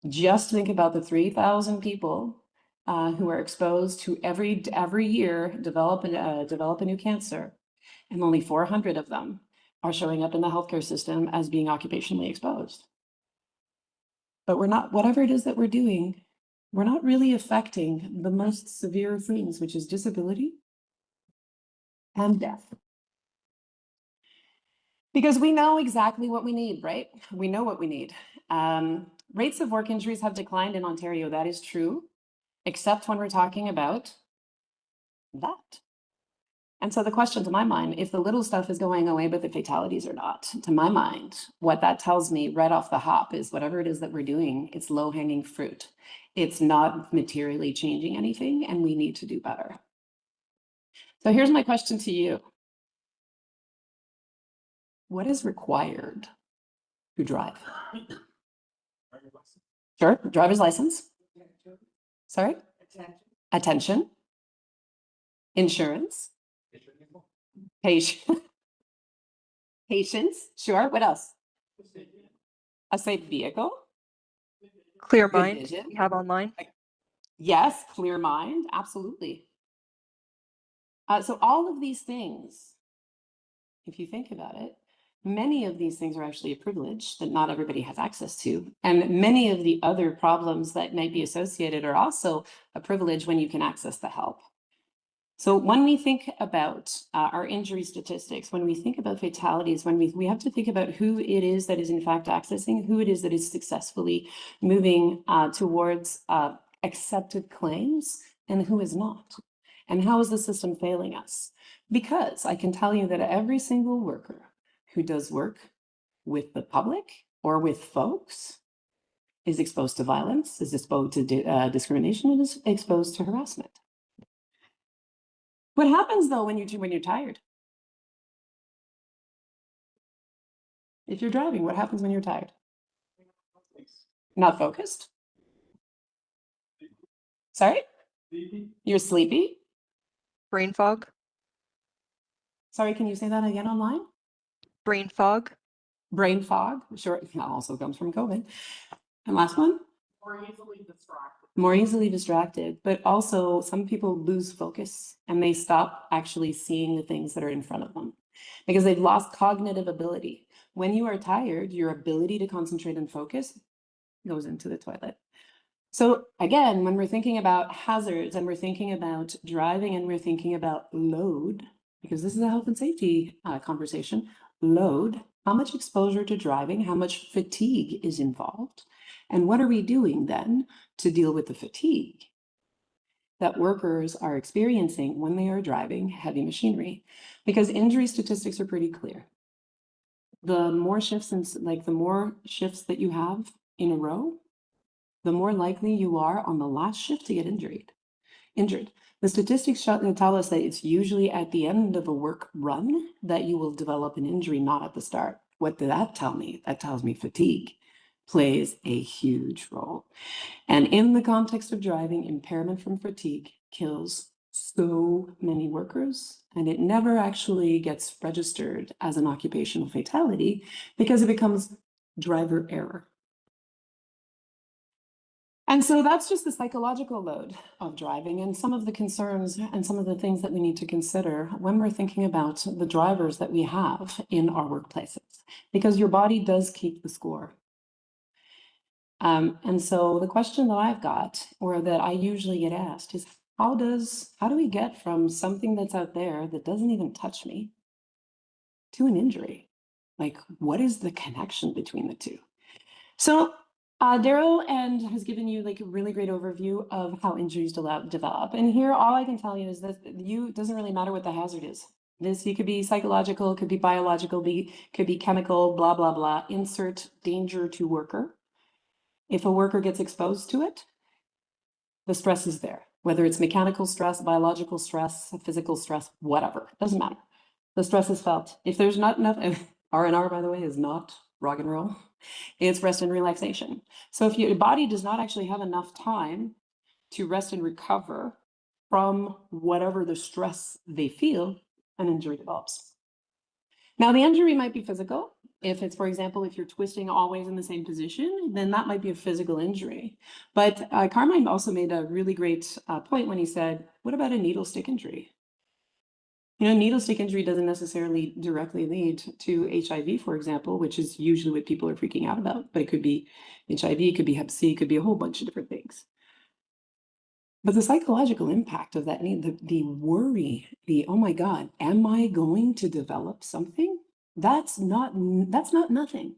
Just think about the 3,000 people who are exposed to every year develop a new cancer, and only 400 of them are showing up in the healthcare system as being occupationally exposed. But we're not, whatever it is that we're doing, we're not really affecting the most severe things, which is disability and death. Because we know exactly what we need, right? We know what we need. Rates of work injuries have declined in Ontario, that is true, except when we're talking about that. And so the question to my mind, if the little stuff is going away, but the fatalities are not, to my mind, what that tells me right off the hop is whatever it is that we're doing, it's low hanging fruit. It's not materially changing anything, and we need to do better. So here's my question to you. What is required to drive? Sure, driver's license. Sorry? Attention. Insurance. Patience. Sure. What else? A safe vehicle. Clear Good mind vision. we have online. Yes, clear mind. Absolutely. So all of these things, if you think about it, many of these things are actually a privilege that not everybody has access to. And many of the other problems that might be associated are also a privilege when you can access the help. So when we think about our injury statistics, when we think about fatalities, when we have to think about who it is that is in fact accessing, who it is that is successfully moving towards accepted claims, and who is not. And how is the system failing us? Because I can tell you that every single worker who does work with the public or with folks is exposed to violence, is exposed to discrimination, and is exposed to harassment. What happens though when you're tired? If you're driving, what happens when you're tired? Not focused? Sorry? You're sleepy? Brain fog. Sorry, can you say that again online? Brain fog. Brain fog, sure, that also comes from COVID. And last one? More easily distracted, but also some people lose focus and they stop actually seeing the things that are in front of them because they've lost cognitive ability. When you are tired, your ability to concentrate and focus goes into the toilet. So again, when we're thinking about hazards and we're thinking about driving and we're thinking about load, because this is a health and safety conversation, load, how much exposure to driving, how much fatigue is involved, and what are we doing then to deal with the fatigue that workers are experiencing when they are driving heavy machinery? Because injury statistics are pretty clear. The more shifts that you have in a row, the more likely you are on the last shift to get injured. The statistics tell us that it's usually at the end of a work run that you will develop an injury, not at the start. What did that tell me? That tells me fatigue plays a huge role. And in the context of driving, impairment from fatigue kills so many workers, and it never actually gets registered as an occupational fatality because it becomes driver error. And so that's just the psychological load of driving and some of the concerns and some of the things that we need to consider when we're thinking about the drivers that we have in our workplaces, because your body does keep the score. And so the question that I've got, or that I usually get asked, is how do we get from something that's out there that doesn't even touch me to an injury? Like, what is the connection between the two? So Daryl has given you like a really great overview of how injuries develop. And here, all I can tell you is that it doesn't really matter what the hazard is. You could be psychological, could be biological, could be chemical, blah, blah, blah. Insert danger to worker. If a worker gets exposed to it, the stress is there. Whether it's mechanical stress, biological stress, physical stress, whatever, doesn't matter. The stress is felt. If there's not enough, R&R, by the way, is not rock and roll. It's rest and relaxation. So if your body does not actually have enough time to rest and recover from whatever the stress they feel, an injury develops. Now, the injury might be physical. If it's, for example, if you're twisting always in the same position, then that might be a physical injury. But Carmine also made a really great point when he said, what about a needle stick injury? You know, needle stick injury doesn't necessarily directly lead to HIV, for example, which is usually what people are freaking out about. But it could be HIV, it could be Hep C, it could be a whole bunch of different things. But the psychological impact of that, the worry, oh my God, am I going to develop something? That's not nothing.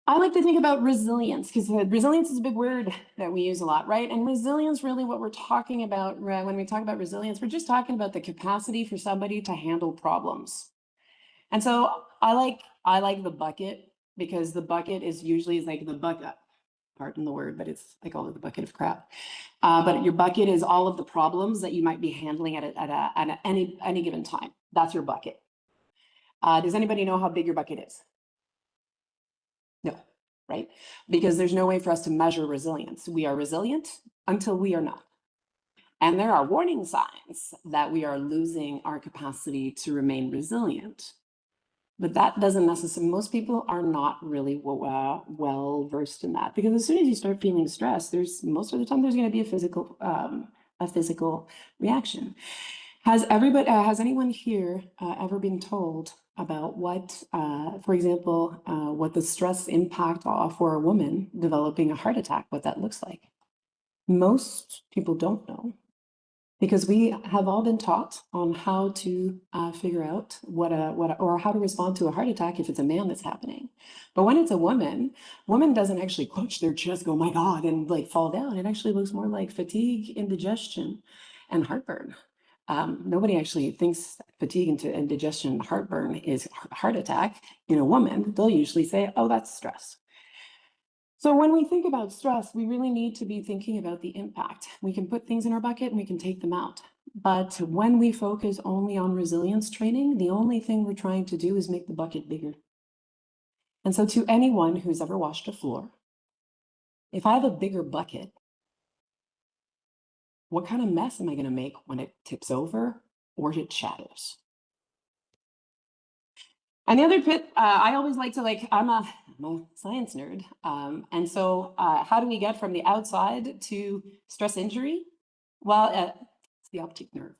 I like to think about resilience because resilience is a big word that we use a lot, right? And resilience, really what we're talking about when we talk about resilience, we're just talking about the capacity for somebody to handle problems. And so I like the bucket because the bucket is usually like the bucket, pardon the word, but it's, I call it the bucket of crap. But your bucket is all of the problems that you might be handling at any given time. That's your bucket. Does anybody know how big your bucket is? No, right? Because there's no way for us to measure resilience. We are resilient until we are not. And there are warning signs that we are losing our capacity to remain resilient. But that doesn't necessarily, most people are not really well versed in that, because as soon as you start feeling stressed, most of the time there's going to be a physical reaction. Has anyone here ever been told about what, for example, what the stress impact for a woman developing a heart attack, what that looks like? Most people don't know, because we have all been taught on how to figure out or how to respond to a heart attack if it's a man that's happening. But when it's a woman doesn't actually clench their chest, go, my God, and like fall down. It actually looks more like fatigue, indigestion, and heartburn. Nobody actually thinks fatigue, indigestion, and heartburn is heart attack. In a woman, they'll usually say, oh, that's stress. So when we think about stress, we really need to be thinking about the impact. We can put things in our bucket and we can take them out. But when we focus only on resilience training, the only thing we're trying to do is make the bucket bigger. And so to anyone who's ever washed a floor, if I have a bigger bucket, what kind of mess am I going to make when it tips over or it shatters? And the other bit, I always like to I'm a science nerd. And so how do we get from the outside to stress injury? Well, it's the optic nerve.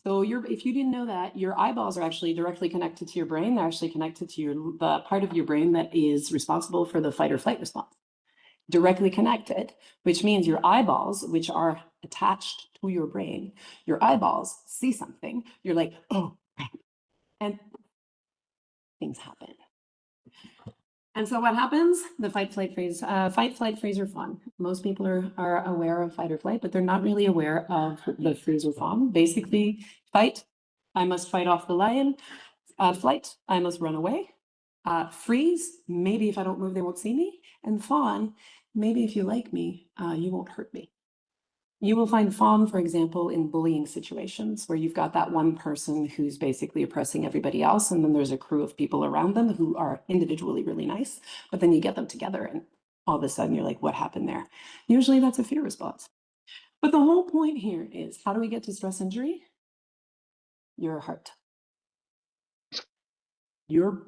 So if you didn't know that, your eyeballs are actually directly connected to your brain. They're actually connected to the part of your brain that is responsible for the fight or flight response. Directly connected, which means your eyeballs, which are attached to your brain, your eyeballs see something, you're like, oh, and things happen. And so what happens? The fight, flight, freeze. Fight, flight, freeze, or fawn. Most people are aware of fight or flight, but they're not really aware of the freeze or fawn. Basically, fight, I must fight off the lion. Flight, I must run away. Freeze, maybe if I don't move, they won't see me. And fawn, maybe if you like me, you won't hurt me. You will find fawn, for example, in bullying situations where you've got that one person who's basically oppressing everybody else, and then there's a crew of people around them who are individually really nice, but then you get them together and all of a sudden you're like, what happened there? Usually that's a fear response. But the whole point here is, how do we get to stress injury? Your heart. Your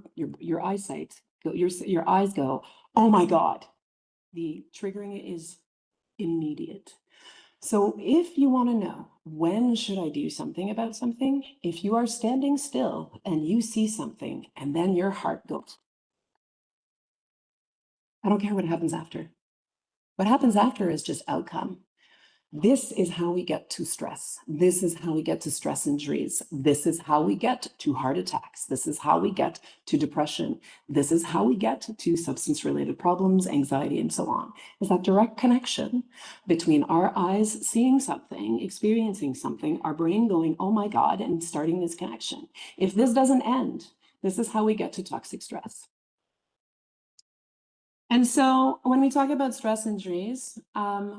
eyesight, your eyes go, oh my God. The triggering is immediate. So if you want to know, when should I do something about something? If you are standing still and you see something and then your heart goes, I don't care what happens after. What happens after is just outcome. This is how we get to stress. This is how we get to stress injuries. This is how we get to heart attacks. This is how we get to depression. This is how we get to substance-related problems, anxiety, and so on. Is that direct connection between our eyes seeing something, experiencing something, our brain going, oh my God, and starting this connection. If this doesn't end, this is how we get to toxic stress. And so when we talk about stress injuries,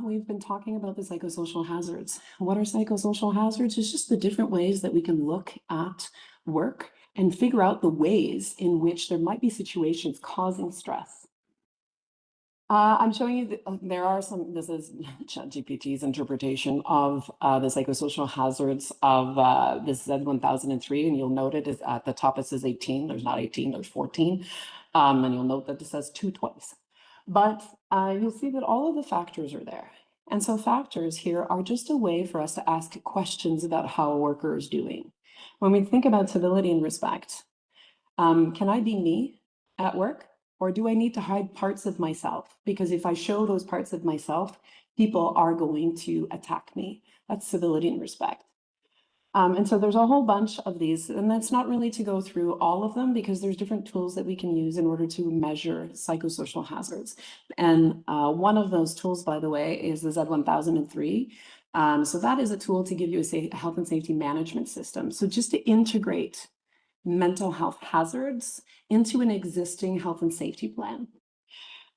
we've been talking about the psychosocial hazards. What are psychosocial hazards? It's just the different ways that we can look at work and figure out the ways in which there might be situations causing stress. I'm showing you, there are some, this is ChatGPT's interpretation of the psychosocial hazards of this Z1003, and you'll note it is at the top it says 18, there's not 18, there's 14. And you'll note that it says 2 twice. But you'll see that all of the factors are there. And so factors here are just a way for us to ask questions about how a worker is doing. When we think about civility and respect, can I be me at work? Or do I need to hide parts of myself? Because if I show those parts of myself, people are going to attack me. That's civility and respect. And so there's a whole bunch of these, and that's not really to go through all of them because there's different tools that we can use in order to measure psychosocial hazards. And one of those tools, by the way, is the Z1003. So that is a tool to give you a health and safety management system. So just to integrate mental health hazards into an existing health and safety plan.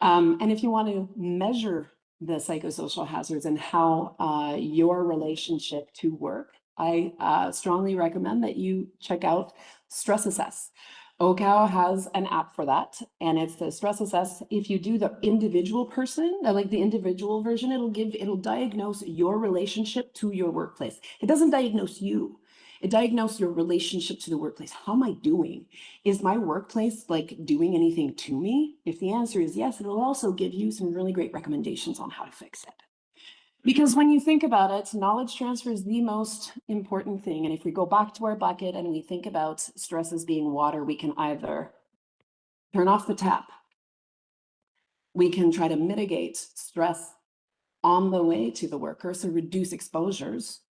And if you want to measure the psychosocial hazards and how your relationship to work, I strongly recommend that you check out Stress Assess. OCAL has an app for that, and it's the Stress Assess. If you do the individual person, like the individual version, it'll diagnose your relationship to your workplace. It doesn't diagnose you. It diagnoses your relationship to the workplace. How am I doing? Is my workplace like doing anything to me? If the answer is yes, it'll also give you some really great recommendations on how to fix it. Because when you think about it, knowledge transfer is the most important thing. And if we go back to our bucket and we think about stress as being water, we can either turn off the tap. We can try to mitigate stress on the way to the worker, so reduce exposures.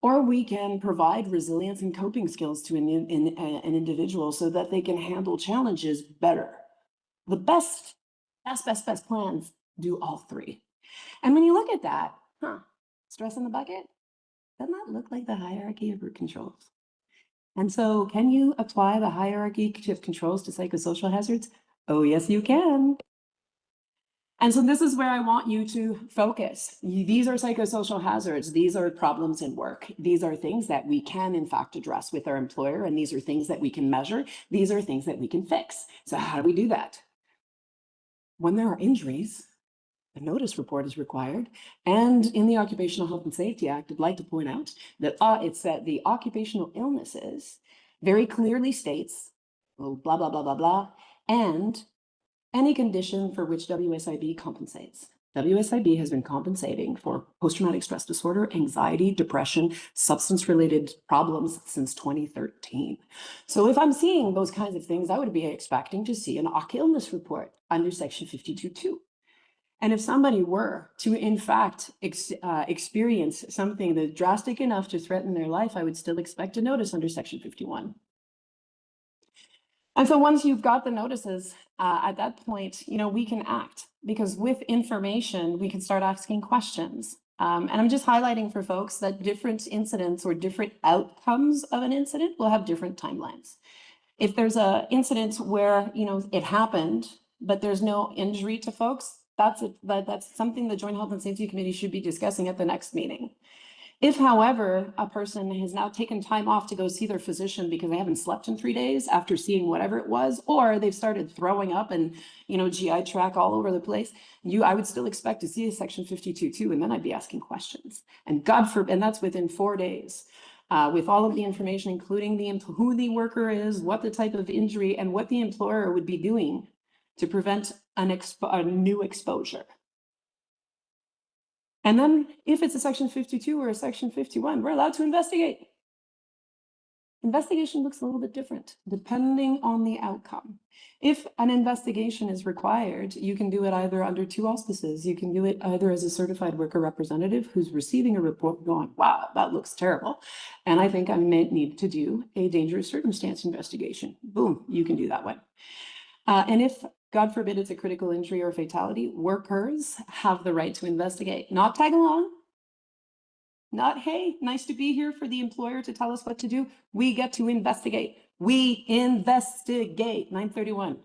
Or we can provide resilience and coping skills to an individual so that they can handle challenges better. The best plans do all three. And when you look at that, stress in the bucket, doesn't that look like the hierarchy of root controls? And so can you apply the hierarchy of controls to psychosocial hazards? Oh, yes, you can. And so this is where I want you to focus. These are psychosocial hazards. These are problems in work. These are things that we can, in fact, address with our employer. And these are things that we can measure. These are things that we can fix. So how do we do that? When there are injuries, a notice report is required. And in the Occupational Health and Safety Act, I'd like to point out that it's that the occupational illnesses very clearly states, blah, blah, blah, blah, blah, and any condition for which WSIB compensates. WSIB has been compensating for post-traumatic stress disorder, anxiety, depression, substance-related problems since 2013. So if I'm seeing those kinds of things, I would be expecting to see an OC illness report under Section 52.2. And if somebody were to, in fact, experience something that's drastic enough to threaten their life, I would still expect a notice under Section 51. And so once you've got the notices, at that point, we can act, because with information, we can start asking questions. And I'm just highlighting for folks that different incidents or different outcomes of an incident will have different timelines. If there's an incident where, it happened, but there's no injury to folks, that's something the Joint Health and Safety Committee should be discussing at the next meeting. If, however, a person has now taken time off to go see their physician because they haven't slept in 3 days after seeing whatever it was, or they've started throwing up and, GI tract all over the place, I would still expect to see a Section 52.2, and then I'd be asking questions. And God forbid, and that's within 4 days, with all of the information, including who the worker is, what the type of injury, and what the employer would be doing to prevent a new exposure. And then if it's a Section 52 or a Section 51, we're allowed to investigate. Investigation looks a little bit different depending on the outcome. If an investigation is required, you can do it either under two auspices. You can do it either as a certified worker representative who's receiving a report going, wow, that looks terrible, and I think I may need to do a dangerous circumstance investigation. Boom, you can do that one. And if, God forbid, it's a critical injury or fatality, workers have the right to investigate, not tag along, not, hey, nice to be here for the employer to tell us what to do. We get to investigate. We investigate, 931.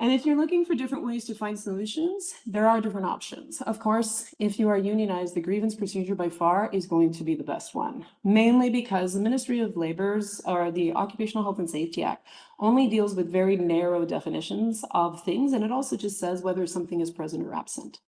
And if you're looking for different ways to find solutions, there are different options. Of course, if you are unionized, the grievance procedure by far is going to be the best one, mainly because the Ministry of Labor's or the Occupational Health and Safety Act only deals with very narrow definitions of things, and it also just says whether something is present or absent.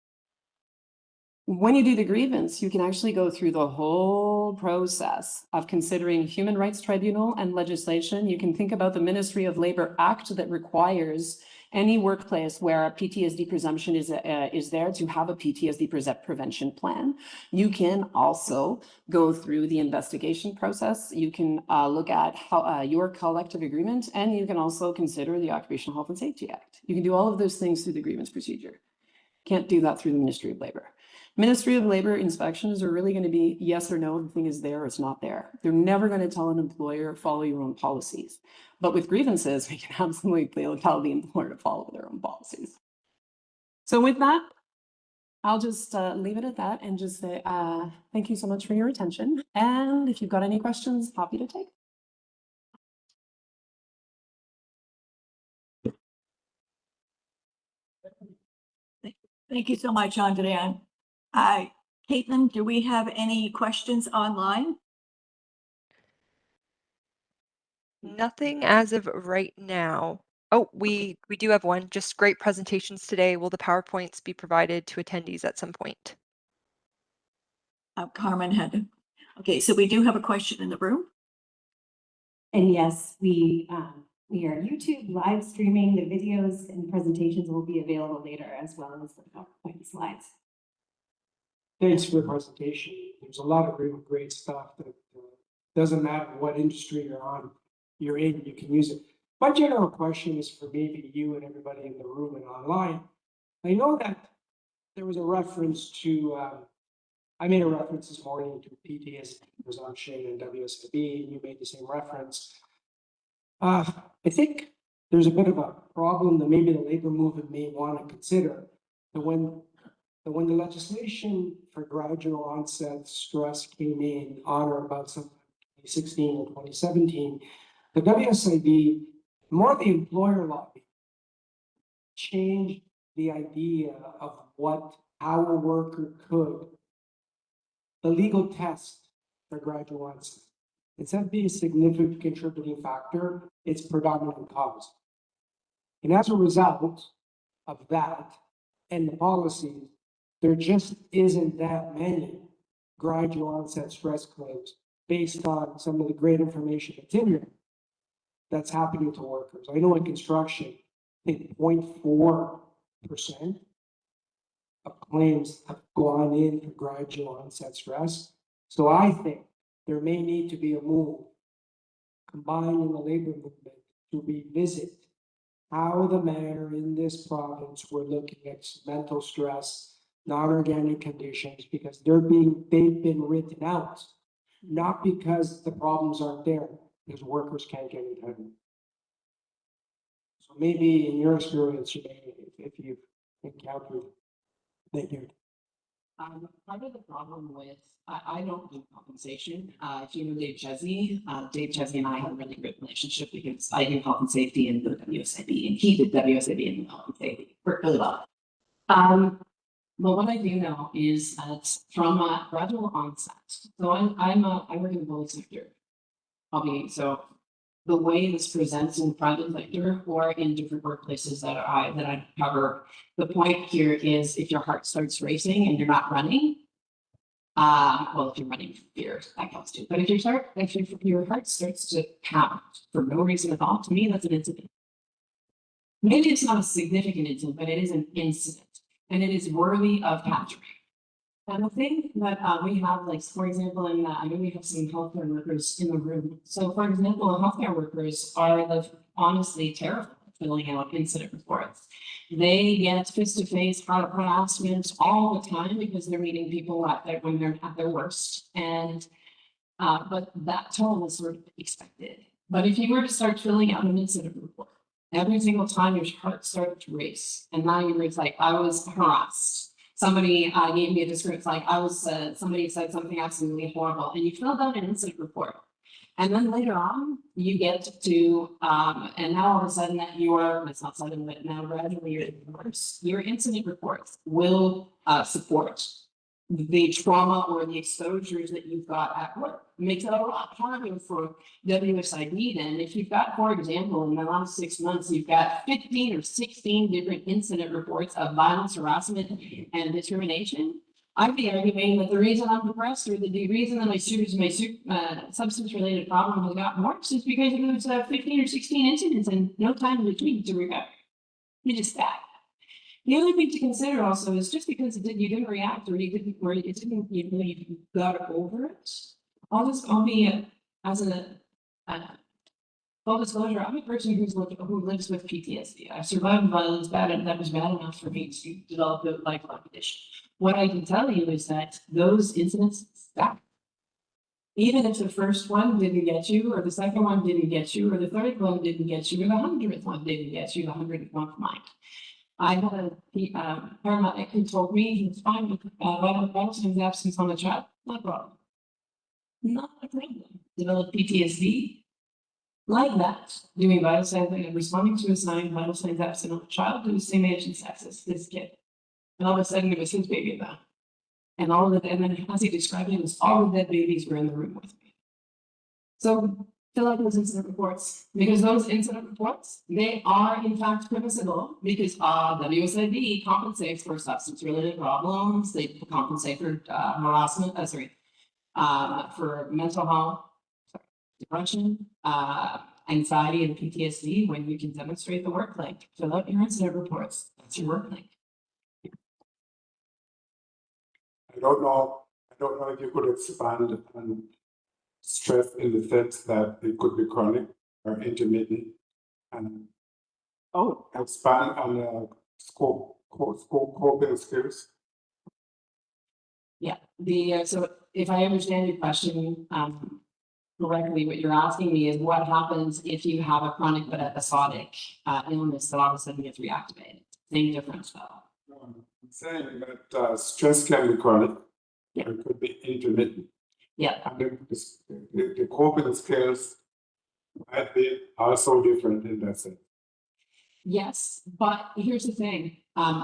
When you do the grievance, you can actually go through the whole process of considering Human Rights Tribunal and legislation. You can think about the Ministry of Labor Act that requires any workplace where a PTSD presumption is there to have a PTSD prevention plan. You can also go through the investigation process. You can look at how, your collective agreement, and you can also consider the Occupational Health and Safety Act. You can do all of those things through the grievance procedure. Can't do that through the Ministry of Labor. Ministry of Labor inspections are really going to be yes or no, the thing is there or it's not there. They're never going to tell an employer, follow your own policies. But with grievances, we can absolutely tell the employer to follow their own policies. So with that, I'll just leave it at that and just say thank you so much for your attention. And if you've got any questions, happy to take. Thank you so much, Andréane. Caitlin, do we have any questions online? Nothing as of right now. Oh, we do have one. Just great presentations today. Will the PowerPoints be provided to attendees at some point? Carmen had. Okay, so we do have a question in the room. And yes, we are YouTube live streaming. The videos and presentations will be available later, as well as the PowerPoint slides. Thanks for the presentation. There's a lot of great stuff that doesn't matter what industry you're in, you can use it. My general question is for maybe you and everybody in the room and online. I know that there was a reference to, I made a reference this morning to PTSD presumption and WSIB, and you made the same reference. I think there's a bit of a problem that maybe the labor movement may want to consider, that when the legislation for gradual onset stress came in on or about 2016 or 2017, the WSIB, more the employer lobby, changed the idea of how a worker could, the legal test for gradual onset. Instead of being a significant contributing factor, it's predominant cause. And as a result of that and the policies, there just isn't that many gradual onset stress claims based on some of the great information that's in there that's happening to workers. I know in construction, I think 0.4% of claims have gone in for gradual onset stress. So I think there may need to be a move combined in the labor movement to revisit how the manner in this province we're looking at mental stress, non-organic conditions, because they've been written out, not because the problems aren't there, because workers can't get it done. So maybe in your experience, if you've encountered, thank you. Part of the problem with, I don't do compensation. If you know Dave Chesney and I have a really good relationship because I do health and safety in the WSIB and he did WSIB in health and safety. Worked really well. But what I do know is that from a gradual onset, so I work in the public sector. So the way this presents in the private sector or in different workplaces that I cover, the point here is if your heart starts racing and you're not running, well, if you're running from fear, that counts too. But if your heart starts to pound for no reason at all, to me, that's an incident. Maybe it's not a significant incident, but it is an incident and it is worthy of capturing. And the thing that we have, like, for example, I know we have some healthcare workers in the room. So, for example, healthcare workers are honestly terrified of filling out incident reports. They get face-to-face harassment all the time because they're meeting people when they're at their worst. And but that toll is sort of expected. But if you were to start filling out an incident report, every single time your heart started to race, and now it's like, I was harassed. Somebody gave me a description, like somebody said something absolutely horrible, and you filled out an incident report. And then later on, you get to, and now all of a sudden that it's not sudden, but now gradually your incident reports will support the trauma or the exposures that you've got at work. It makes it a lot harder for WSIB then. If you've got, for example, in the last 6 months, you've got 15 or 16 different incident reports of violence, harassment, and discrimination, I'd be arguing that the reason I'm depressed or the reason that my substance-related problem has gotten worse is because it was 15 or 16 incidents and no time in between to recover. You just die. The other thing to consider also is just because you didn't react or you got over it. I'll be as a full disclosure, I'm a person who lives with PTSD. I've survived violence that was bad enough for me to develop a lifelong condition. What I can tell you is that those incidents stack. Even if the first one didn't get you, or the second one didn't get you, or the third one didn't get you, or the 100th one didn't get you, the 100th one might. I had a paramedic who told me he was fine with vital signs absence on the child. Not a problem. Not a problem. Developed PTSD like that, doing vital signs and responding to a sign, vital signs absent on a child who was same age and sex as this kid. And all of a sudden it was his baby now. And all of it, and then as he described it, was all of the dead babies were in the room with me. So fill out those incident reports, because those incident reports, they are in fact permissible, because WSIB compensates for substance related problems, they compensate for harassment, for mental health, depression, anxiety and PTSD when you can demonstrate the work link. Fill out your incident reports, that's your work link. I don't know if you could expand on stress in the sense that it could be chronic or intermittent, and expand on coping skills. Yeah, so if I understand your question correctly, what you're asking me is what happens if you have a chronic but episodic illness that all of a sudden gets reactivated. Same difference though. I'm saying that stress can be chronic, it could be intermittent. Yeah. And the coping skills might be also different in that sense. Yes, but here's the thing.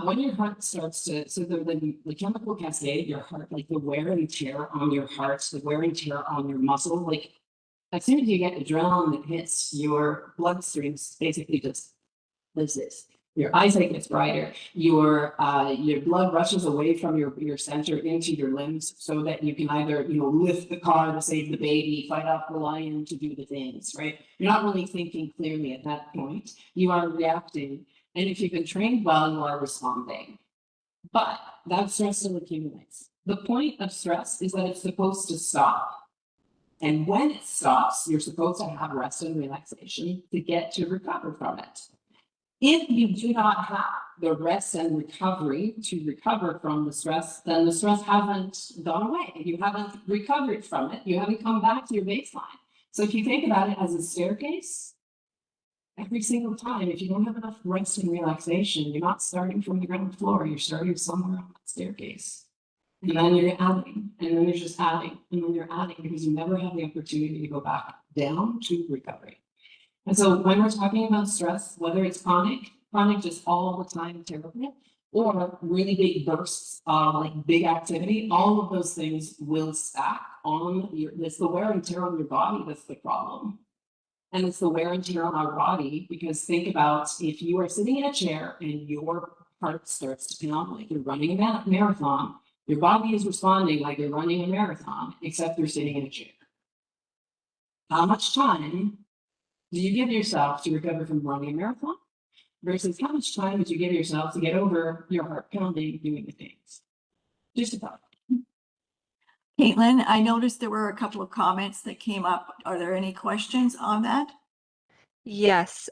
When your heart starts to, so the chemical cascade, your heart, like the wear and tear on your heart, the wear and tear on your muscle, like as soon as you get adrenaline that hits, your bloodstreams basically just does this. Your eyesight gets brighter, your blood rushes away from your center into your limbs so that you can either, lift the car to save the baby, fight off the lion, to do the things, right? You're not really thinking clearly at that point. You are reacting. And if you've been trained well, you are responding. But that stress still accumulates. The point of stress is that it's supposed to stop. And when it stops, you're supposed to have rest and relaxation to get to recover from it. If you do not have the rest and recovery to recover from the stress, then the stress hasn't gone away. You haven't recovered from it. You haven't come back to your baseline. So if you think about it as a staircase, every single time, if you don't have enough rest and relaxation, you're not starting from the ground floor. You're starting somewhere on that staircase. And then you're adding, and then you're just adding, and then you're adding, because you never have the opportunity to go back down to recovery. And so when we're talking about stress, whether it's chronic just all the time terribly, or really big bursts of like big activity, all of those things will stack on it's the wear and tear on your body that's the problem. And it's the wear and tear on our body, because think about if you are sitting in a chair and your heart starts to pound like you're running a marathon, your body is responding like you're running a marathon, except you're sitting in a chair. How much time do you give yourself to recover from running a marathon versus how much time would you give yourself to get over your heart pounding doing the things? Just a thought. Caitlin, I noticed there were a couple of comments that came up. Are there any questions on that? Yes,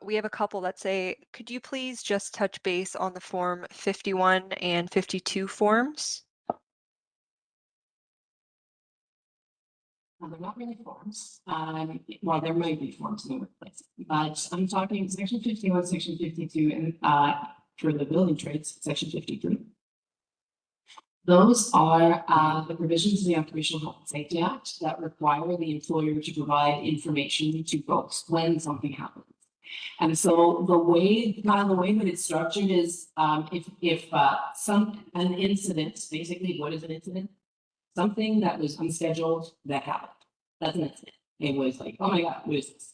we have a couple that say, could you please just touch base on the Form 51 and 52 forms? They're not really forms. Well, there might be forms in the workplace, but I'm talking section 51, section 52, and for the building trades, section 53. Those are the provisions of the Occupational Health and Safety Act that require the employer to provide information to folks when something happens. And so the way that it's structured is if an incident, basically what is an incident? Something that was unscheduled that happened. That's an incident. It was like, oh my God, what is this?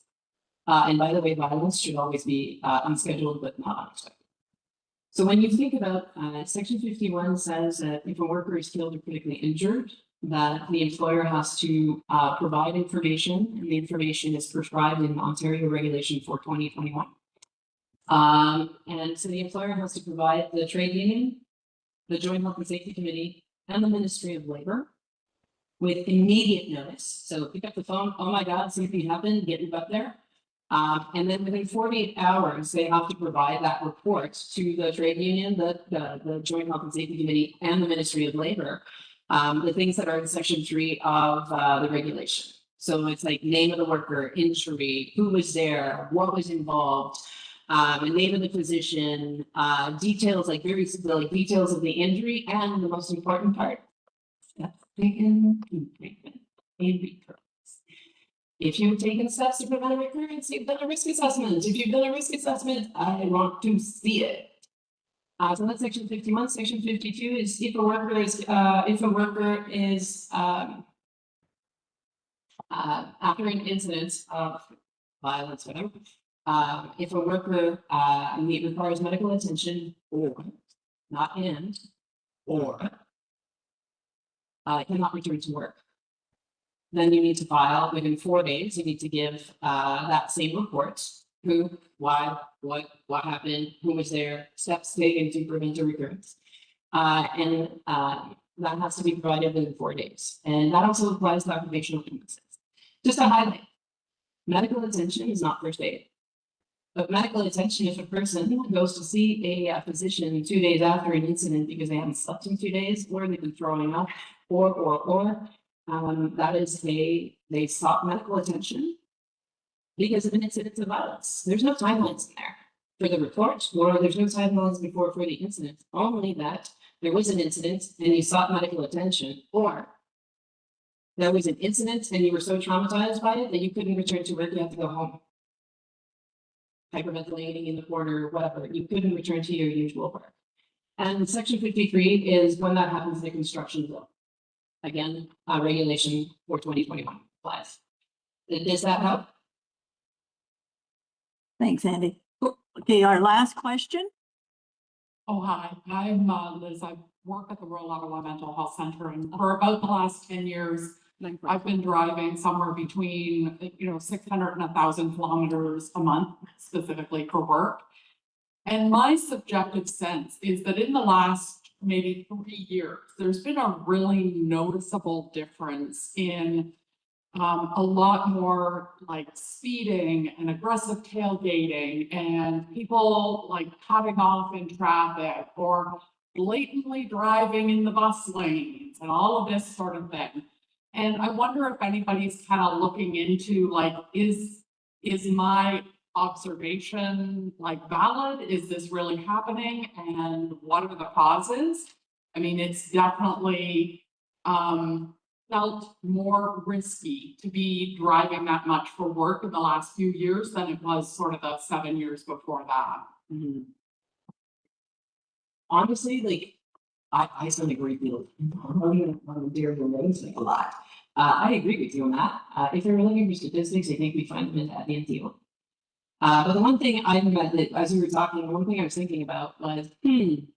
And by the way, violence should always be unscheduled but not unexpected. So when you think about section 51 says that if a worker is killed or critically injured, that the employer has to provide information, and the information is prescribed in Ontario Regulation 420/21. And so the employer has to provide the trade union, the Joint Health and Safety Committee, and the Ministry of Labor with immediate notice. So pick up the phone, oh my God, something happened, get your butt there. And then within 48 hours, they have to provide that report to the trade union, the Joint Health and Safety Committee, and the Ministry of Labor. The things that are in Section 3 of the regulation. So it's like name of the worker, injury, who was there, what was involved, the name of the physician, details, like very like details of the injury, and the most important part, steps taken to treatment and recurrence. If you've taken steps to prevent a recurrence, you've done a risk assessment. If you've done a risk assessment, I want to see it. So that's section 51. Section 52 is if a worker is after an incident of violence, whatever, if a worker requires medical attention or not and or cannot return to work, then you need to file within 4 days. You need to give that same report: who, why, what happened, who was there, steps taken to prevent a recurrence. And that has to be provided within 4 days. And that also applies to occupational illnesses. Just to highlight, medical attention is not first aid. But medical attention, if a person goes to see a physician 2 days after an incident because they haven't slept in 2 days, or they've been throwing up, or that is they sought medical attention because of an incident of violence. There's no timelines in there for the report, or there's no timelines before for the incident, only that there was an incident and you sought medical attention, or there was an incident and you were so traumatized by it that you couldn't return to work, you have to go home. Hyperventilating in the corner, whatever, you couldn't return to your usual work. And section 53 is when that happens in the construction zone. Again, regulation for 2021 applies. Does that help? Thanks, Andy. Okay, our last question. Oh, hi, I'm Liz. I work at the Royal Ottawa Mental Health Center, and for about the last 10 years, I've been driving somewhere between 600 and 1,000 kilometers a month, specifically for work. And my subjective sense is that in the last maybe 3 years, there's been a really noticeable difference in a lot more like speeding and aggressive tailgating and people like cutting off in traffic or blatantly driving in the bus lanes and all of this sort of thing. And I wonder if anybody's kind of looking into like, is my observation like valid? Is this really happening? And what are the causes? I mean, it's definitely felt more risky to be driving that much for work in the last few years than it was sort of the 7 years before that. Mm-hmm. Honestly, like I spend a great deal on deer roads like a lot. I agree with you on that. If you're looking for statistics, I think we find them at the NTO. But the one thing as we were talking, one thing I was thinking about was, I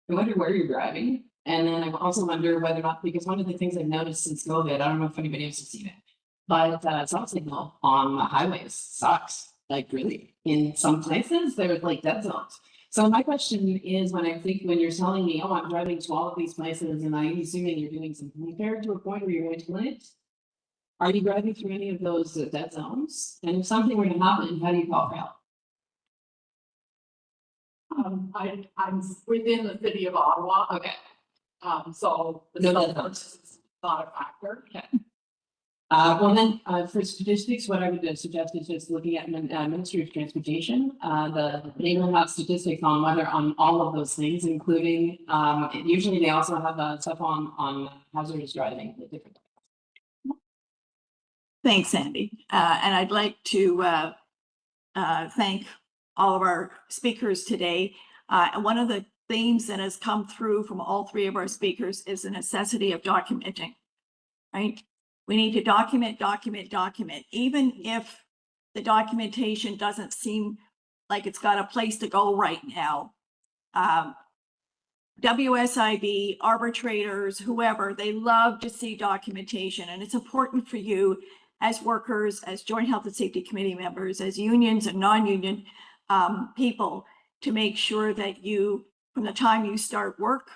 wonder where you're driving. And then I also wonder whether or not, because one of the things I've noticed since COVID, I don't know if anybody else has seen it, but stop signal on the highways sucks. Like really, in some places, there's like dead zones. So my question is, when you're telling me, oh, I'm driving to all of these places and I'm assuming you're doing some compared to a point where you're going to clinics, are you driving through any of those dead zones? And if something were to happen, how do you call for help? I'm within the city of Ottawa. Okay. So the is not a factor. Okay. Well then, for statistics, what I would suggest is just looking at Ministry of Transportation. They will have statistics on all of those things, including usually they also have stuff on hazardous driving. Thanks, Andy. And I'd like to thank all of our speakers today. One of the themes that has come through from all three of our speakers is the necessity of documenting, right? We need to document, even if the documentation doesn't seem like it's got a place to go right now. WSIB, arbitrators, whoever, they love to see documentation, and it's important for you as workers, as Joint Health and Safety Committee members, as unions and non-union people, to make sure that you, from the time you start work,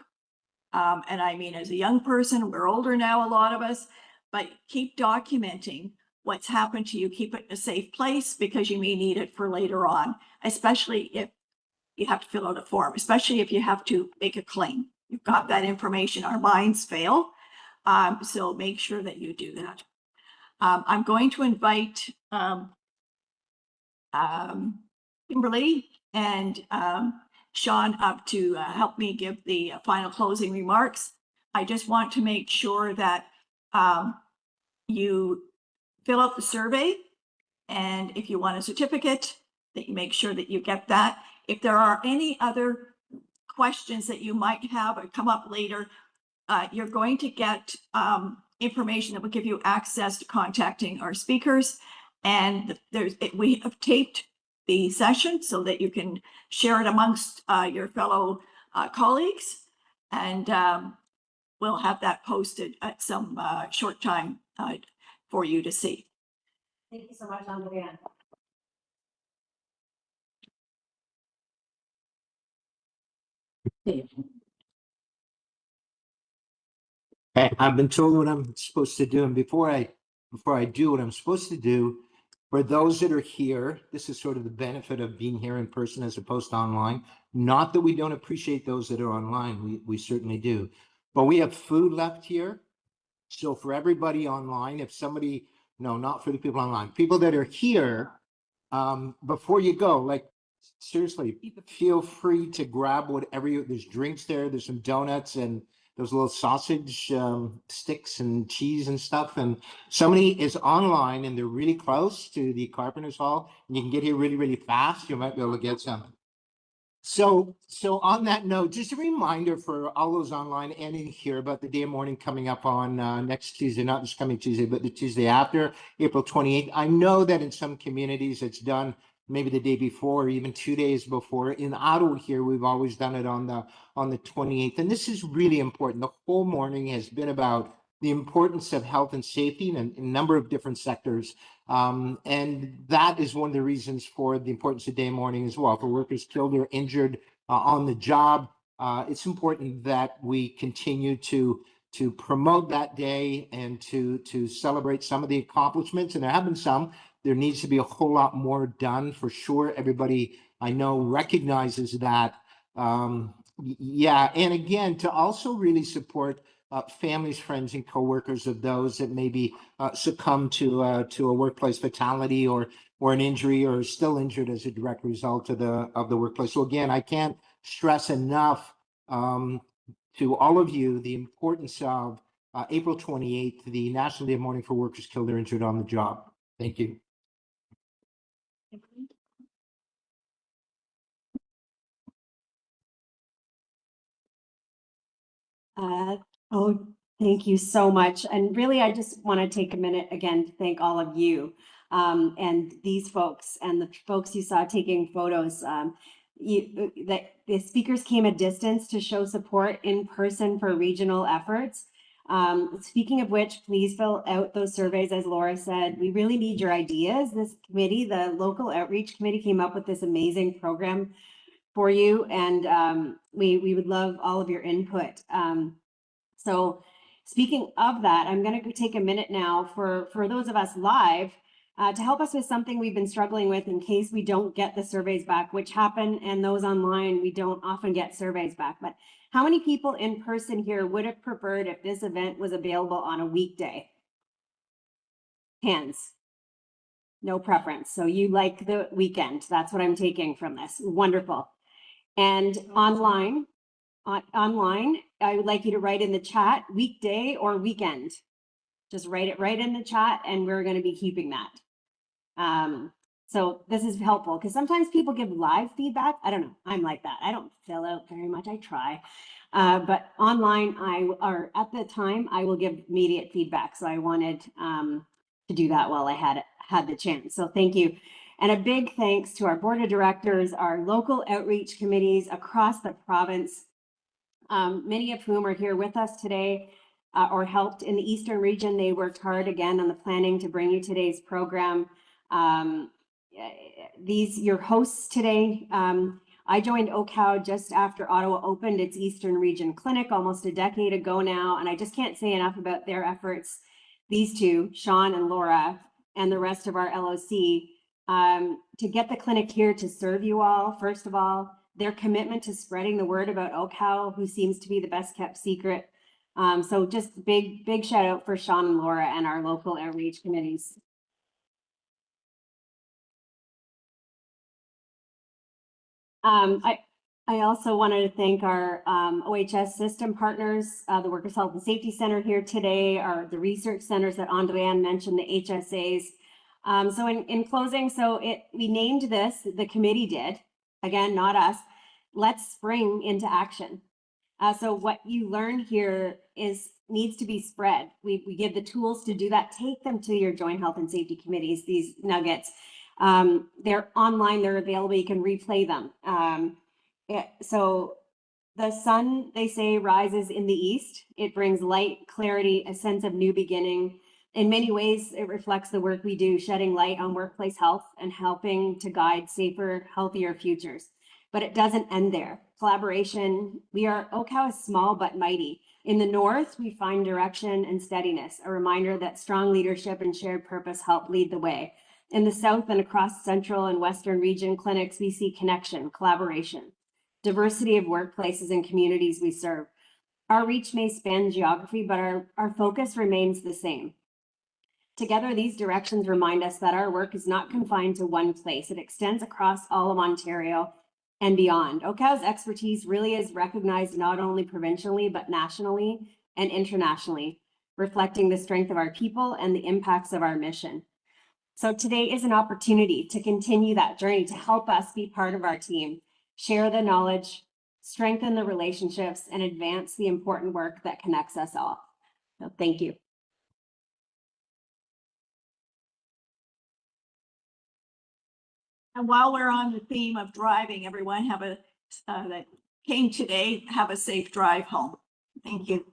and I mean, as a young person, we're older now, a lot of us, but keep documenting what's happened to you, keep it in a safe place because you may need it for later on, especially if you have to fill out a form, especially if you have to make a claim. You've got that information. Our minds fail. So make sure that you do that. I'm going to invite Kimberly and Sean up to help me give the final closing remarks. I just want to make sure that you fill out the survey, and if you want a certificate, that you make sure that you get that. If there are any other questions that you might have or come up later, you're going to get information that will give you access to contacting our speakers. And we have taped the session so that you can share it amongst your fellow colleagues. And we'll have that posted at some short time for you to see. Thank you so much, Andrea. I've been told what I'm supposed to do, and before I do what I'm supposed to do, for those that are here, this is sort of the benefit of being here in person as opposed to online. Not that we don't appreciate those that are online, we certainly do, but we have food left here. So for everybody online, if somebody, no, not for the people online, people that are here, before you go, like seriously, feel free to grab whatever there's drinks there, there's some donuts and those little sausage sticks and cheese and stuff. And somebody is online and they're really close to the Carpenters Hall and you can get here really, really fast, you might be able to get some. So on that note, just a reminder for all those online and in here about the day of mourning coming up on next Tuesday, not this coming Tuesday, but the Tuesday after, April 28th. I know that in some communities it's done maybe the day before or even 2 days before. In Ottawa here, we've always done it on the 28th. And this is really important. The whole morning has been about the importance of health and safety in a number of different sectors. And that is one of the reasons for the importance of day of mourning as well. For workers killed or injured on the job, it's important that we continue to promote that day and to celebrate some of the accomplishments. And there have been some. There needs to be a whole lot more done for sure. Everybody I know recognizes that. Yeah, and again, to also really support families, friends, and coworkers of those that maybe succumb to a workplace fatality or an injury or are still injured as a direct result of the workplace. So again, I can't stress enough to all of you the importance of April 28th, the National Day of Mourning for Workers Killed or Injured on the Job. Thank you. Thank you so much. And really, I just want to take a minute again to thank all of you and these folks and the folks you saw taking photos. The speakers came a distance to show support in person for regional efforts. Speaking of which, please fill out those surveys, as Laura said. We really need your ideas. This committee, the local outreach committee, came up with this amazing program for you, and we would love all of your input. So speaking of that, I'm going to take a minute now for those of us live to help us with something we've been struggling with in case we don't get the surveys back, which happen, and those online, we don't often get surveys back. But how many people in person here would have preferred if this event was available on a weekday? Hands. No preference. So you like the weekend. That's what I'm taking from this. Wonderful. And online, I would like you to write in the chat, weekday or weekend. Just write it right in the chat and we're going to be keeping that. So this is helpful because sometimes people give live feedback. I don't know. I'm like that. I don't fill out very much. I try. But online, at the time, I will give immediate feedback. So I wanted to do that while I had the chance. So thank you. And a big thanks to our board of directors, our local outreach committees across the province, many of whom are here with us today or helped in the Eastern region. They worked hard again on the planning to bring you today's program. Your hosts today, I joined OCOW just after Ottawa opened its Eastern Region Clinic almost a decade ago now, and I just can't say enough about their efforts. These two, Sean and Laura, and the rest of our LOC to get the clinic here to serve you all. First of all, their commitment to spreading the word about OCAL, who seems to be the best kept secret. So just big shout out for Sean and Laura and our local outreach committees. I also wanted to thank our OHS system partners, the Workers' Health and Safety Center here today, the research centers that Andréane mentioned, the HSAs. So in closing, we named this, the committee did, again, not us, let's spring into action. So what you learn here needs to be spread. We give the tools to do that. Take them to your joint health and safety committees, these nuggets. They're online, they're available, you can replay them. So the sun, they say, rises in the east. It brings light, clarity, a sense of new beginning. In many ways, it reflects the work we do, shedding light on workplace health and helping to guide safer, healthier futures. But it doesn't end there. Collaboration, OCAL is small but mighty. In the north, we find direction and steadiness, a reminder that strong leadership and shared purpose help lead the way. In the south and across central and western region clinics, we see connection, collaboration, diversity of workplaces and communities we serve. Our reach may span geography, but our focus remains the same. Together, these directions remind us that our work is not confined to one place. It extends across all of Ontario and beyond. OCAL's expertise really is recognized not only provincially, but nationally and internationally, reflecting the strength of our people and the impacts of our mission. So today is an opportunity to continue that journey, to help us be part of our team, share the knowledge, strengthen the relationships, and advance the important work that connects us all. So thank you. And while we're on the theme of driving, everyone that came today, have a safe drive home. Thank you.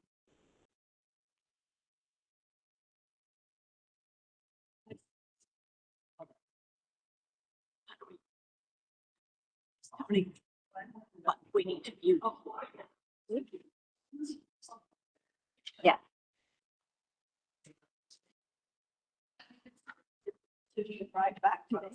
What we need to use. Yeah. Did you drive back today?